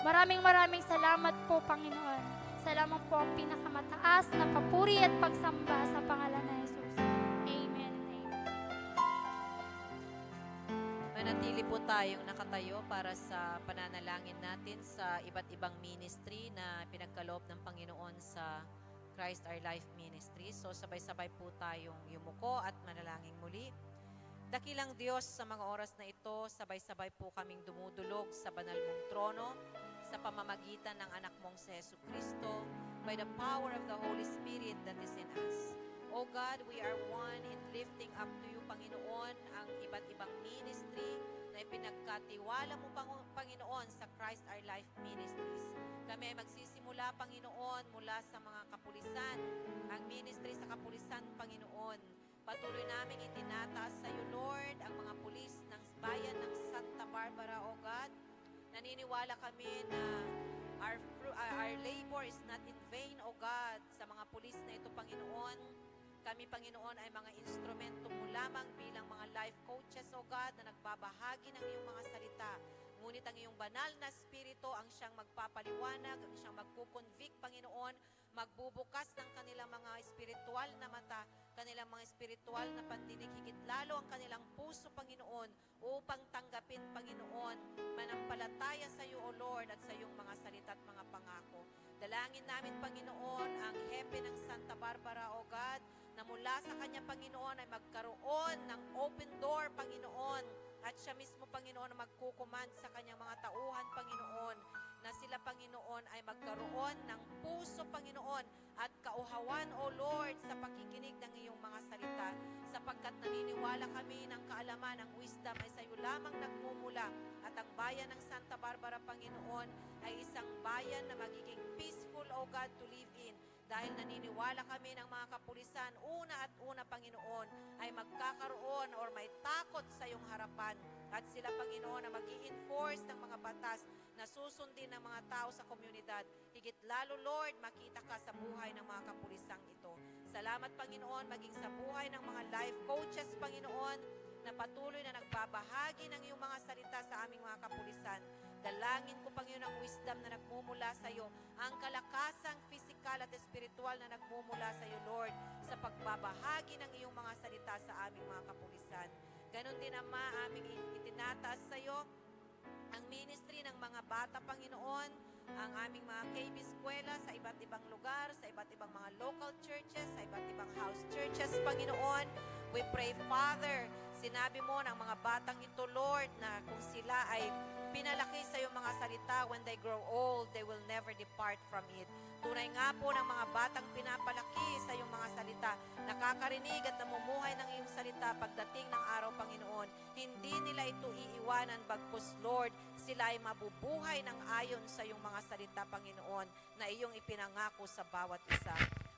Maraming salamat po, Panginoon. Salamat po ang pinakamataas na papuri at pagsamba sa pangalan ni Jesus. Amen and amen. Manatili po tayong nakatayo para sa pananalangin natin sa iba't ibang ministry na pinagkaloob ng Panginoon sa Christ Our Life Ministry. So sabay-sabay po tayong yumuko at manalangin muli. Dakilang Diyos, sa mga oras na ito, sabay-sabay po kaming dumudulog sa banal mong trono sa pamamagitan ng anak mong si Jesu Kristo by the power of the Holy Spirit that is in us. O God, we are one in lifting up to you, Panginoon, ang iba't ibang ministry na ipinagkatiwala mo, Panginoon, sa Christ Our Life Ministries. Kami ay magsisimula, Panginoon, mula sa mga kapulisan, ang ministry sa kapulisan, Panginoon. Patuloy namin itinataas sa iyo, Lord, ang mga pulis ng bayan ng Santa Barbara, O God. Naniniwala kami na our labor is not in vain, O God, sa mga pulis na ito, Panginoon. Kami, Panginoon, ay mga instrumento mo lamang bilang mga life coaches, O God, na nagbabahagi ng iyong mga salita. Ngunit ang iyong banal na spirito ang siyang magpapaliwanag, ang siyang magkukonvict, Panginoon, magbubukas ng kanilang mga espiritual na mata, kanilang mga espiritual na pandinig, higit lalo ang kanilang puso, Panginoon, upang tanggapin, Panginoon, manampalataya sa iyo, O Lord, at sa iyong mga salita at mga pangako. Dalangin namin, Panginoon, ang hepe ng Santa Barbara, O God, na mula sa kanya, Panginoon, ay magkaroon ng open door, Panginoon, at siya mismo, Panginoon, na magkukuman sa kanyang mga tauhan, Panginoon, na sila, Panginoon, ay magkaroon ng puso, Panginoon, at kauhawan, O Lord, sa pakikinig ng iyong mga salita, sapagkat naniniwala kami ng kaalaman, ang wisdom ay sa iyo lamang nagmumula, at ang bayan ng Santa Barbara, Panginoon, ay isang bayan na magiging peaceful, O God, to live in. Dahil naniniwala kami ng mga kapulisan, una at una, Panginoon, ay magkakaroon or may takot sa iyong harapan. At sila, Panginoon, na mag-i-enforce ng mga batas na susundin ng mga tao sa komunidad. Higit lalo, Lord, makita ka sa buhay ng mga kapulisang ito. Salamat, Panginoon, maging sa buhay ng mga life coaches, Panginoon, na patuloy na nagbabahagi ng iyong mga salita sa aming mga kapulisan. Dalangin ko, Panginoon, ang wisdom na nagmumula sa iyo, ang kalakasang physical at spiritual na nagmumula sa iyo, Lord, sa pagbabahagi ng iyong mga salita sa aming mga kapulisan. Ganon din, Ama, aming itinataas sa iyo ang ministry ng mga bata, Panginoon, ang aming mga KB eskwela sa iba't ibang lugar, sa iba't ibang mga local churches, sa iba't ibang house churches, Panginoon. We pray, Father, sinabi mo ng mga batang ito, Lord, na kung sila ay pinalaki sa iyong mga salita, when they grow old, they will never depart from it. Tunay nga po ng mga batang pinapalaki sa iyong mga salita, nakakarinig at namumuhay ng iyong salita pagdating ng araw, Panginoon. Hindi nila ito iiwanan, bagkus, Lord, sila ay mabubuhay ng ayon sa iyong mga salita, Panginoon, na iyong ipinangako sa bawat isa.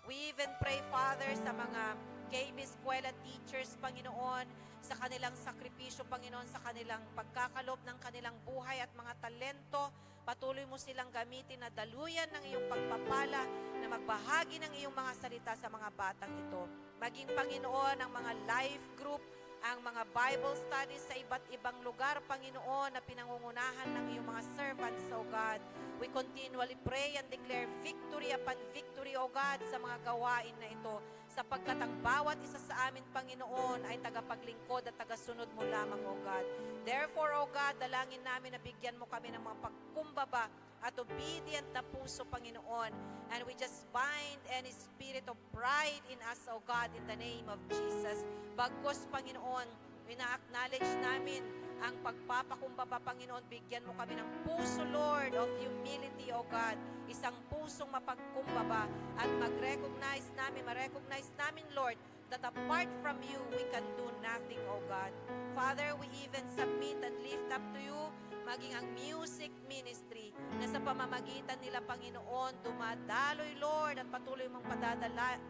We even pray, Father, sa mga KB eskwela teachers, Panginoon, sa kanilang sakripisyo, Panginoon, sa kanilang pagkakalob ng kanilang buhay at mga talento. Patuloy mo silang gamitin na daluyan ng iyong pagpapala na magbahagi ng iyong mga salita sa mga batang ito. Maging, Panginoon, ang mga life group, ang mga Bible studies sa iba't ibang lugar, Panginoon, na pinangungunahan ng iyong mga servants, O God. We continually pray and declare victory upon victory, O God, sa mga gawain na ito, sapagkat ang bawat isa sa amin, Panginoon, ay tagapaglingkod at tagasunod mo lamang, O God. Therefore, O God, dalangin namin na bigyan mo kami ng mga pagkumbaba at obedient na puso, Panginoon. And we just bind any spirit of pride in us, O God, in the name of Jesus. Bagkus, Panginoon, ina-acknowledge namin ang pagpapakumbaba, Panginoon. Bigyan mo kami ng puso, Lord, of humility, O God. Isang pusong mapagkumbaba at ma-recognize namin, Lord, that apart from you, we can do nothing, O God. Father, we even submit and lift up to you maging ang music ministry na sa pamamagitan nila, Panginoon, dumadaloy, Lord, at patuloy mong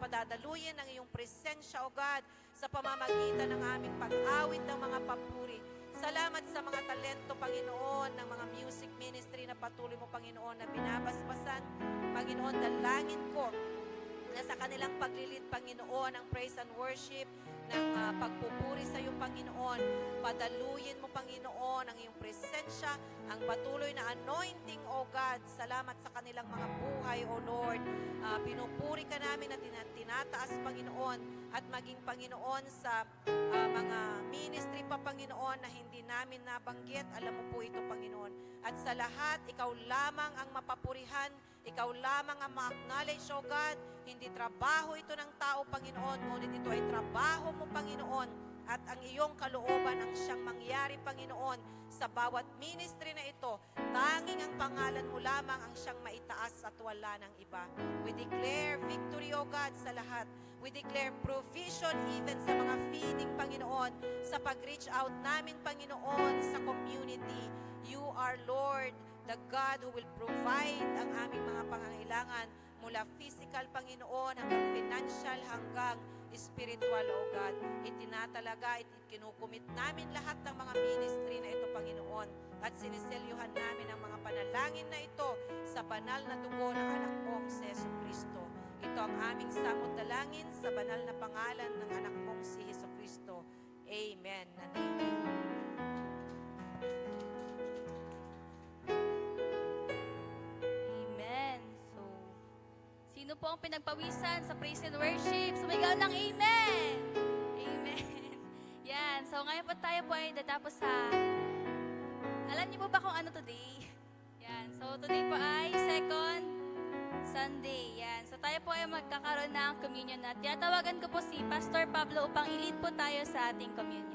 padadaluyin ang iyong presensya, O God, sa pamamagitan ng aming pag-awit ng mga papuri. Salamat sa mga talento, Panginoon, ng mga music ministry na patuloy mo, Panginoon, na binabasbasan. Panginoon, dalangin ko na sa kanilang paglilid, Panginoon, ang praise and worship, ng pagpupuri sa iyong Panginoon. Padaluyin mo, Panginoon, ang iyong presensya, ang patuloy na anointing, O God. Salamat sa kanilang mga buhay, O Lord. Pinupuri ka namin at tinataas, Panginoon, at maging, Panginoon, sa mga ministry pa, Panginoon, na hindi namin nabanggit. Alam mo po ito, Panginoon. At sa lahat, ikaw lamang ang mapapurihan, ikaw lamang ang ma-acknowledge, O God. Hindi trabaho ito ng tao, Panginoon, ngunit ito ay trabaho mo, Panginoon, at ang iyong kalooban ang siyang mangyari, Panginoon, sa bawat ministry na ito. Tanging ang pangalan mo lamang ang siyang maitaas at wala ng iba. We declare victory, O God, sa lahat. We declare provision even sa mga feeding, Panginoon, sa pag-reach out namin, Panginoon, sa community. You are, Lord, the God who will provide ang aming mga pangangailangan mula physical, Panginoon, hanggang financial, hanggang spiritual, O God. Itinatalaga, kinukumit namin lahat ng mga ministry na ito, Panginoon. At siniselyuhan namin ang mga panalangin na ito sa banal na dugo ng anak mong si Jesu Kristo. Ito ang aming samot dalangin sa banal na pangalan ng anak mong si Jesu Kristo. Amen and amen. Amen. So, sino po ang pinagpawisan sa praise and worship? Sumigaw ng amen! Amen. Yan. So, ngayon po tayo po ay datapos sa... Alam niyo po ba kung ano today? Yan. So, today po ay second Sunday. Yan. So, tayo po ay magkakaroon ng communion at tinatawagan ko po si Pastor Pablo upang i-lead po tayo sa ating communion.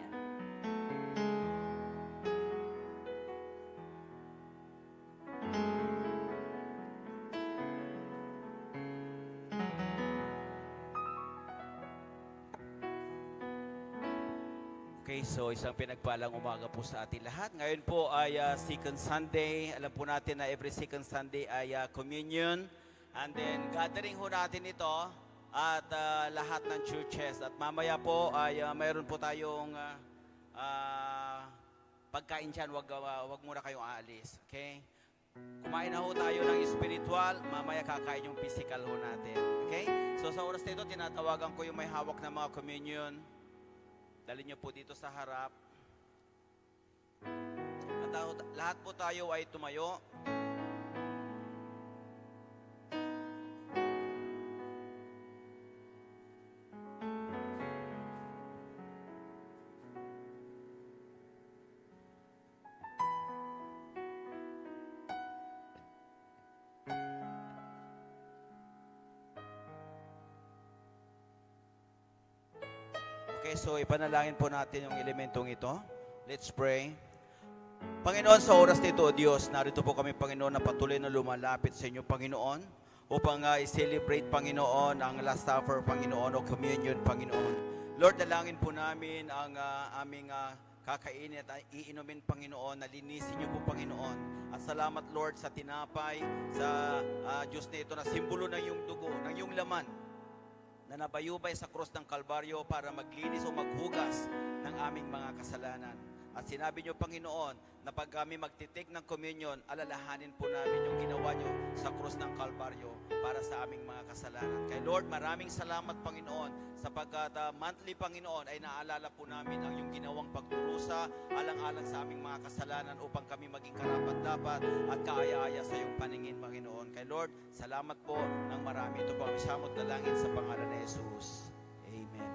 Okay, so isang pinagpalang umaga po sa ating lahat. Ngayon po ay second Sunday. Alam po natin na every second Sunday ay communion. And then gathering ho natin ito at lahat ng churches. At mamaya po ay mayroon po tayong pagkain dyan. Wag muna kayong aalis. Okay? Kumain na ho tayo ng spiritual. Mamaya kakain yung physical ho natin. Okay? So sa oras na ito, tinatawagan ko yung may hawak na mga communion. Dali niyo po dito sa harap. At lahat po tayo ay tumayo. Okay, so ipanalangin po natin yung elementong ito. Let's pray. Panginoon, sa oras nito, O Diyos, narito po kami, Panginoon, na patuloy na lumalapit sa inyo, Panginoon, upang i-celebrate, Panginoon, ang Last Supper, Panginoon, o Communion, Panginoon. Lord, dalangin po namin ang aming kakainin at iinumin, Panginoon, na linisin niyo po, Panginoon. At salamat, Lord, sa tinapay, sa Diyos na ito, na simbolo ng iyong dugo, ng iyong laman, na nabayubay sa krus ng Kalbaryo para maglinis o maghugas ng aming mga kasalanan. At sinabi niyo, Panginoon, na pag kami magtitik ng communion, alalahanin po namin yung ginawa niyo sa krus ng Kalbaryo para sa aming mga kasalanan. Kaya Lord, maraming salamat, Panginoon, sapagkat monthly, Panginoon, ay naalala po namin ang yung ginawang pagdurusa alang-alang sa aming mga kasalanan upang kami maging karapat-dapat at kaaya-aya sa iyong paningin, Panginoon. Kaya Lord, salamat po ng marami. Ito po kami samot dalangin sa pangalan ni Jesus. Amen.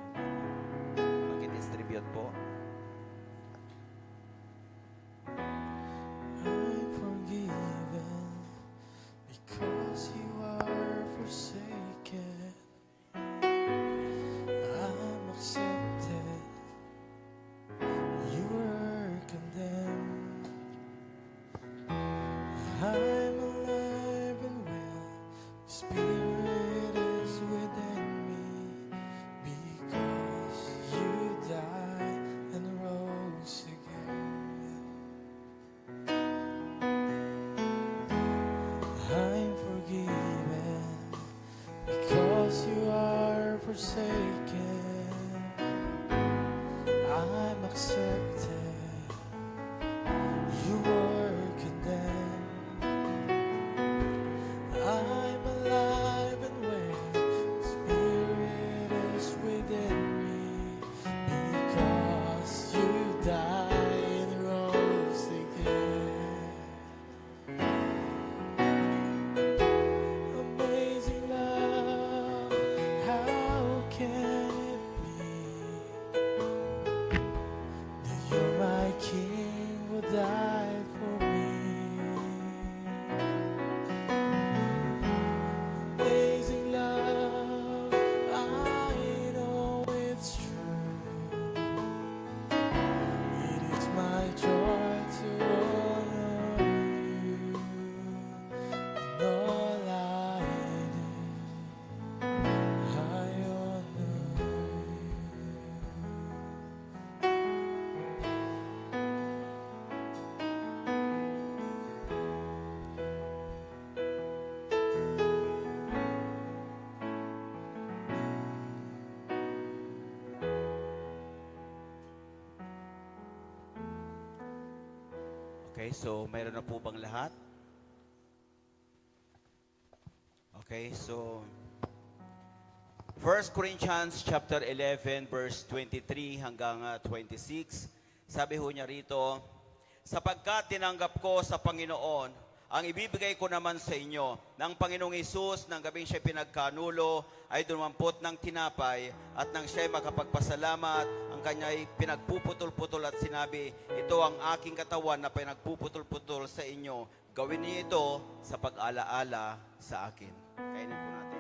Mag-distribute po. I'm forgiven because you are forsaken. I'm accepted. You were condemned. I'm alive and well. Spirit is within me because accepted, you were condemned. I'm alive and well, Spirit is within me, because you died and rose again. Amazing love, how can it be that you're my King who died for me? Amazing love, I know it's true. It is my joy to honor you in all I do. I honor you. Okay, so mayroon na po bang lahat? Okay, so 1 Corinthians chapter 11 verse 23 hanggang 26. Sabi ho niya rito, sapagkat tinanggap ko sa Panginoon ang ibibigay ko naman sa inyo ng Panginoong Hesus ng gabing siya pinagkanulo ay dumampot ng tinapay at nang siya makapagpasalamat ang kanya'y pinagpuputol-putol at sinabi, ito ang aking katawan na pinagpuputol-putol sa inyo. Gawin niyo ito sa pag-alaala sa akin. Kainin po natin.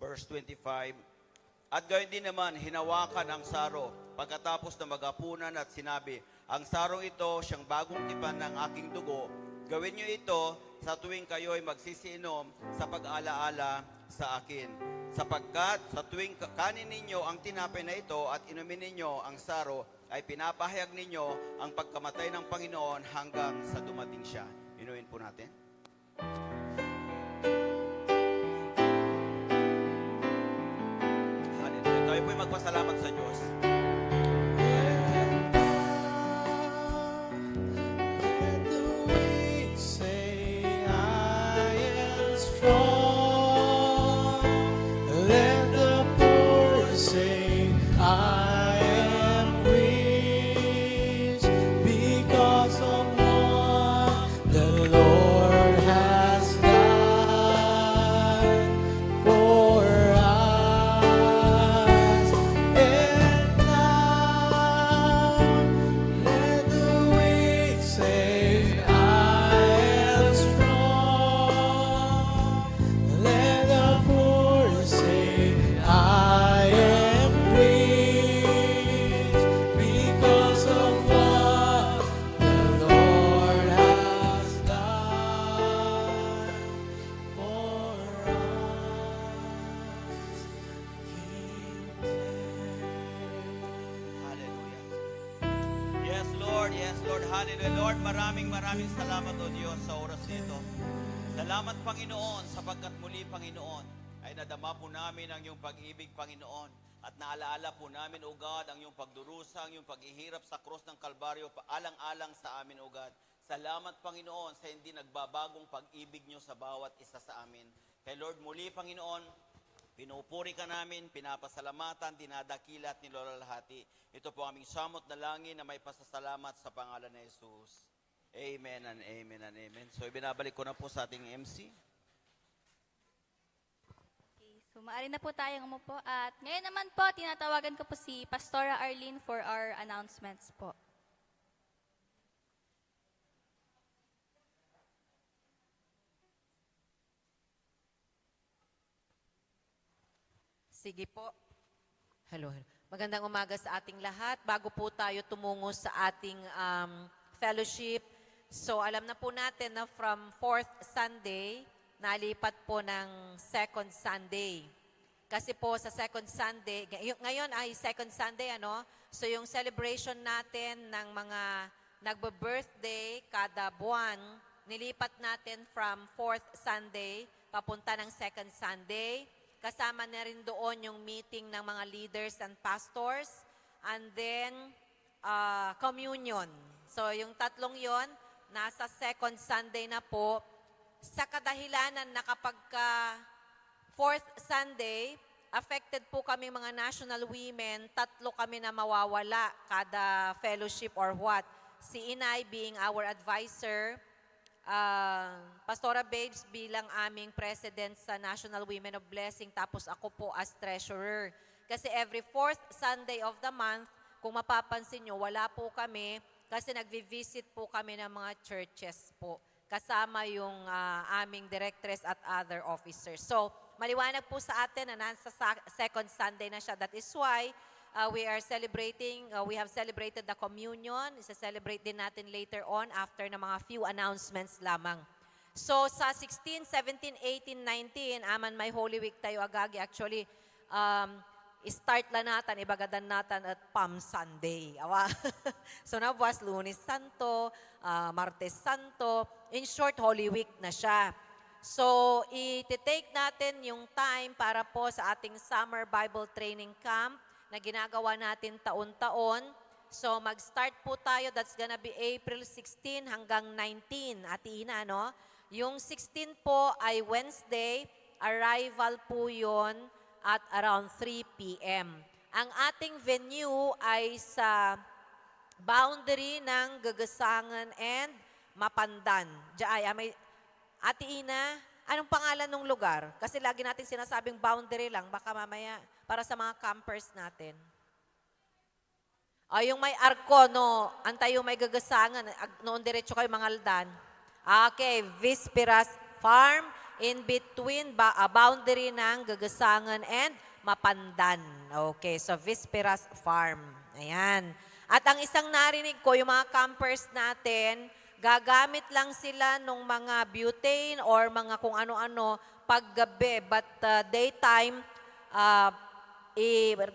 Verse 25, at gayon din naman, hinawakan ang saro pagkatapos na maghapunan at sinabi, ang sarong ito siyang bagong tipan ng aking dugo. Gawin niyo ito sa tuwing kayo'y magsisiinom sa pag-alaala sa akin. Sapagkat sa tuwing kanin ninyo ang tinapay na ito at inumin ninyo ang saro, ay pinapahayag ninyo ang pagkamatay ng Panginoon hanggang sa dumating siya. Inuin po natin. Tayo po'y magpasalamat sa Diyos. Let the weak say I am strong. Let the poor say I am rich because of what the Lord has done for us. And now let the weak say I am strong. Let the poor say I am rich because of what the Lord has done for us. Hallelujah. Yes, Lord. Yes, Lord. Hallelujah. Lord, maraming salamat, O Diyos, sa oras nito. Salamat, Panginoon, sapagkat muli, Panginoon, ay nadama po namin ang iyong pag-ibig, Panginoon. At naalaala po namin, O God, ang iyong pagdurusa, ang iyong paghihirap sa krus ng Kalbaryo, paalang-alang sa amin, O God. Salamat, Panginoon, sa hindi nagbabagong pag-ibig niyo sa bawat isa sa amin. Kay Lord, muli, Panginoon, pinupuri ka namin, pinapasalamatan, dinadakila at nilolalahati. Ito po aming samot na langin na may pasasalamat sa pangalan ni Jesus. Amen and amen and amen. So, ibinabalik ko na po sa ating MC. Okay, so maaari na po tayong umupo. At ngayon naman po, tinatawagan ko po si Pastora Arlene for our announcements po. Sige po. Hello. Magandang umaga sa ating lahat. Bago po tayo tumungo sa ating fellowship, So alam na po natin na from fourth Sunday, nalipat po ng second Sunday. Kasi po sa second Sunday, ngayon ay second Sunday, ano? So yung celebration natin ng mga nagbe-birthday kada buwan, nilipat natin from fourth Sunday papunta ng second Sunday. Kasama na rin doon yung meeting ng mga leaders and pastors. And then, communion. So yung tatlong yon nasa second Sunday na po. Sa kadahilanan na kapag fourth Sunday, affected po kami mga national women, 3 kami na mawawala kada fellowship or what. Si Inay being our advisor, Pastora Babes bilang aming president sa National Women of Blessing, tapos ako po as treasurer. Kasi every fourth Sunday of the month, kung mapapansin nyo, wala po kami kasi nagvi-visit po kami ng mga churches po. Kasama yung aming directress at other officers. So, maliwanag po sa atin na nasa second Sunday na siya. That is why we are celebrating, we have celebrated the communion. Isa-celebrate din natin later on after na mga few announcements lamang. So, sa 16, 17, 18, 19, Aman May Holy Week tayo agagi. Actually, start lang natin, ibagadan natin at Palm Sunday. Awa? So, nabuwas Lunes Santo, Martes Santo. In short, Holy Week na siya. So, i-take natin yung time para po sa ating Summer Bible Training Camp na ginagawa natin taon-taon. So, mag-start po tayo. That's gonna be April 16 hanggang 19. Ati Ina, no? Yung 16 po ay Wednesday. Arrival po yon at around 3 p.m. Ang ating venue ay sa boundary ng Gagasangan and Mapandan. Diyan, may Ate Ina, anong pangalan ng lugar? Kasi lagi natin sinasabing boundary lang, baka mamaya para sa mga campers natin. Yung may arko, no, antayo may Gagasangan, noon diretso kayo Mangaldan. Okay, Visperas Farm, in between boundary ng Gagasangan and Mapandan. Okay, so Visperas Farm. Ayan. At ang isang narinig ko, yung mga campers natin, gagamit lang sila ng mga butane or mga kung ano-ano paggabi. But daytime,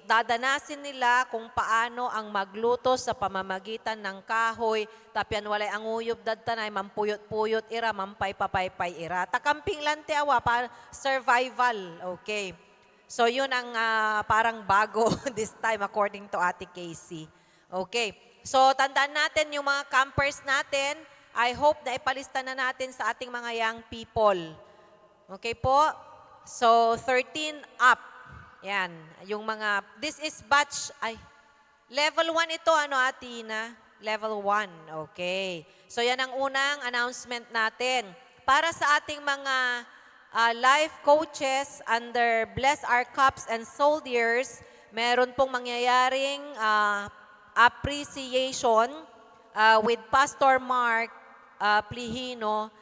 dadanasin nila kung paano ang magluto sa pamamagitan ng kahoy, tapyan walay ang uyop dadtanay, mampuyot-puyot ira, mampay-papay-pay ira. Takamping lang tiawa, para survival. Okay. So yun ang parang bago this time according to Ate Casey. Okay. So tandaan natin yung mga campers natin. I hope na ipalista na natin sa ating mga young people. Okay po? So 13 up. Yan, yung mga, this is batch, level 1 ito, ano Atina? Level 1, okay. So yan ang unang announcement natin. Para sa ating mga life coaches under Bless Our Cups and Soldiers, meron pong mangyayaring appreciation with Pastor Mark Plihino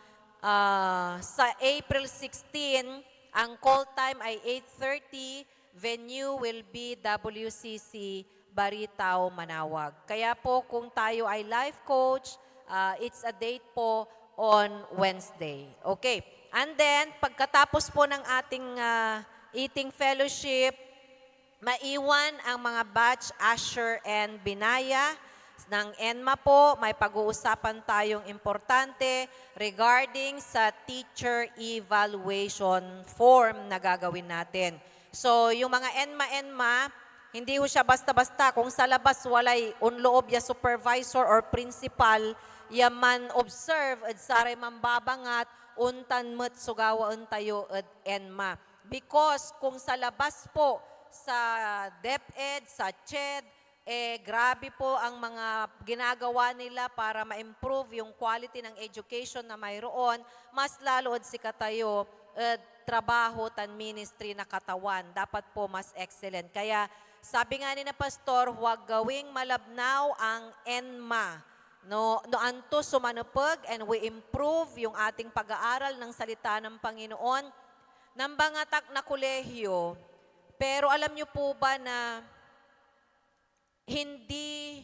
sa April 16. Ang call time ay 8:30. Venue will be WCC Baritao, Manawag. Kaya po kung tayo ay life coach, it's a date po on Wednesday. Okay. And then, pagkatapos po ng ating eating fellowship, maiwan ang mga batch Asher and Binaya ng ENMA po. May pag-uusapan tayong importante regarding sa teacher evaluation form na gagawin natin. So, yung mga ENMA, hindi ho siya basta-basta. Kung sa labas walay unloob ya supervisor or principal, yaman observe at saray mambabangat, untan met sugawa tayo at ENMA. Because kung sa labas po, sa DepEd, sa CHED, grabe po ang mga ginagawa nila para ma-improve yung quality ng education na mayroon, mas lalo si katayo trabaho tan ministry na katawan. Dapat po mas excellent. Kaya sabi nga ni na Pastor, huwag gawing malabnaw ang ENMA. No anto sumanupag and we improve yung ating pag-aaral ng salita ng Panginoon ng bangatak na kolehiyo. Pero alam niyo po ba na hindi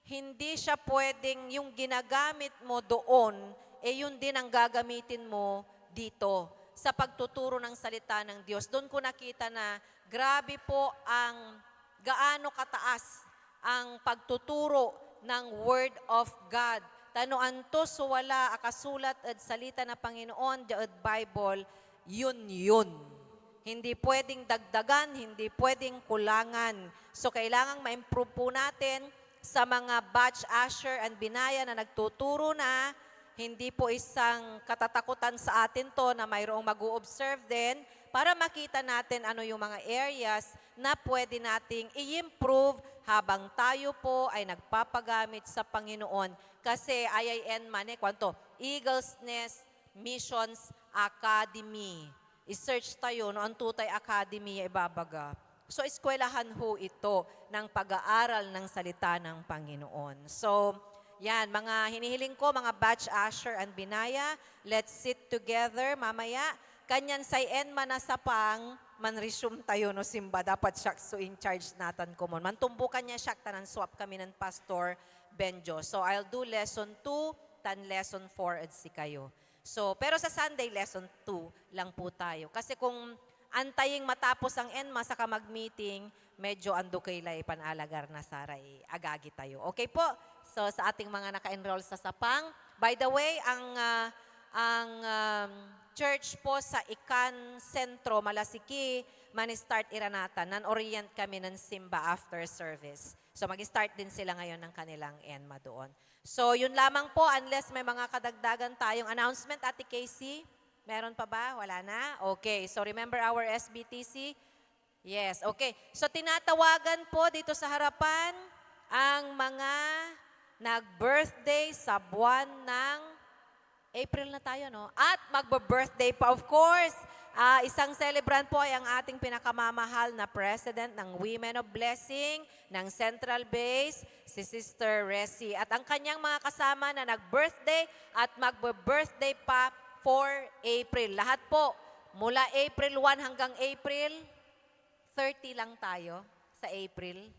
hindi siya pwedeng yung ginagamit mo doon, yun din ang gagamitin mo dito sa pagtuturo ng salita ng Diyos. Doon ko nakita na grabe po ang gaano kataas ang pagtuturo ng Word of God. Tanuan to so wala akasulat at salita na Panginoon, the Bible, yun. Hindi pwedeng dagdagan, hindi pwedeng kulangan. So kailangang ma-improve po natin sa mga batch usher and binaya na nagtuturo na, hindi po isang katatakutan sa atin to na mayroong mag-o-observe din para makita natin ano yung mga areas na pwede nating i-improve habang tayo po ay nagpapagamit sa Panginoon. Kasi IIN kwanto? Eagle's Nest Missions Academy. I-search tayo, no? Ang Tutay Academy, ibabaga. So, eskwelahan ho ito ng pag-aaral ng salita ng Panginoon. So, yan, mga hinihiling ko, mga batch usher and binaya, let's sit together mamaya. Kanyan say enma na sa pang, man-resume tayo no simba. Dapat siya so in charge natin ko mo. Mantumbukan niya siya, tanan swap kami ng Pastor Benjo. So I'll do lesson 2, tan lesson 4 at si kayo. So, pero sa Sunday, lesson 2 lang po tayo. Kasi kung antaying matapos ang enma sa mag-meeting, medyo ando kailay panalagar na saray, agagi tayo. Okay po? So sa ating mga naka-enroll sa Sapang. By the way, ang church po sa Ikan Sentro, Malasiki, mani-start iranatan. Nan-orient kami ng simba after service. So mag-start din sila ngayon ng kanilang enma doon. So yun lamang po, unless may mga kadagdagan tayong announcement, Ate Casey. Meron pa ba? Wala na? Okay. So remember our SBTC? Yes. Okay. So tinatawagan po dito sa harapan ang mga nag-birthday sa buwan ng April na tayo, no? At magbe-birthday pa, of course. Isang celebrant po ay ang ating pinakamamahal na president ng Women of Blessing ng Central Base, si Sister Resi. At ang kanyang mga kasama na nag-birthday at magbe-birthday pa for April. Lahat po, mula April 1 hanggang April 30 lang tayo sa April.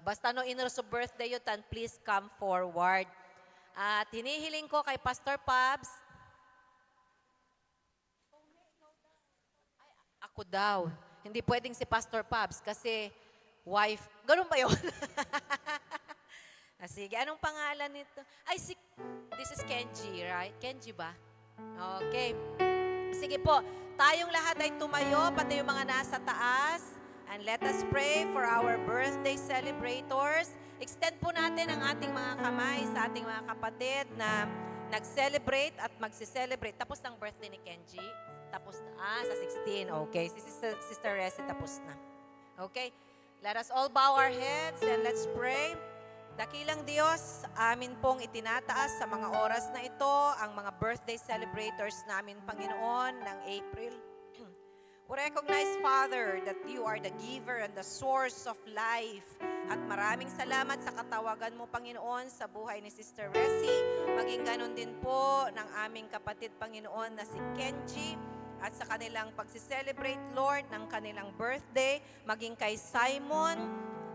Basta no inner sa birthday yun, please come forward. At hinihiling ko kay Pastor Pabs, ako daw. Hindi pwedeng si Pastor Pabs kasi wife. Ganun ba yun? Sige, anong pangalan nito? This is Kenji, right? Kenji ba? Okay. Sige po, tayong lahat ay tumayo, pati yung mga nasa taas. And let us pray for our birthday celebrators. Extend po natin ang ating mga kamay sa ating mga kapatid na nag-celebrate at magsi-celebrate. Tapos ng birthday ni Kenji. Tapos na. Sa 16. Okay. Si Sister Resi tapos na. Okay. Let us all bow our heads and let's pray. Dakilang Diyos, amin pong itinataas sa mga oras na ito ang mga birthday celebrators namin, Panginoon, ng April. We recognize, Father, that you are the giver and the source of life. At maraming salamat sa katawagan mo, Panginoon, sa buhay ni Sister Resi. Maging ganon din po ng aming kapatid, Panginoon, na si Kenji. At sa kanilang pagsiselebrate, Lord, ng kanilang birthday. Maging kay Simon.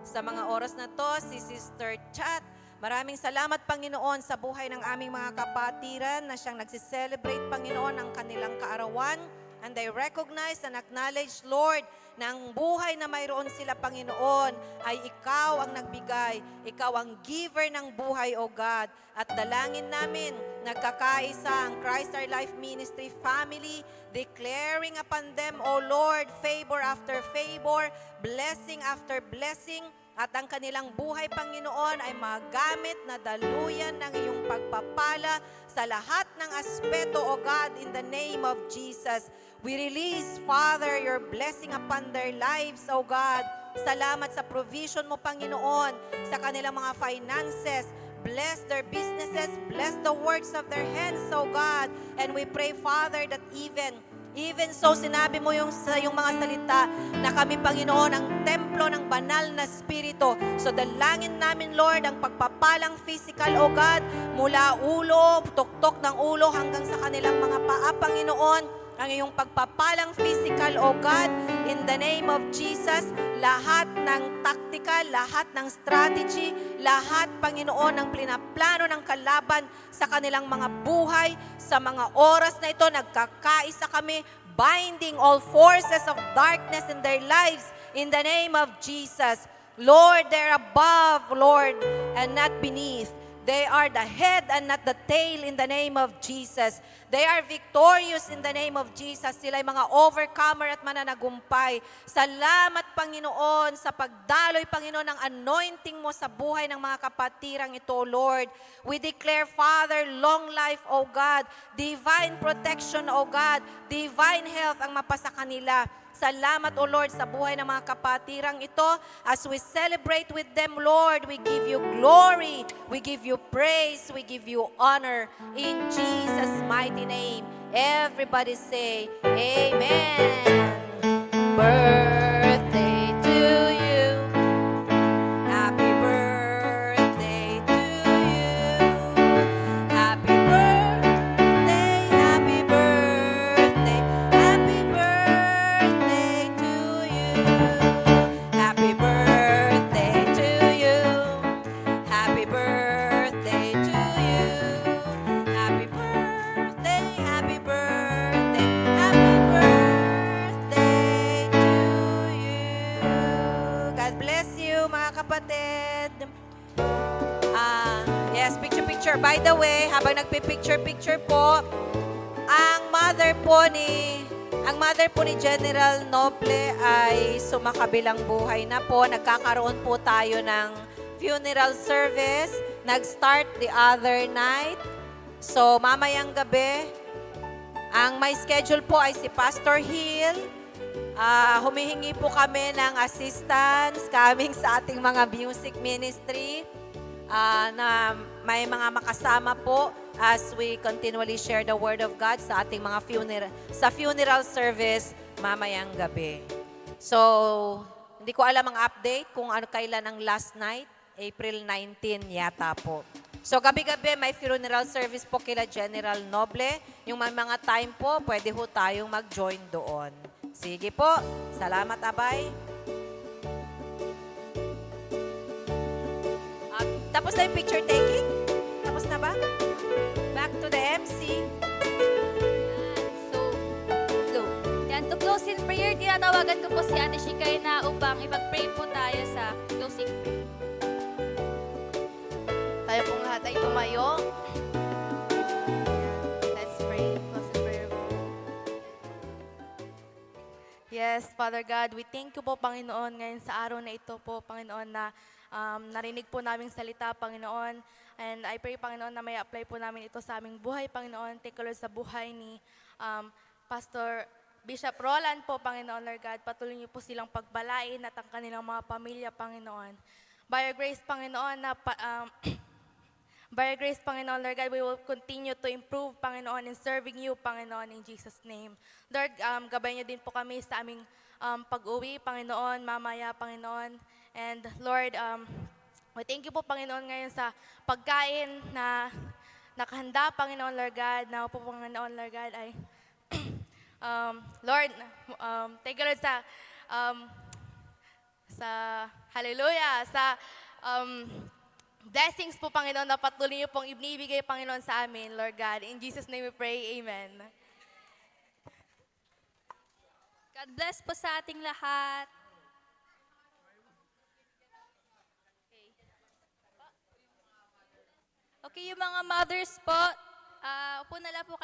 Sa mga oras na to, si Sister Chat. Maraming salamat, Panginoon, sa buhay ng aming mga kapatiran na siyang nagsiselebrate, Panginoon, ng kanilang kaarawan. And I recognize and acknowledge, Lord, na ang buhay na mayroon sila, Panginoon, ay Ikaw ang nagbigay. Ikaw ang giver ng buhay, O God. At dalangin namin, nagkakaisa ang Christ Our Life Ministry family, declaring upon them, O Lord, favor after favor, blessing after blessing, at ang kanilang buhay, Panginoon, ay magamit na daluyan ng iyong pagpapala sa lahat ng aspeto, O God, in the name of Jesus. We release, Father, your blessing upon their lives, O God. Salamat sa provision mo, Panginoon, sa kanilang mga finances. Bless their businesses, bless the works of their hands, O God. And we pray, Father, that even so, sinabi mo sa iyong mga salita na kami, Panginoon, ang templo ng banal na Espiritu. So dalangin namin, Lord, ang pagpapalang physical, O God, mula ulo, tuktok ng ulo hanggang sa kanilang mga paa, Panginoon, ang iyong pagpapalang physical, O God, in the name of Jesus, lahat ng tactical, lahat ng strategy, lahat, Panginoon, ng plano ng kalaban sa kanilang mga buhay, sa mga oras na ito, nagkakaisa kami, binding all forces of darkness in their lives, in the name of Jesus. Lord, they're above, Lord, and not beneath. They are the head and not the tail in the name of Jesus. They are victorious in the name of Jesus. Sila ay mga overcomer at mananagumpay. Salamat, Panginoon, sa pagdaloy, Panginoon, ng anointing mo sa buhay ng mga kapatirang ito, Lord. We declare, Father, long life, O God, divine protection, O God, divine health ang mapasa kanila. Salamat, O Lord, sa buhay ng mga kapatirang ito. As we celebrate with them, Lord, we give you glory, we give you praise, we give you honor. In Jesus' mighty name, everybody say, Amen. Birthday to you. Happy birthday to you. Happy birthday, happy birthday, happy birthday to you. Happy birthday to you. Happy birthday to you. Happy birthday, happy birthday, happy birthday to you. God bless you, mga kapatid. Yes, picture. By the way, habang nagpipicture po, ang mother po ni General Noble ay sumakabilang buhay na po. Nagkakaroon po tayo ng funeral service. Nag-start the other night. So, mamayang gabi, ang may schedule po ay si Pastor Hill. Humihingi po kami ng assistance coming sa ating mga music ministry na may mga makasama po as we continually share the Word of God sa ating mga funeral service mamayang gabi. So, hindi ko alam ang update kung ano kailan ang last night, April 19 yata po. So, gabi-gabi may funeral service po kila General Noble. Yung may mga time po, pwede ho tayong mag-join doon. Sige po. Salamat, Abay. Tapos na yung picture taking? Tapos na ba? Back to the MC. Yan, to close in prayer, tinatawagan ko po si Ate Shikay na upang ipag-pray po tayo sa closing prayer. Tayo pong lahat ay tumayo. Let's pray. Close in prayer. Yes, Father God, we thank you po, Panginoon, ngayon sa araw na ito po, Panginoon, na narinig po naming salita, Panginoon. And I pray, Panginoon, na may apply po namin ito sa aming buhay, Panginoon. Take a Lord sa buhay ni Pastor Bishop Roland po, Panginoon, Lord God. Patuloy niyo po silang pagbalain at ang kanilang mga pamilya, Panginoon. By your grace, Panginoon, by your grace, Panginoon, Lord God, we will continue to improve, Panginoon, in serving you, Panginoon, in Jesus' name. Lord, gabay niyo din po kami sa aming pag-uwi, Panginoon, mamaya, Panginoon. And Lord, we thank you po, Panginoon, ngayon sa pagkain na nakahanda, Panginoon, Lord God, na po, Panginoon, Lord God, ay Lord, thank you, Lord, sa hallelujah, sa blessings po, Panginoon, na patuloy niyo pong ibinibigay, Panginoon, sa amin, Lord God. In Jesus' name we pray, amen. God bless po sa ating lahat. Okay, yung mga mothers po, upo na lang po kayo.